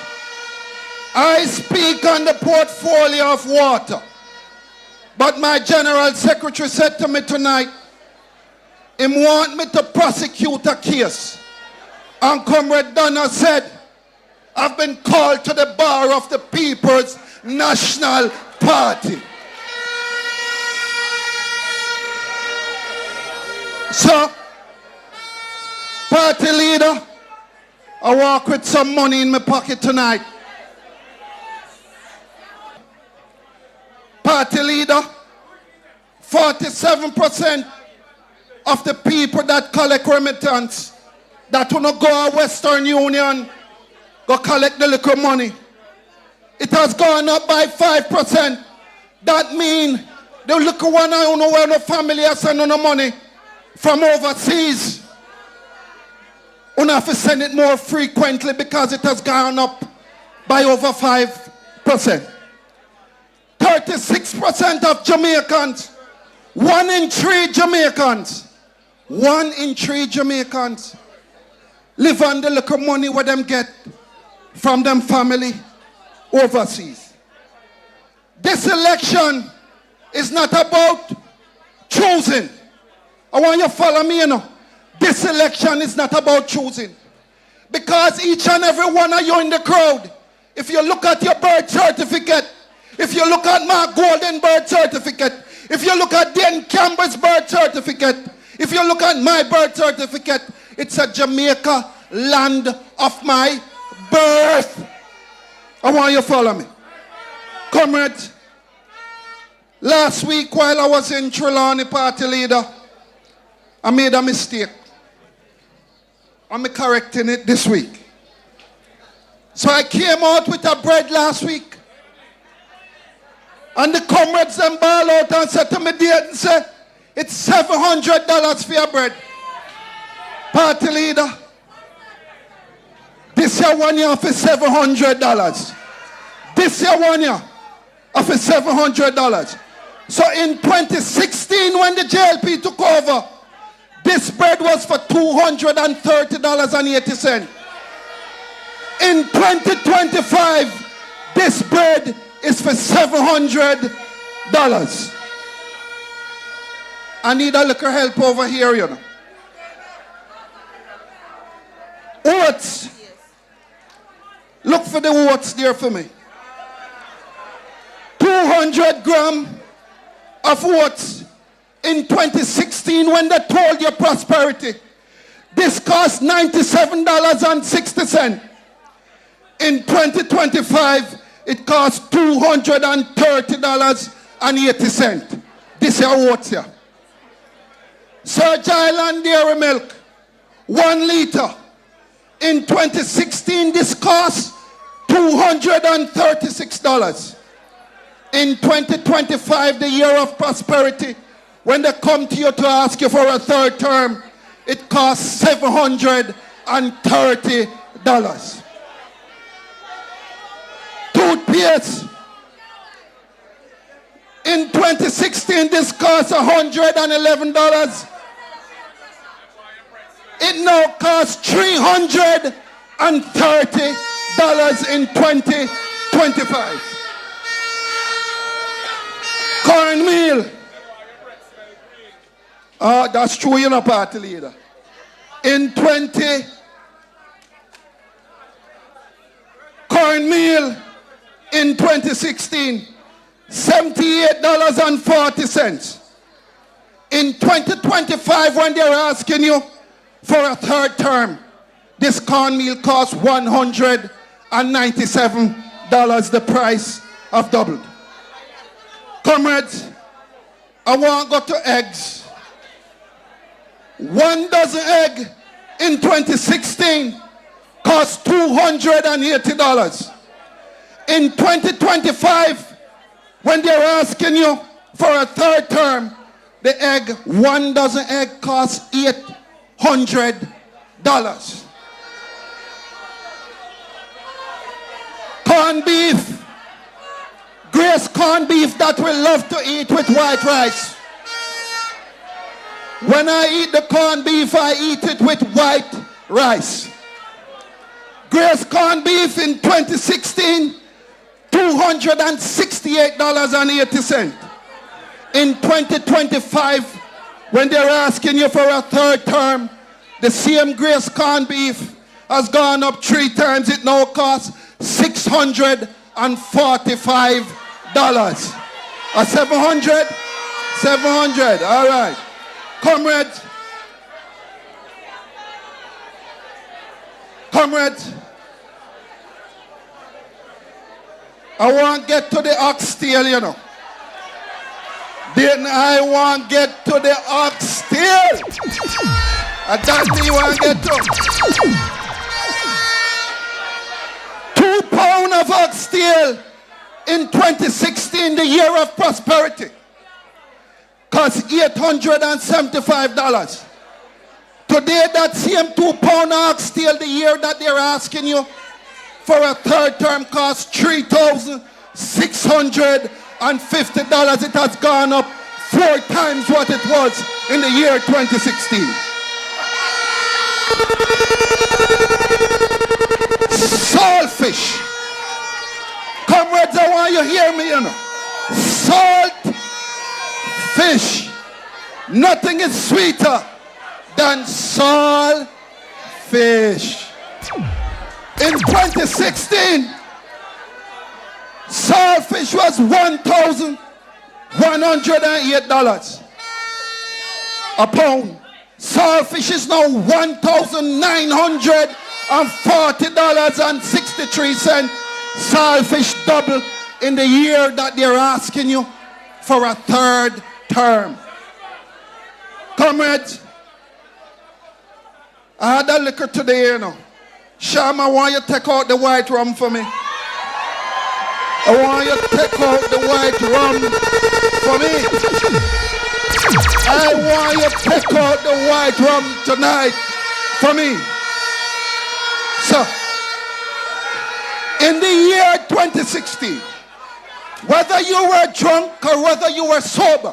I speak on the portfolio of water. But my General Secretary said to me tonight, he want me to prosecute a case. And Comrade Donna said, I've been called to the bar of the People's National Party. So, party leader, I walk with some money in my pocket tonight. Party leader, 47% of the people that collect remittance, that will not go to Western Union, go collect the little money. It has gone up by 5%. That means the little one I don't know where the family has sent no money from overseas. You have to send it more frequently because it has gone up by over 5%. 36% of Jamaicans, 1 in 3 Jamaicans, 1 in 3 Jamaicans live on the little money what them get from them family overseas. This election is not about choosing. I want you to follow me, you know. This election is not about choosing. Because each and every one of you in the crowd, if you look at your birth certificate, if you look at my golden birth certificate, if you look at Dan Campbell's birth certificate, if you look at my birth certificate, it's a Jamaica, land of my birth. I want you to follow me. Comrade, last week while I was in Trelawney party leader, I made a mistake. I'm correcting it this week. So I came out with a bread last week. And the comrades them ball out and said to me, Dayton, say, it's $700 for your bread. Party leader, this year 1 year for $700. This year 1 year for $700. So in 2016 when the JLP took over, this bread was for $230.80. In 2025, this bread is for $700. I need a little help over here, you know. Oats. Look for the oats there for me. 200 grams of oats in 2016 when they told you prosperity. This cost $97.60. In 2025, it costs $230.80. This is oats here. Surge Island Dairy Milk, 1 liter. In 2016, this cost $236. In 2025, the year of prosperity, when they come to you to ask you for a third term, it costs $730. Toothpaste. In 2016, this costs $111. It now costs $330. in 2025. Cornmeal. That's true, you're not party leader. Cornmeal in 2016, $78.40. In 2025, when they're asking you for a third term, this cornmeal costs $197. The price have doubled. Comrades, I want to go to eggs. 1 dozen egg in 2016 cost $280. In 2025, when they're asking you for a third term, the egg, 1 dozen egg costs $800. Corned beef, Grace corned beef that we love to eat with white rice. When I eat the corned beef, I eat it with white rice. Grace corned beef in 2016, $268.80. In 2025, when they're asking you for a third term, the same Grace corned beef has gone up 3 times. It now costs $645. A 700? 700, all right. Comrades, I want to get to the oxtail, you know. Then I want to get to the oxtail. And that's what you want to get to. 2 pounds of oxtail in 2016, the year of prosperity, cost $875. Today, that same 2 pound oxtail, the year that they're asking you for a third term, costs $3,650. It has gone up 4 times what it was in the year 2016. Saltfish. Comrades, I want you to hear me, you know. Salt fish. Nothing is sweeter than salt fish. In 2016, saltfish was $1,108 a pound. Saltfish is now $1,940.63. Saltfish double in the year that they're asking you for a third term. Comrades, I had a liquor today, you know. Sham, I want you to take out the white rum for me. I want you to take out the white rum for me. I want you to take out the white rum tonight for me. So, in the year 2016, whether you were drunk or whether you were sober,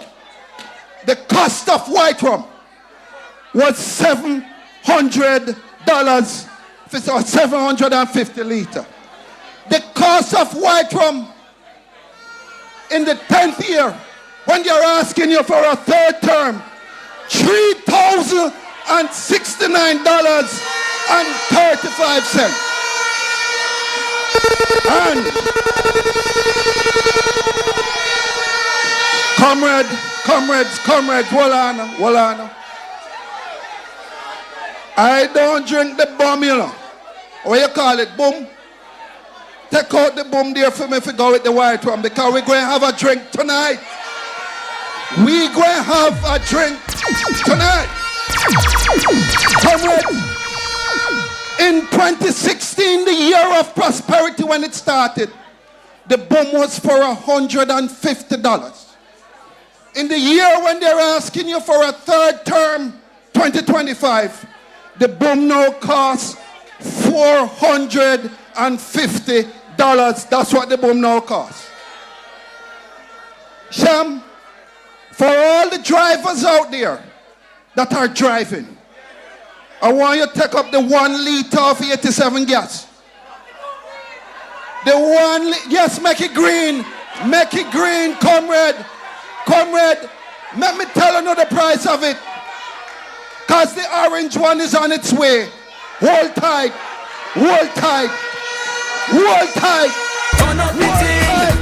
the cost of white rum was $700 for 750 liters. The cost of white rum in the 10th year, when they're asking you for a third term, $3,069.35. And comrades, hold on. I don't drink the bum, you know. What you call it, boom? Take out the boom there for me if you go with the white rum, because we're going to have a drink tonight. We're going to have a drink tonight. Comrades, in 2016, the year of prosperity when it started, the boom was for $150. In the year when they're asking you for a third term, 2025, the boom now costs $450. That's what the boom now costs. Sham, for all the drivers out there that are driving, I want you to take up the 1 liter of 87 gas. The one, yes, make it green. Make it green, comrade. Comrade, let me tell you the price of it. Because the orange one is on its way. Hold tight. Hold tight. Hold tight. Turn up the thing.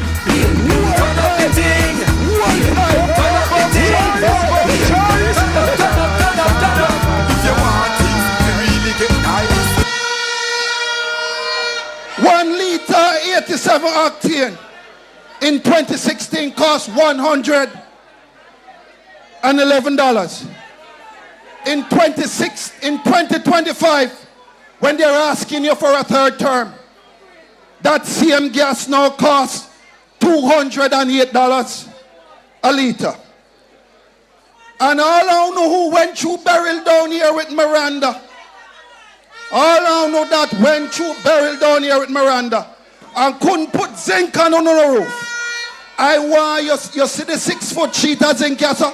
Turn up the thing. Hold tight. Turn up the thing. Turn up. If you want things to really get nice. 1 liter 87 octane in 2016 cost $111. In 2025, when they're asking you for a third term, that same gas now costs $208 a liter. And all I know who went through barrel down here with Miranda. All I know that went through barrel down here with Miranda and couldn't put zinc on the roof. I want you see the 6-foot sheet of zinc, yes, sir?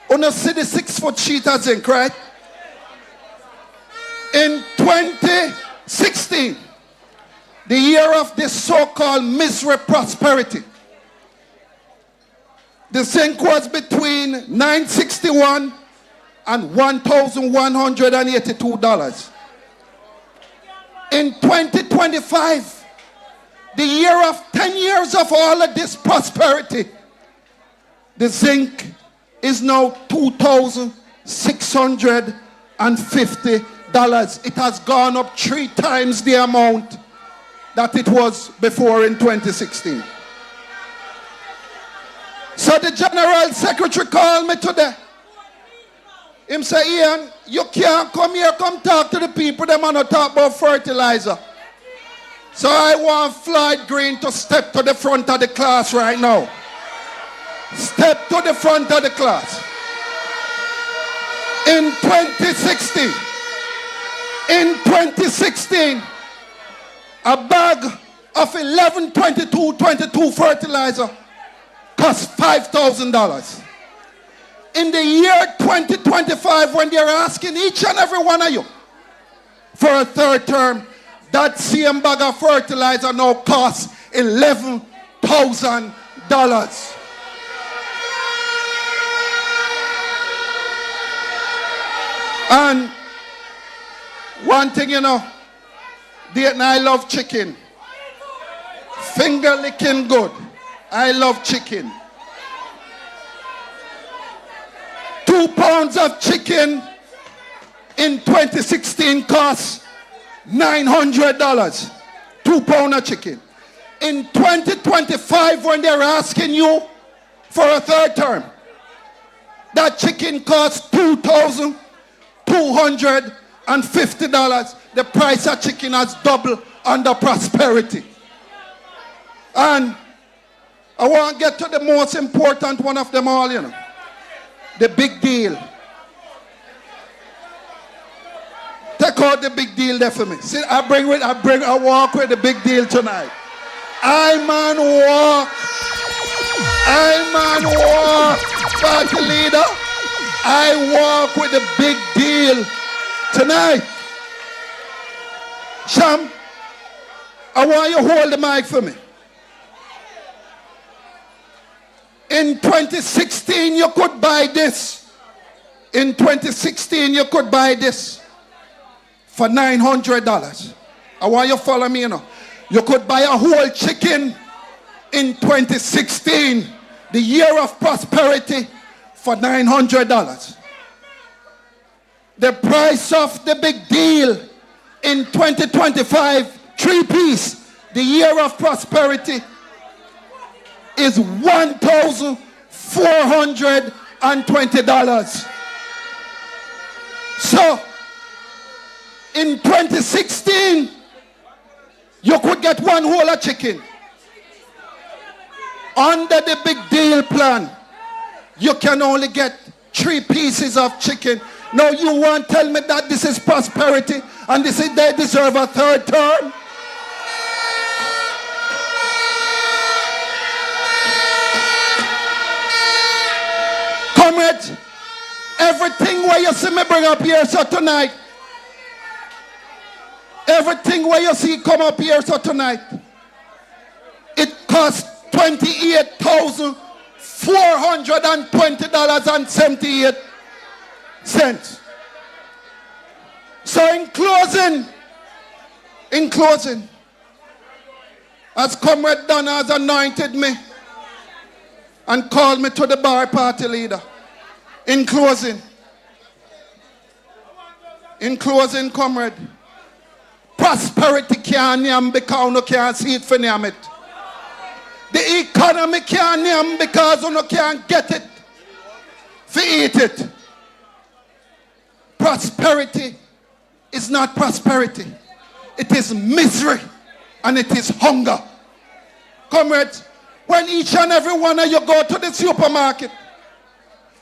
You see the 6-foot sheet of zinc, right? In 2016, the year of this so-called misery prosperity, the zinc was between $961 and $1,182. In 2025, the year of 10 years of all of this prosperity, the zinc is now $2,650. It has gone up 3 times the amount that it was before in 2016. So the General Secretary called me today. Him say, Ian, you can't come here, come talk to the people, them want to talk about fertilizer. So I want Floyd Green to step to the front of the class right now. Step to the front of the class. In 2016, a bag of 1122 fertilizer cost $5,000. In the year 2025, when they're asking each and every one of you for a third term, that same bag of fertilizer now costs $11,000. And one thing you know, Dayton, I love chicken. Finger licking good. I love chicken. 2 pounds of chicken in 2016 costs $900. 2 pounds of chicken. In 2025, when they're asking you for a third term, that chicken costs $2,250. The price of chicken has doubled under prosperity. And I want to get to the most important one of them all, you know. The big deal. Take out the big deal there for me. See, I walk with the big deal tonight. I man walk, party leader. I walk with the big deal tonight. Sham, I want you to hold the mic for me. In 2016, you could buy this. In 2016, you could buy this for $900. I want you to follow me, you know. You could buy a whole chicken in 2016, the year of prosperity, for $900. The price of the big deal in 2025, 3-piece, the year of prosperity, is $1,420. So, in 2016, you could get one whole of chicken. Under the big deal plan, you can only get 3 pieces of chicken. Now you want to tell me that this is prosperity and this is they deserve a third term? Comrades, everything where you see me bring up here so tonight, everything where you see come up here so tonight, cost $28,420.78. So in closing, as Comrade Donna has anointed me and called me to the bar party leader, in closing, comrade, prosperity can't name because you can't see it for name it. The economy can't name because you can't get it for eat it. Prosperity is not prosperity. It is misery and it is hunger. Comrades, when each and every one of you go to the supermarket,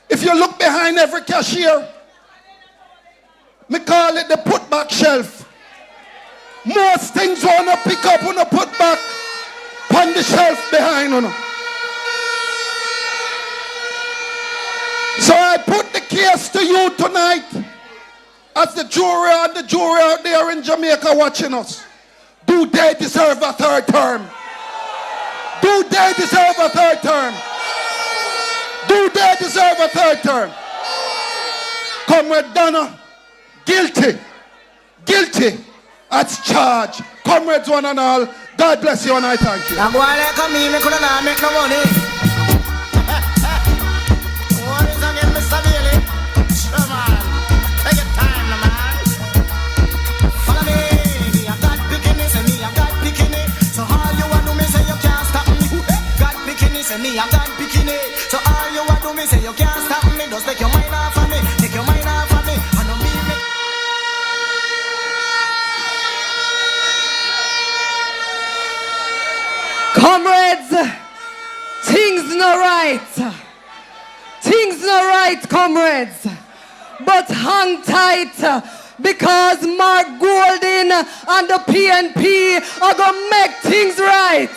if you look behind every cashier, me call it the put back shelf. Most things you wanna pick up, wanna put back on the shelf behind you. So I put the case to you tonight, as the jury and the jury out there in Jamaica watching us. Do they deserve a third term? Do they deserve a third term? Do they deserve a third term? Comrade Donna, guilty as charged. Comrades one and all, God bless you and I thank you. Now go on like me could not make no money. What is again, Mr. Daly? Sure, man. Take your time, no, man. Follow me. Me, I got bikini, say me, I got bikini. So all you want to me, say you can't stop me. Got bikini, say me, I got bikini. So all you want to me, say you can't stop me. Just take your mind off of me. Take your mind off of me. I know me. Comrades, things not right. Things not right, comrades. But hang tight, because Mark Golding and the PNP are going to make things right.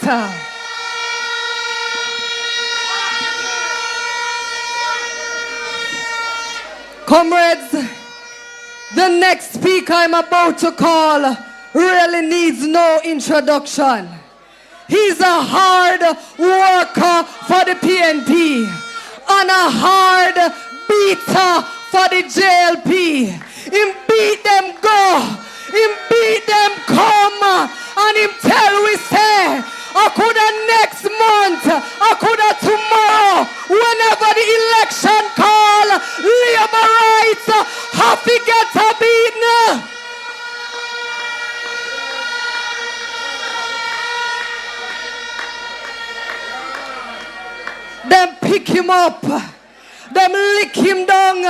Comrades, the next speaker I'm about to call really needs no introduction. He's a hard worker for the PNP and a hard beater for the JLP. Him beat them go, him beat them come, and him tell we say, I coulda next month, I coulda tomorrow, whenever the election call, Labourites have to get a beating. Them pick him up, them lick him down,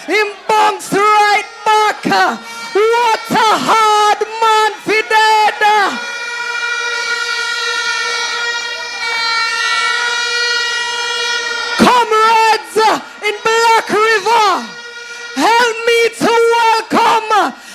him bounce right back. What a hard man for dead. Comrades in Black River, help me to welcome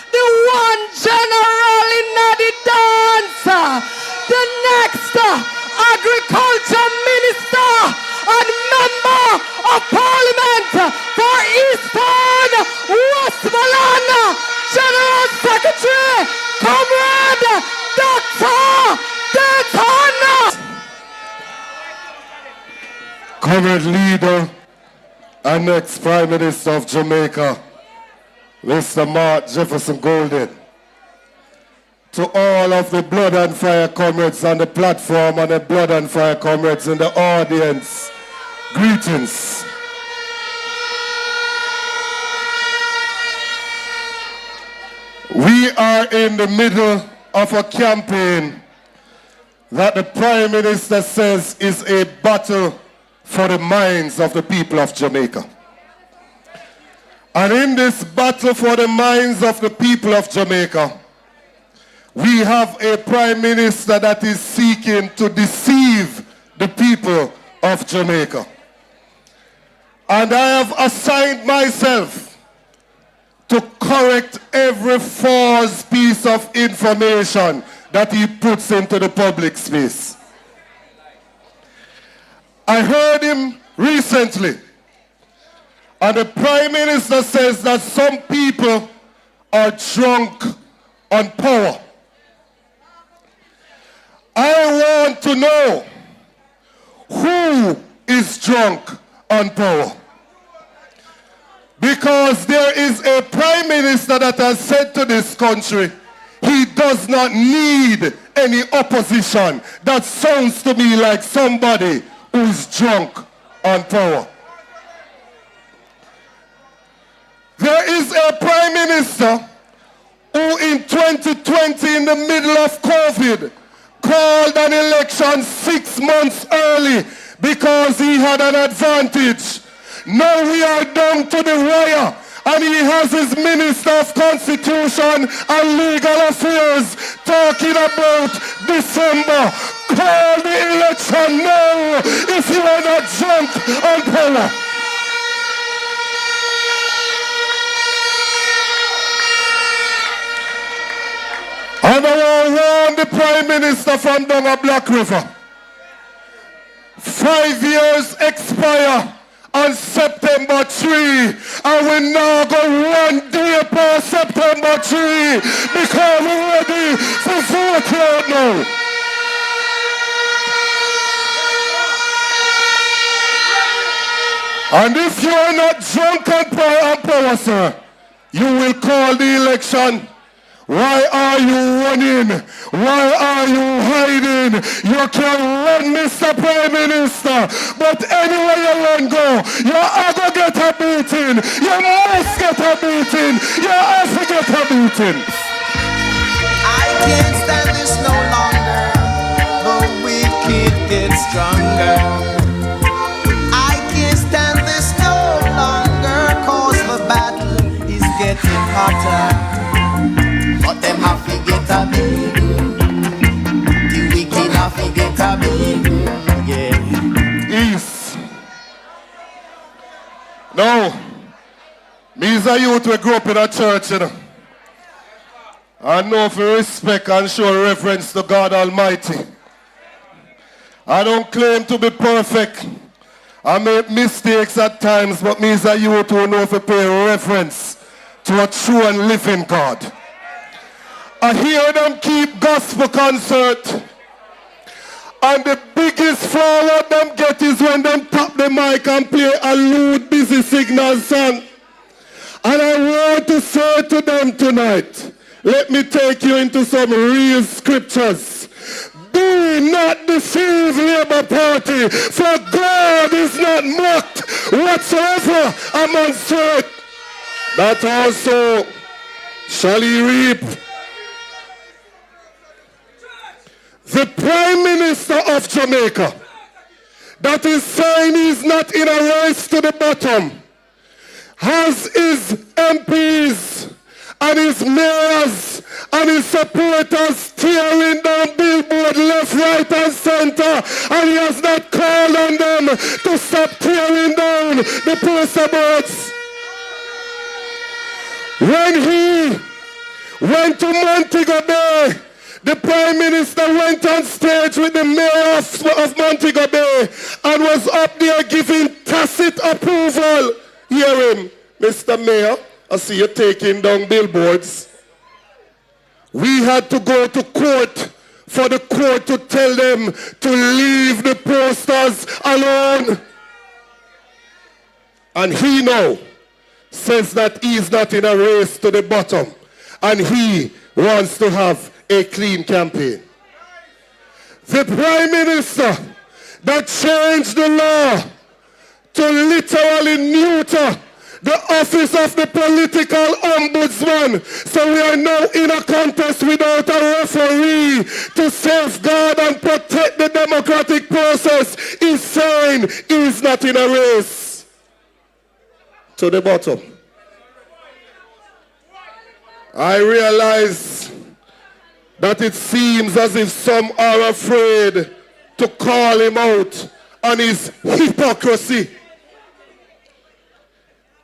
the one general in the dance, the next agriculture minister and member of Parliament for Eastern Westmoreland, General Secretary, Comrade Dr. Dayton. Comrade leader and next Prime Minister of Jamaica, Mr. Mark Jefferson Golden. To all of the Blood and Fire comrades on the platform and the Blood and Fire comrades in the audience, greetings. We are in the middle of a campaign that the Prime Minister says is a battle for the minds of the people of Jamaica. And in this battle for the minds of the people of Jamaica, we have a Prime Minister that is seeking to deceive the people of Jamaica. And I have assigned myself to correct every false piece of information that he puts into the public space. I heard him recently, and the Prime Minister says that some people are drunk on power. I want to know who is drunk on power. Because there is a prime minister that has said to this country, he does not need any opposition. That sounds to me like somebody who is drunk on power. There is a prime minister who in 2020, in the middle of COVID, called an election 6 months early because he had an advantage. Now we are down to the wire, and he has his Minister of Constitution and Legal Affairs talking about December. Call the election now if you are not drunk on power. And I warn the Prime Minister from down a Black River. 5 years expire on September 3, and we now go 1 day past September 3 because we're ready for vote right now. And if you are not drunk on power, sir, you will call the election. Why are you running? Why are you hiding? You can run, Mr. Prime Minister, but anywhere you run go, you are going to get a beating. You must get a beating. You have to get a beating. I can't stand this no longer. The wicked get stronger. I can't stand this no longer, cause the battle is getting hotter. But them have to get a big. The wicked have to get a big. Yeah. East. No. Me is a youth who grew up in a church, you know. I know for respect and show reverence to God Almighty. I don't claim to be perfect. I make mistakes at times, but me is a youth who know to pay reverence to a true and living God. I hear them keep gospel concert, and the biggest flaw what them get is when them tap the mic and play a lewd busy signal song. And I want to say to them tonight, let me take you into some real scriptures. Do not deceive Labour Party, for God is not mocked whatsoever amongst it. That also shall he reap. The Prime Minister of Jamaica that is saying he's not in a race to the bottom has his MPs and his mayors and his supporters tearing down billboard left, right and center, and he has not called on them to stop tearing down the poster boards. When he went to Montego Bay, the Prime Minister went on stage with the mayor of Montego Bay and was up there giving tacit approval. Hear him, Mr. Mayor, I see you taking down billboards. We had to go to court for the court to tell them to leave the posters alone. And he now says that he's not in a race to the bottom, and he wants to have a clean campaign. The Prime Minister that changed the law to literally neuter the office of the political ombudsman, so we are now in a contest without a referee to safeguard and protect the democratic process, is saying he's not in a race to the bottom. I realize that it seems as if some are afraid to call him out on his hypocrisy.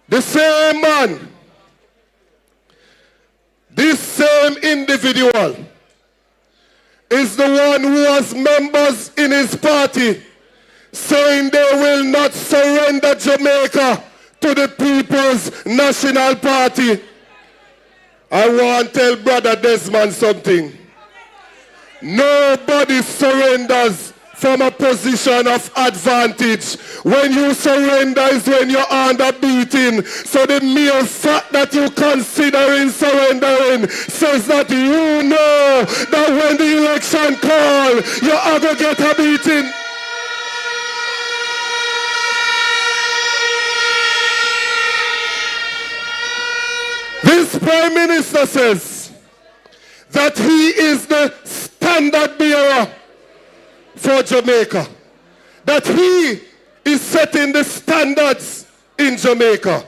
The same man, this same individual, is the one who has members in his party saying they will not surrender Jamaica to the People's National Party. I want to tell Brother Desmond something. Nobody surrenders from a position of advantage. When you surrender is when you're under beating. So the mere fact that you considering surrendering says that you know that when the election call, you're going to get a beating. This Prime Minister says that he is the standard bearer for Jamaica. That he is setting the standards in Jamaica.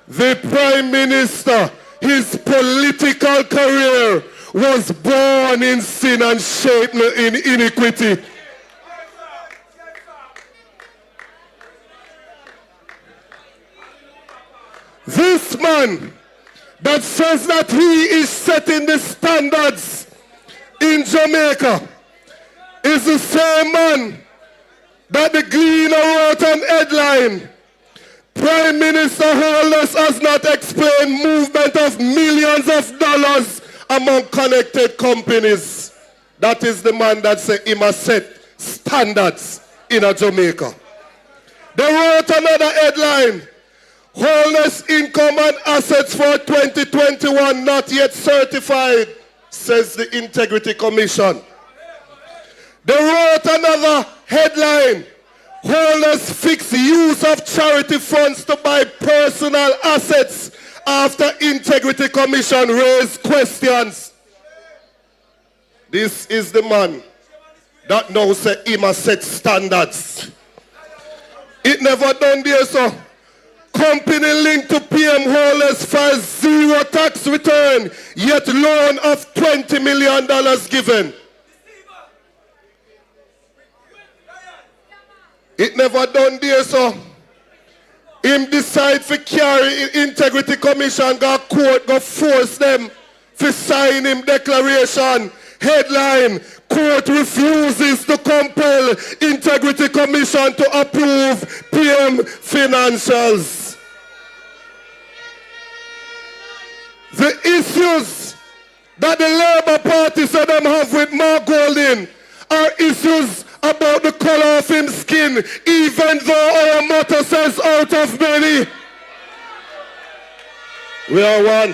The Prime Minister, his political career was born in sin and shaped in iniquity. This man that says that he is setting the standards in Jamaica is the same man that the Gleaner wrote an headline. Prime Minister Holness has not explained movement of millions of dollars among connected companies. That is the man that said he must set standards in a Jamaica. They wrote another headline. Holness income and assets for 2021 not yet certified, says the Integrity Commission. They wrote another headline. Holness fixed use of charity funds to buy personal assets after Integrity Commission raised questions. This is the man that now say he must set standards. It never done there, so. Company linked to PM Holness files zero tax return, yet loan of $20 million given. It never done there, so him decide to carry Integrity Commission, go court, go force them to sign him declaration. Headline, court refuses to compel Integrity Commission to approve PM financials. The issues that the Labour Party said them have with Mark Golding are issues about the color of his skin, even though our motto says out of many, we are one.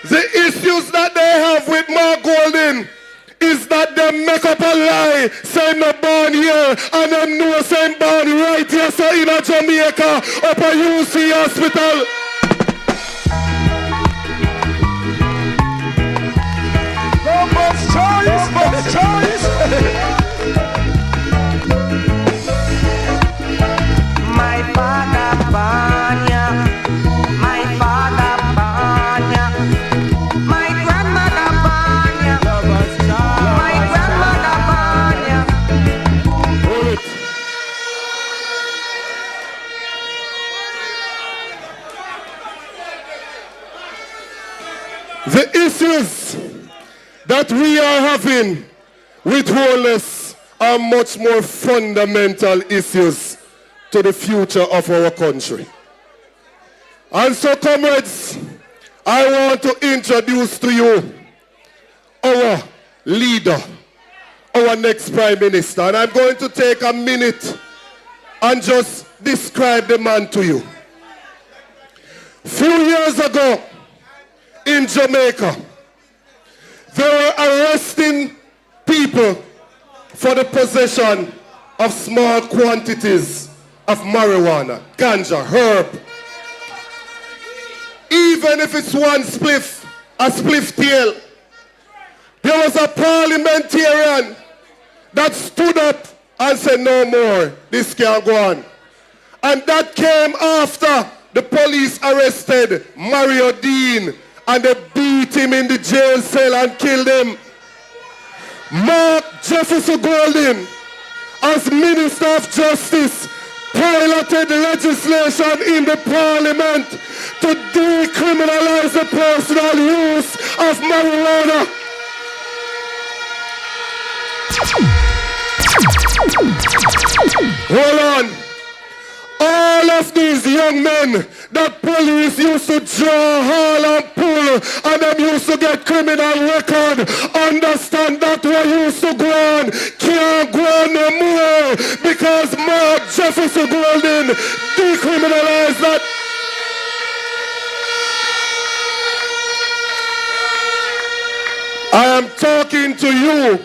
The issues that they have with Mark Golding is that they make up a lie, saying they're born here, and them know saying born right here, so in a Jamaica, up a UC hospital. My father Banya, my father Banya, my grandmother Banya, my grandmother Banya. The issues that we are having with Holness are much more fundamental issues to the future of our country. And so, comrades, I want to introduce to you our leader, our next Prime Minister. And I'm going to take a minute and just describe the man to you. Few years ago in Jamaica, they were arresting people for the possession of small quantities of marijuana, ganja, herb. Even if it's one spliff, a spliff tail. There was a parliamentarian that stood up and said, no more, this can't go on. And that came after the police arrested Mario Dean and they beat him in the jail cell and killed him. Mark Jefferson Golding, as Minister of Justice, piloted legislation in the Parliament to decriminalize the personal use of marijuana. Hold on. All of these young men that police used to draw, haul and pull, and them used to get criminal record, understand that what used to go on can't go on no more because Mark Jefferson Golden decriminalized that. I am talking to you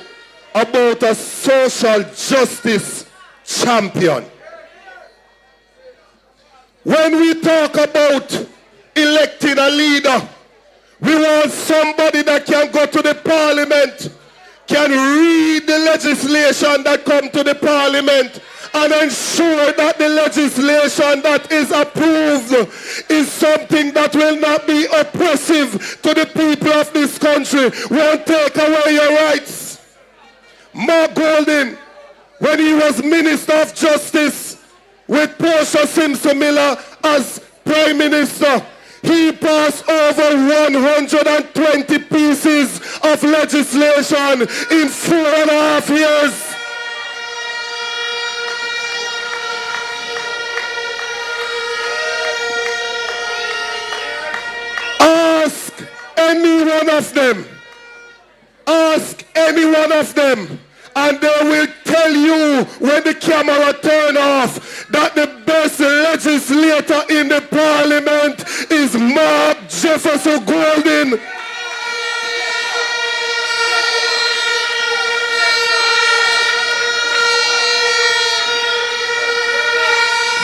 about a social justice champion. When we talk about electing a leader, we want somebody that can go to the parliament, can read the legislation that come to the parliament, and ensure that the legislation that is approved is something that will not be oppressive to the people of this country, won't take away your rights. Mark Golding, when he was Minister of Justice with Portia Simpson Miller as Prime Minister, he passed over 120 pieces of legislation in 4.5 years. Ask any one of them. Ask any one of them. And they will tell you when the camera turn off that the best legislator in the parliament is Mark Jefferson Golden.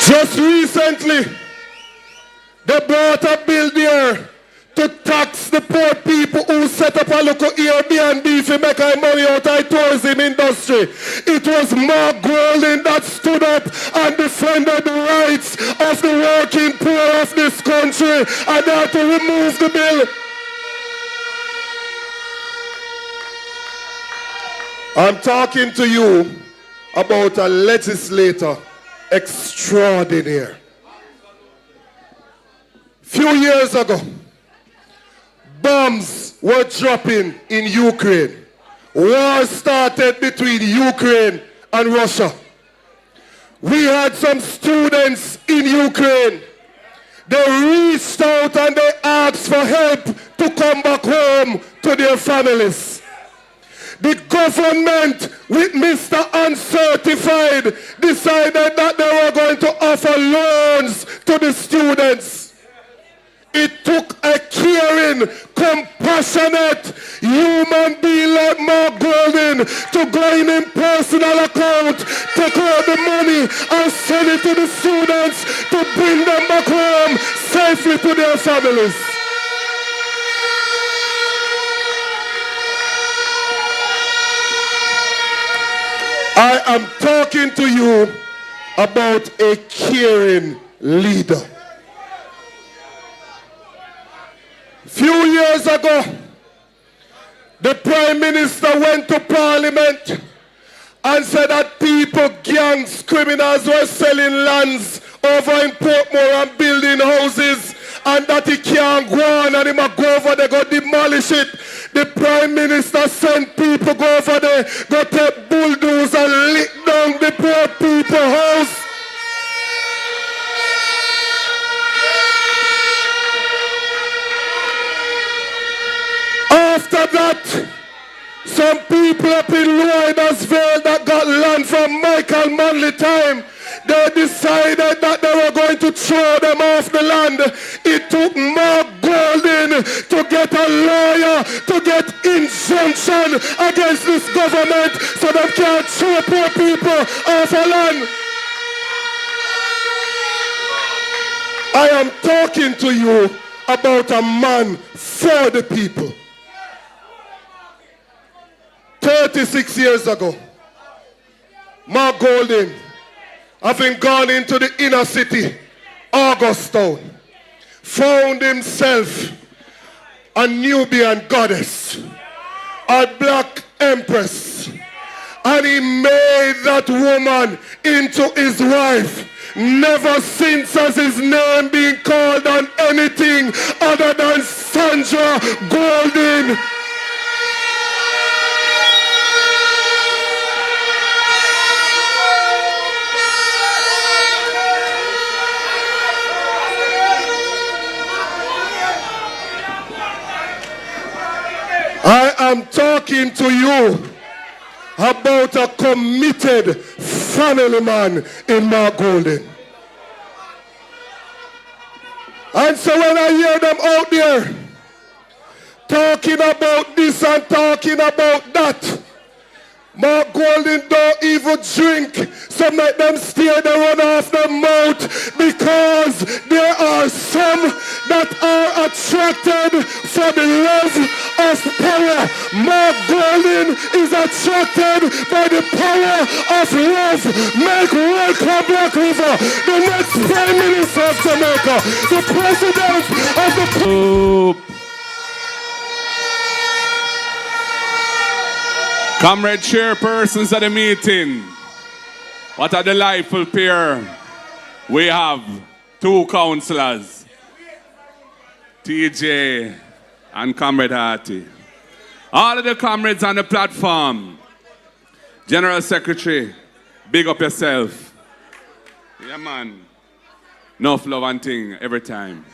Just recently, they brought a bill there to tax the poor people who set up a local Airbnb to make money out of the tourism industry. It was Mark Golding that stood up and defended the rights of the working poor of this country, and they had to remove the bill. I'm talking to you about a legislator extraordinaire. Few years ago, bombs were dropping in Ukraine. War started between Ukraine and Russia. We had some students in Ukraine. They reached out and they asked for help to come back home to their families. The government, with Mr. Uncertified, decided that they were going to offer loans to the students. It took a caring, compassionate human being like Mark Golding to go in personal account, take out the money and send it to the students to bring them back home safely to their families. I am talking to you about a caring leader. Few years ago, the Prime Minister went to Parliament and said that people, gangs, criminals were selling lands over in Portmore and building houses, and that he can't go on and he must go over there, go demolish it. The Prime Minister sent people go over there, go take bulldoze and lick down the poor people's house. After that, some people up in Lloydersville that got land from Michael Manley time, they decided that they were going to throw them off the land. It took Mark Golding to get a lawyer to get injunction against this government so they can't throw poor people off the land. I am talking to you about a man for the people. 36 years ago, Mark Golding, having gone into the inner city, Augustown, found himself a Nubian goddess, a black empress, and he made that woman into his wife. Never since has his name been called on anything other than Sandra Golding. am talking to you about a committed family man in Mark Golden. And so when I hear them out there talking about this and talking about that, Mark Golden don't even drink, so make them steer the run off their mouth, because there are some that are attracted for the love of power. Mark Golden is attracted by the power of love. Make welcome Black River, the next Prime Minister of Jamaica, the President of the... Comrade chairpersons at the meeting, what a delightful pair. We have two councillors, TJ and Comrade Harty. All of the comrades on the platform, General Secretary, big up yourself. Yeah, man. Enough love and thing every time.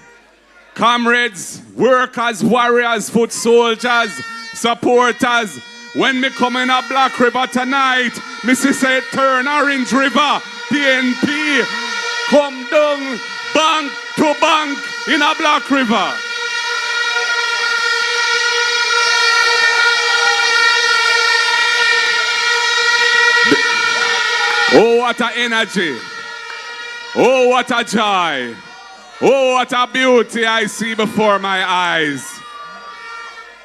Comrades, workers, warriors, foot soldiers, supporters, when me come in a Black River tonight, me say turn Orange River, PNP, come down bank to bank in a Black River. Oh, what a energy. Oh, what a joy. Oh, what a beauty I see before my eyes.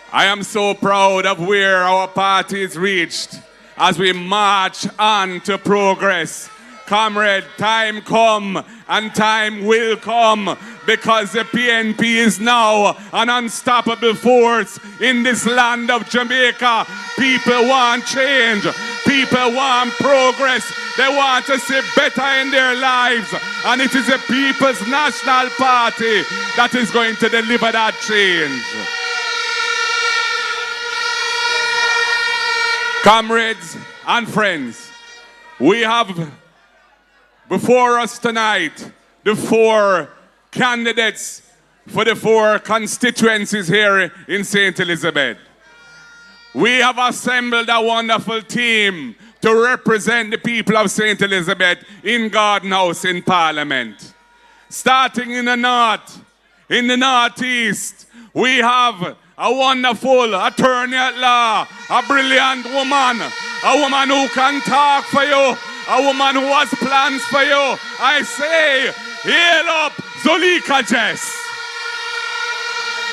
I am so proud of where our party is reached as we march on to progress. Comrade, time come and time will come, because the PNP is now an unstoppable force in this land of Jamaica. People want change. People want progress. They want to see better in their lives. And it is the People's National Party that is going to deliver that change. Comrades and friends, we have before us tonight the four candidates for the four constituencies here in St. Elizabeth. We have assembled a wonderful team to represent the people of St. Elizabeth in Garden House in Parliament. Starting in the north, in the northeast, we have a wonderful attorney at law, a brilliant woman, a woman who can talk for you, a woman who has plans for you. I say, hail up Zulika Jess.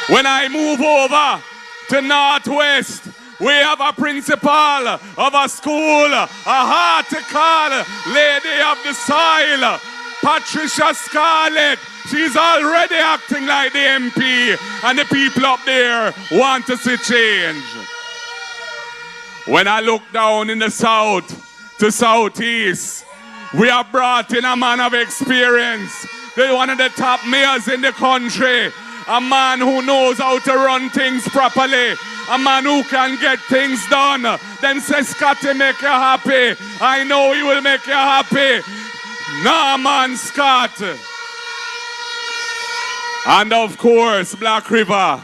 When I move over to Northwest, we have a principal of a school, a horticultural lady of the soil, Patricia Scarlett. She's already acting like the MP, and the people up there want to see change. When I look down in the south to southeast, we have brought in a man of experience, one of the top mayors in the country, a man who knows how to run things properly, a man who can get things done. Them say, Scotty, make you happy. I know he will make you happy. Norman Scott. And of course, Black River.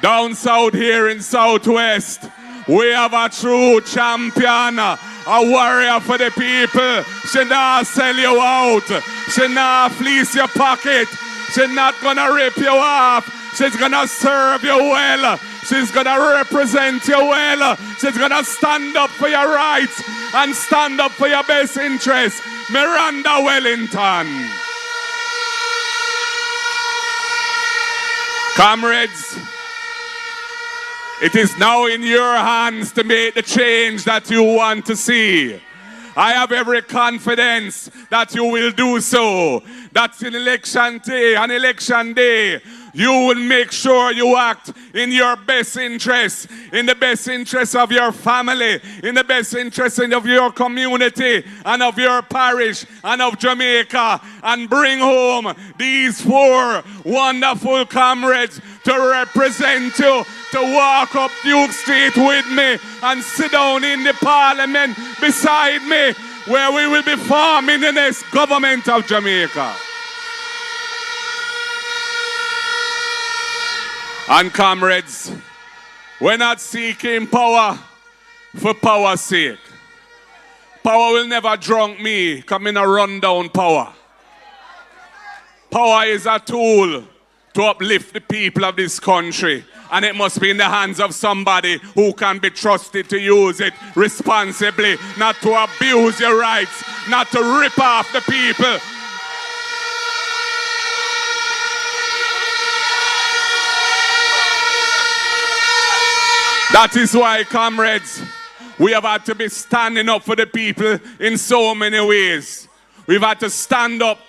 Down south here in Southwest, we have a true champion, a warrior for the people. She not sell you out. She not fleece your pocket. She's not gonna rip you off. She's gonna serve you well. She's gonna represent you well. She's gonna stand up for your rights and stand up for your best interests. Miranda Wellington. Comrades, it is now in your hands to make the change that you want to see. I have every confidence that you will do so. That's in election day, on election day, you will make sure you act in your best interest, in the best interest of your family, in the best interest of your community and of your parish and of Jamaica, and bring home these four wonderful comrades to represent you, to walk up Duke Street with me and sit down in the Parliament beside me, where we will be forming the next government of Jamaica. And comrades, We're not seeking power for power's sake. Power will never drunk me, come in a rundown power. Power is a tool to uplift the people of this country, and it must be in the hands of somebody who can be trusted to use it responsibly, not to abuse your rights, not to rip off the people. That is why, comrades, we have had to be standing up for the people in so many ways. We've had to stand up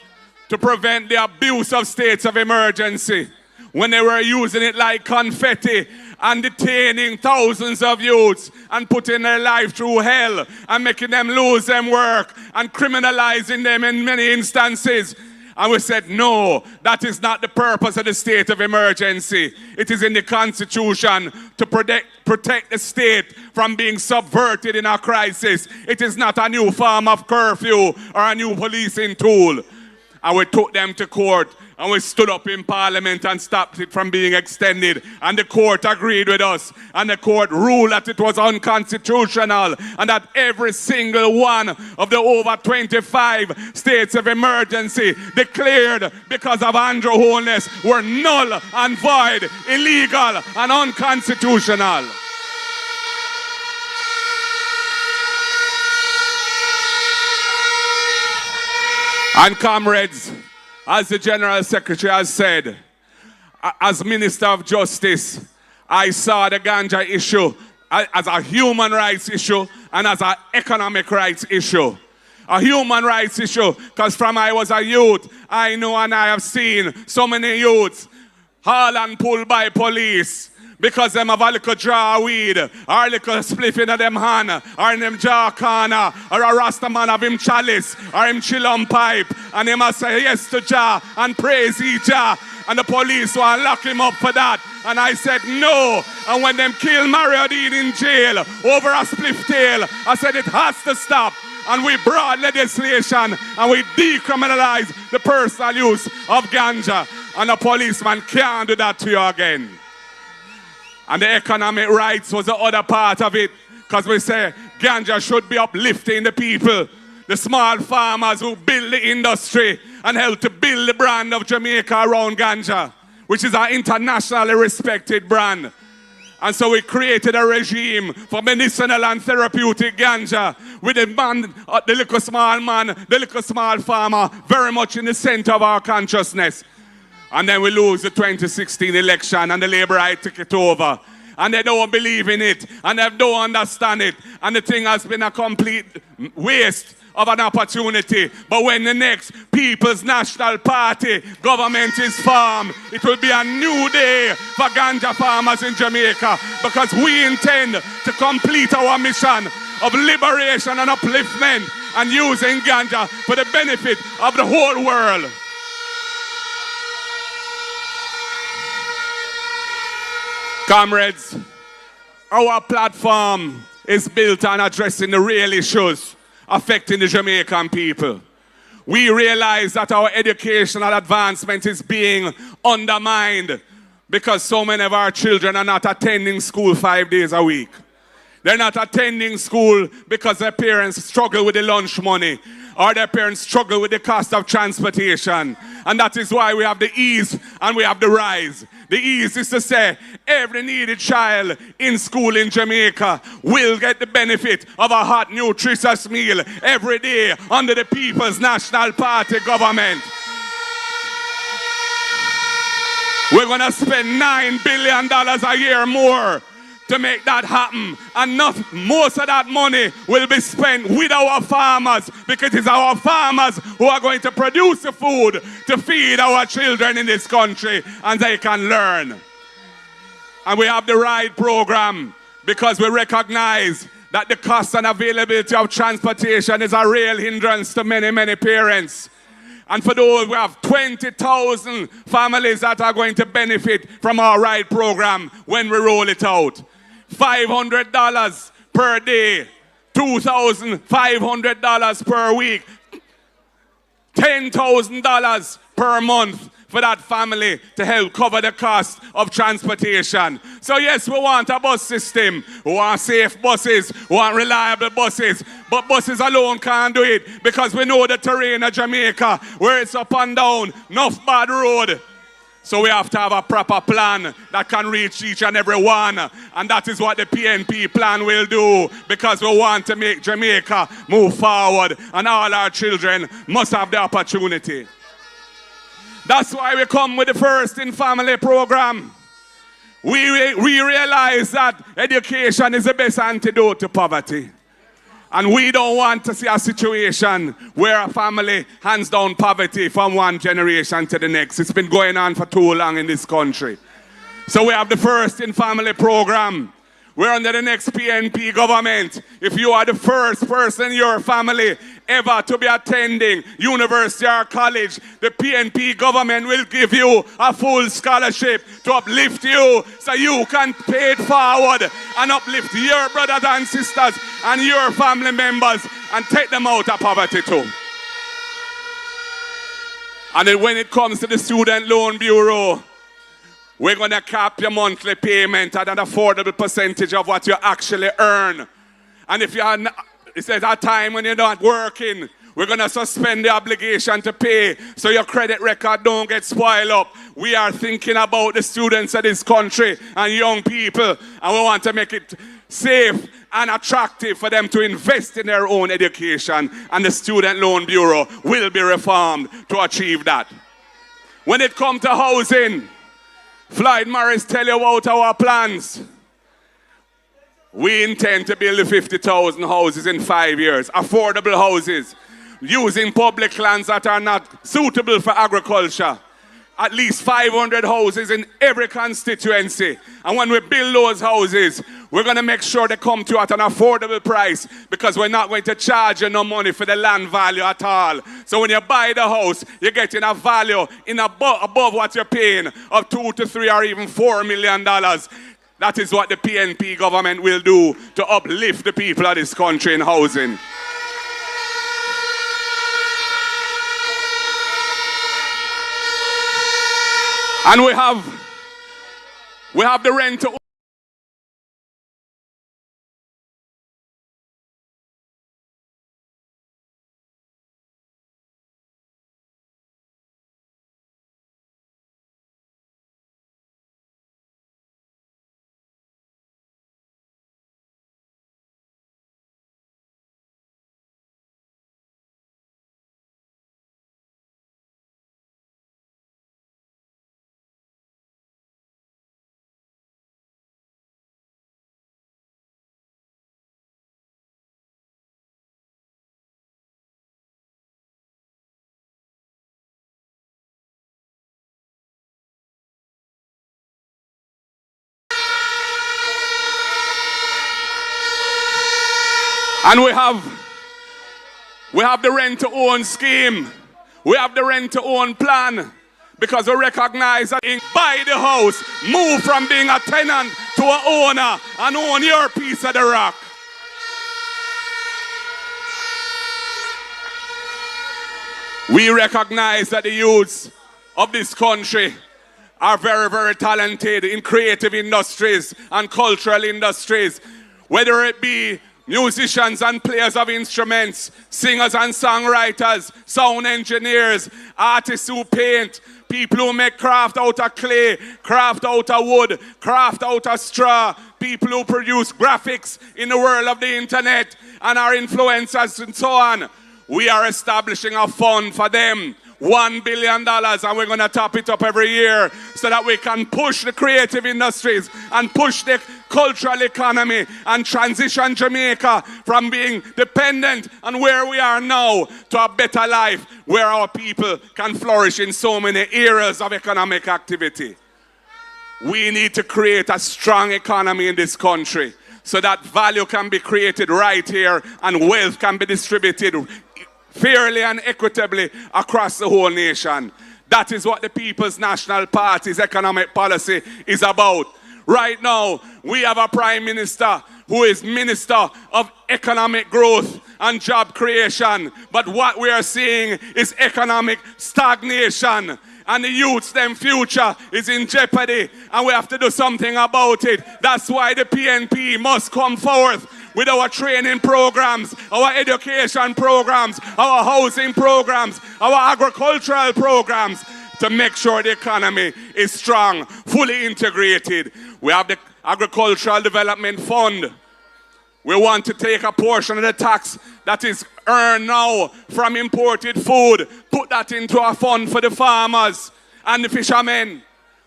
to prevent the abuse of states of emergency when they were using it like confetti and detaining thousands of youths and putting their life through hell and making them lose their work and criminalizing them in many instances. And we said, no, that is not the purpose of the state of emergency. It is in the Constitution to protect the state from being subverted in a crisis. It is not a new form of curfew or a new policing tool. And we took them to court, and we stood up in Parliament and stopped it from being extended. And the court agreed with us. And the court ruled that it was unconstitutional and that every single one of the over 25 states of emergency declared because of Andrew Holness were null and void, illegal and unconstitutional. And comrades, as the General Secretary has said, as Minister of Justice, I saw the ganja issue as a human rights issue and as an economic rights issue. A human rights issue, because from I was a youth, I know and I have seen so many youths hauled and pulled by police because them have a little jar of weed, or a little spliff in them hand, or in them jar corner, or a Rasta man have him chalice, or him chill on pipe, and he must say yes to Jah and praise Jah. And the police will lock him up for that. And I said no. And when them kill Mario Dean in jail over a spliff tail, I said it has to stop. And we brought legislation and we decriminalized the personal use of ganja. And the policeman can't do that to you again. And the economic rights was the other part of it. Because we say ganja should be uplifting the people. The small farmers who build the industry and help to build the brand of Jamaica around ganja, which is an internationally respected brand. And so we created a regime for medicinal and therapeutic ganja with the man, the little small man, the little small farmer, very much in the center of our consciousness. And then we lose the 2016 election and the Labourite took it over. And they don't believe in it and they don't understand it. And the thing has been a complete waste of an opportunity. But when the next People's National Party government is formed, it will be a new day for ganja farmers in Jamaica, because we intend to complete our mission of liberation and upliftment and using ganja for the benefit of the whole world. Comrades, our platform is built on addressing the real issues affecting the Jamaican people. We realize that our educational advancement is being undermined because so many of our children are not attending school 5 days a week. They're not attending school because their parents struggle with the lunch money or their parents struggle with the cost of transportation. And that is why we have the ease and we have the rise. The ease is to say every needy child in school in Jamaica will get the benefit of a hot, nutritious meal every day under the People's National Party government. We're going to spend $9 billion a year more to make that happen. And most of that money will be spent with our farmers, because it's our farmers who are going to produce the food to feed our children in this country, and they can learn. And we have the RIDE program because we recognize that the cost and availability of transportation is a real hindrance to many, many parents. And for those, we have 20,000 families that are going to benefit from our RIDE program when we roll it out. $500 per day, $2,500 per week, $10,000 per month for that family to help cover the cost of transportation. So yes, we want a bus system. We want safe buses. We want reliable buses. But buses alone can't do it because we know the terrain of Jamaica, where it's up and down, enough bad road. So we have to have a proper plan that can reach each and every one. And that is what the PNP plan will do, because we want to make Jamaica move forward, and all our children must have the opportunity. That's why we come with the First in Family program. We realize that education is the best antidote to poverty. And we don't want to see a situation where a family hands down poverty from one generation to the next. It's been going on for too long in this country. So we have the First in Family program. We're under the next PNP government. If you are the first person in your family ever to be attending university or college, the PNP government will give you a full scholarship to uplift you so you can pay it forward and uplift your brothers and sisters and your family members and take them out of poverty too. And then when it comes to the Student Loan Bureau, we're going to cap your monthly payment at an affordable percentage of what you actually earn. And if you're not, it's at a time when you're not working, we're going to suspend the obligation to pay so your credit record don't get spoiled up. We are thinking about the students of this country and young people, and we want to make it safe and attractive for them to invest in their own education. And the Student Loan Bureau will be reformed to achieve that. When it comes to housing, Floyd Morris tell you about our plans. We intend to build 50,000 houses in 5 years, affordable houses, using public lands that are not suitable for agriculture. At least 500 houses in every constituency. And when we build those houses, we're going to make sure they come to you at an affordable price, because we're not going to charge you no money for the land value at all. So when you buy the house, you're getting a value in above what you're paying of $2 to $3 or even $4 million. That is what the PNP government will do to uplift the people of this country in housing. And we have the rent to And we have the rent to own scheme. We have the rent to own plan, because we recognize that in buy the house, move from being a tenant to an owner and own your piece of the rock. We recognize that the youths of this country are very, very talented in creative industries and cultural industries, whether it be musicians and players of instruments, singers and songwriters, sound engineers, artists who paint, people who make craft out of clay, craft out of wood, craft out of straw, people who produce graphics in the world of the internet and are influencers and so on. We are establishing a fund for them, $1 billion, and we're going to top it up every year so that we can push the creative industries and push the cultural economy and transition Jamaica from being dependent on where we are now to a better life where our people can flourish in so many areas of economic activity. We need to create a strong economy in this country so that value can be created right here and wealth can be distributed fairly and equitably across the whole nation. That is what the People's National Party's economic policy is about. Right now, we have a Prime Minister who is Minister of Economic Growth and Job Creation. But what we are seeing is economic stagnation. and the youths, them future is in jeopardy, and we have to do something about it. That's why the PNP must come forth with our training programs, our education programs, our housing programs, our agricultural programs, to make sure the economy is strong, fully integrated. We have the Agricultural Development Fund. We want to take a portion of the tax that is earned now from imported food, put that into a fund for the farmers and the fishermen,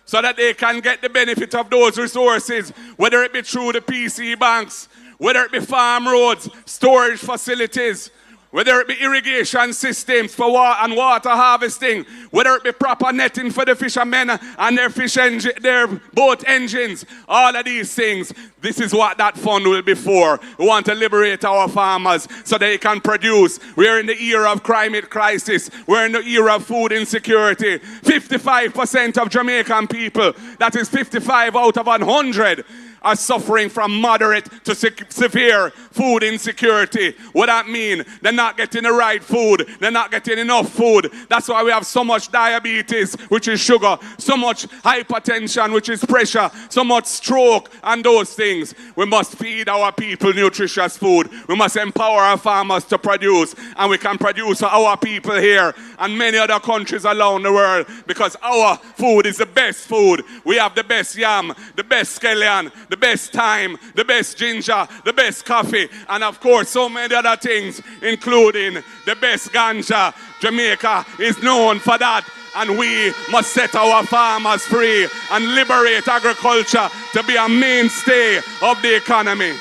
so that they can get the benefit of those resources, whether it be through the PC banks, whether it be farm roads, storage facilities, whether it be irrigation systems for water harvesting, whether it be proper netting for the fishermen and their boat engines, all of these things, this is what that fund will be for. We want to liberate our farmers so they can produce. We're in the era of climate crisis. We're in the era of food insecurity. 55% of Jamaican people, that is 55 out of 100, are suffering from moderate to severe food insecurity. What that mean? They're not getting the right food. They're not getting enough food. That's why we have so much diabetes, which is sugar, so much hypertension, which is pressure, so much stroke and those things. We must feed our people nutritious food. We must empower our farmers to produce, and we can produce for our people here and many other countries around the world, because our food is the best food. We have the best yam, the best scallion, the best thyme, the best ginger, the best coffee, and of course so many other things, including the best ganja. Jamaica is known for that, and we must set our farmers free and liberate agriculture to be a mainstay of the economy.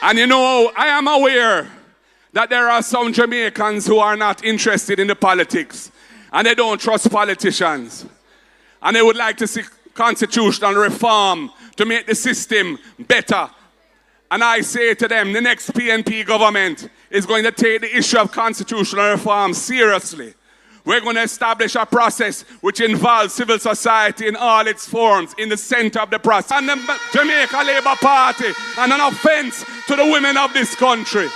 And you know, I am aware that there are some Jamaicans who are not interested in the politics, and they don't trust politicians. And they would like to see constitutional reform to make the system better. And I say to them, the next PNP government is going to take the issue of constitutional reform seriously. We're going to establish a process which involves civil society in all its forms in the center of the process. And the Jamaica Labour Party, and an offense to the women of this country.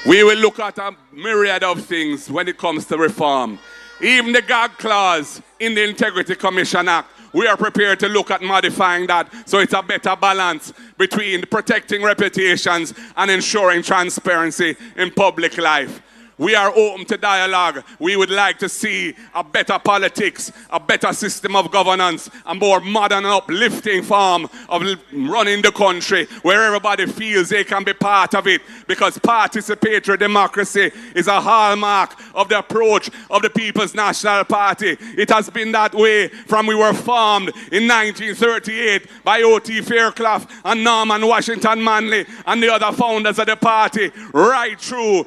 We will look at a myriad of things when it comes to reform. Even the gag clause in the Integrity Commission Act, we are prepared to look at modifying that so it's a better balance between protecting reputations and ensuring transparency in public life. We are open to dialogue. We would like to see a better politics, a better system of governance, a more modern, uplifting form of running the country where everybody feels they can be part of it, because participatory democracy is a hallmark of the approach of the People's National Party. It has been that way from we were formed in 1938 by O.T. Fairclough and Norman Washington Manley and the other founders of the party, right through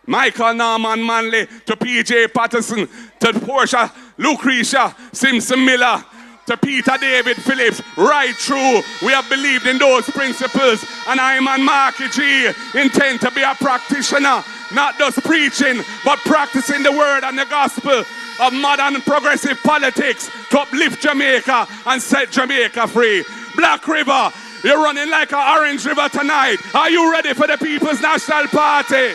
Michael Norman Manley, to P.J. Patterson, to Portia Lucretia Simpson Miller, to Peter David Phillips, right through. We have believed in those principles, and I and Marky G intend to be a practitioner, not just preaching, but practicing the word and the gospel of modern progressive politics to uplift Jamaica and set Jamaica free. Black River, you're running like an orange river tonight. Are you ready for the People's National Party?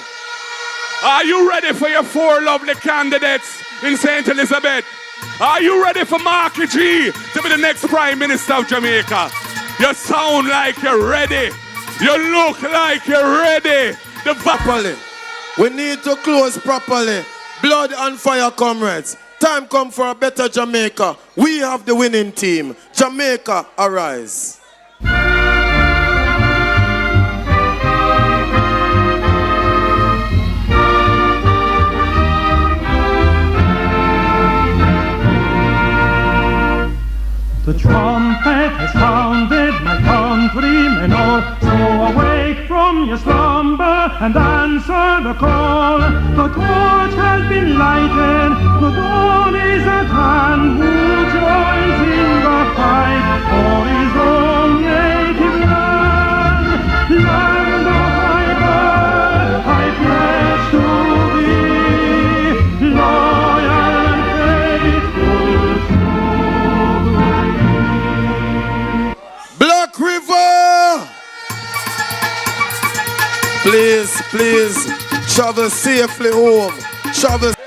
Are you ready for your 4 lovely candidates in St. Elizabeth? Are you ready for Marky G to be the next Prime Minister of Jamaica? You sound like you're ready. You look like you're ready. Properly. We need to close properly. Blood and fire, comrades. Time come for a better Jamaica. We have the winning team. Jamaica, arise. The trumpet has sounded, my countrymen all, so awake from your slumber and answer the call. The torch has been lighted, the dawn is at hand. Who joins in the fight for his own native land? Land of my birth, I pledge to thee, loyal and faithful. Black River! Please, please, travel safely home. Travel.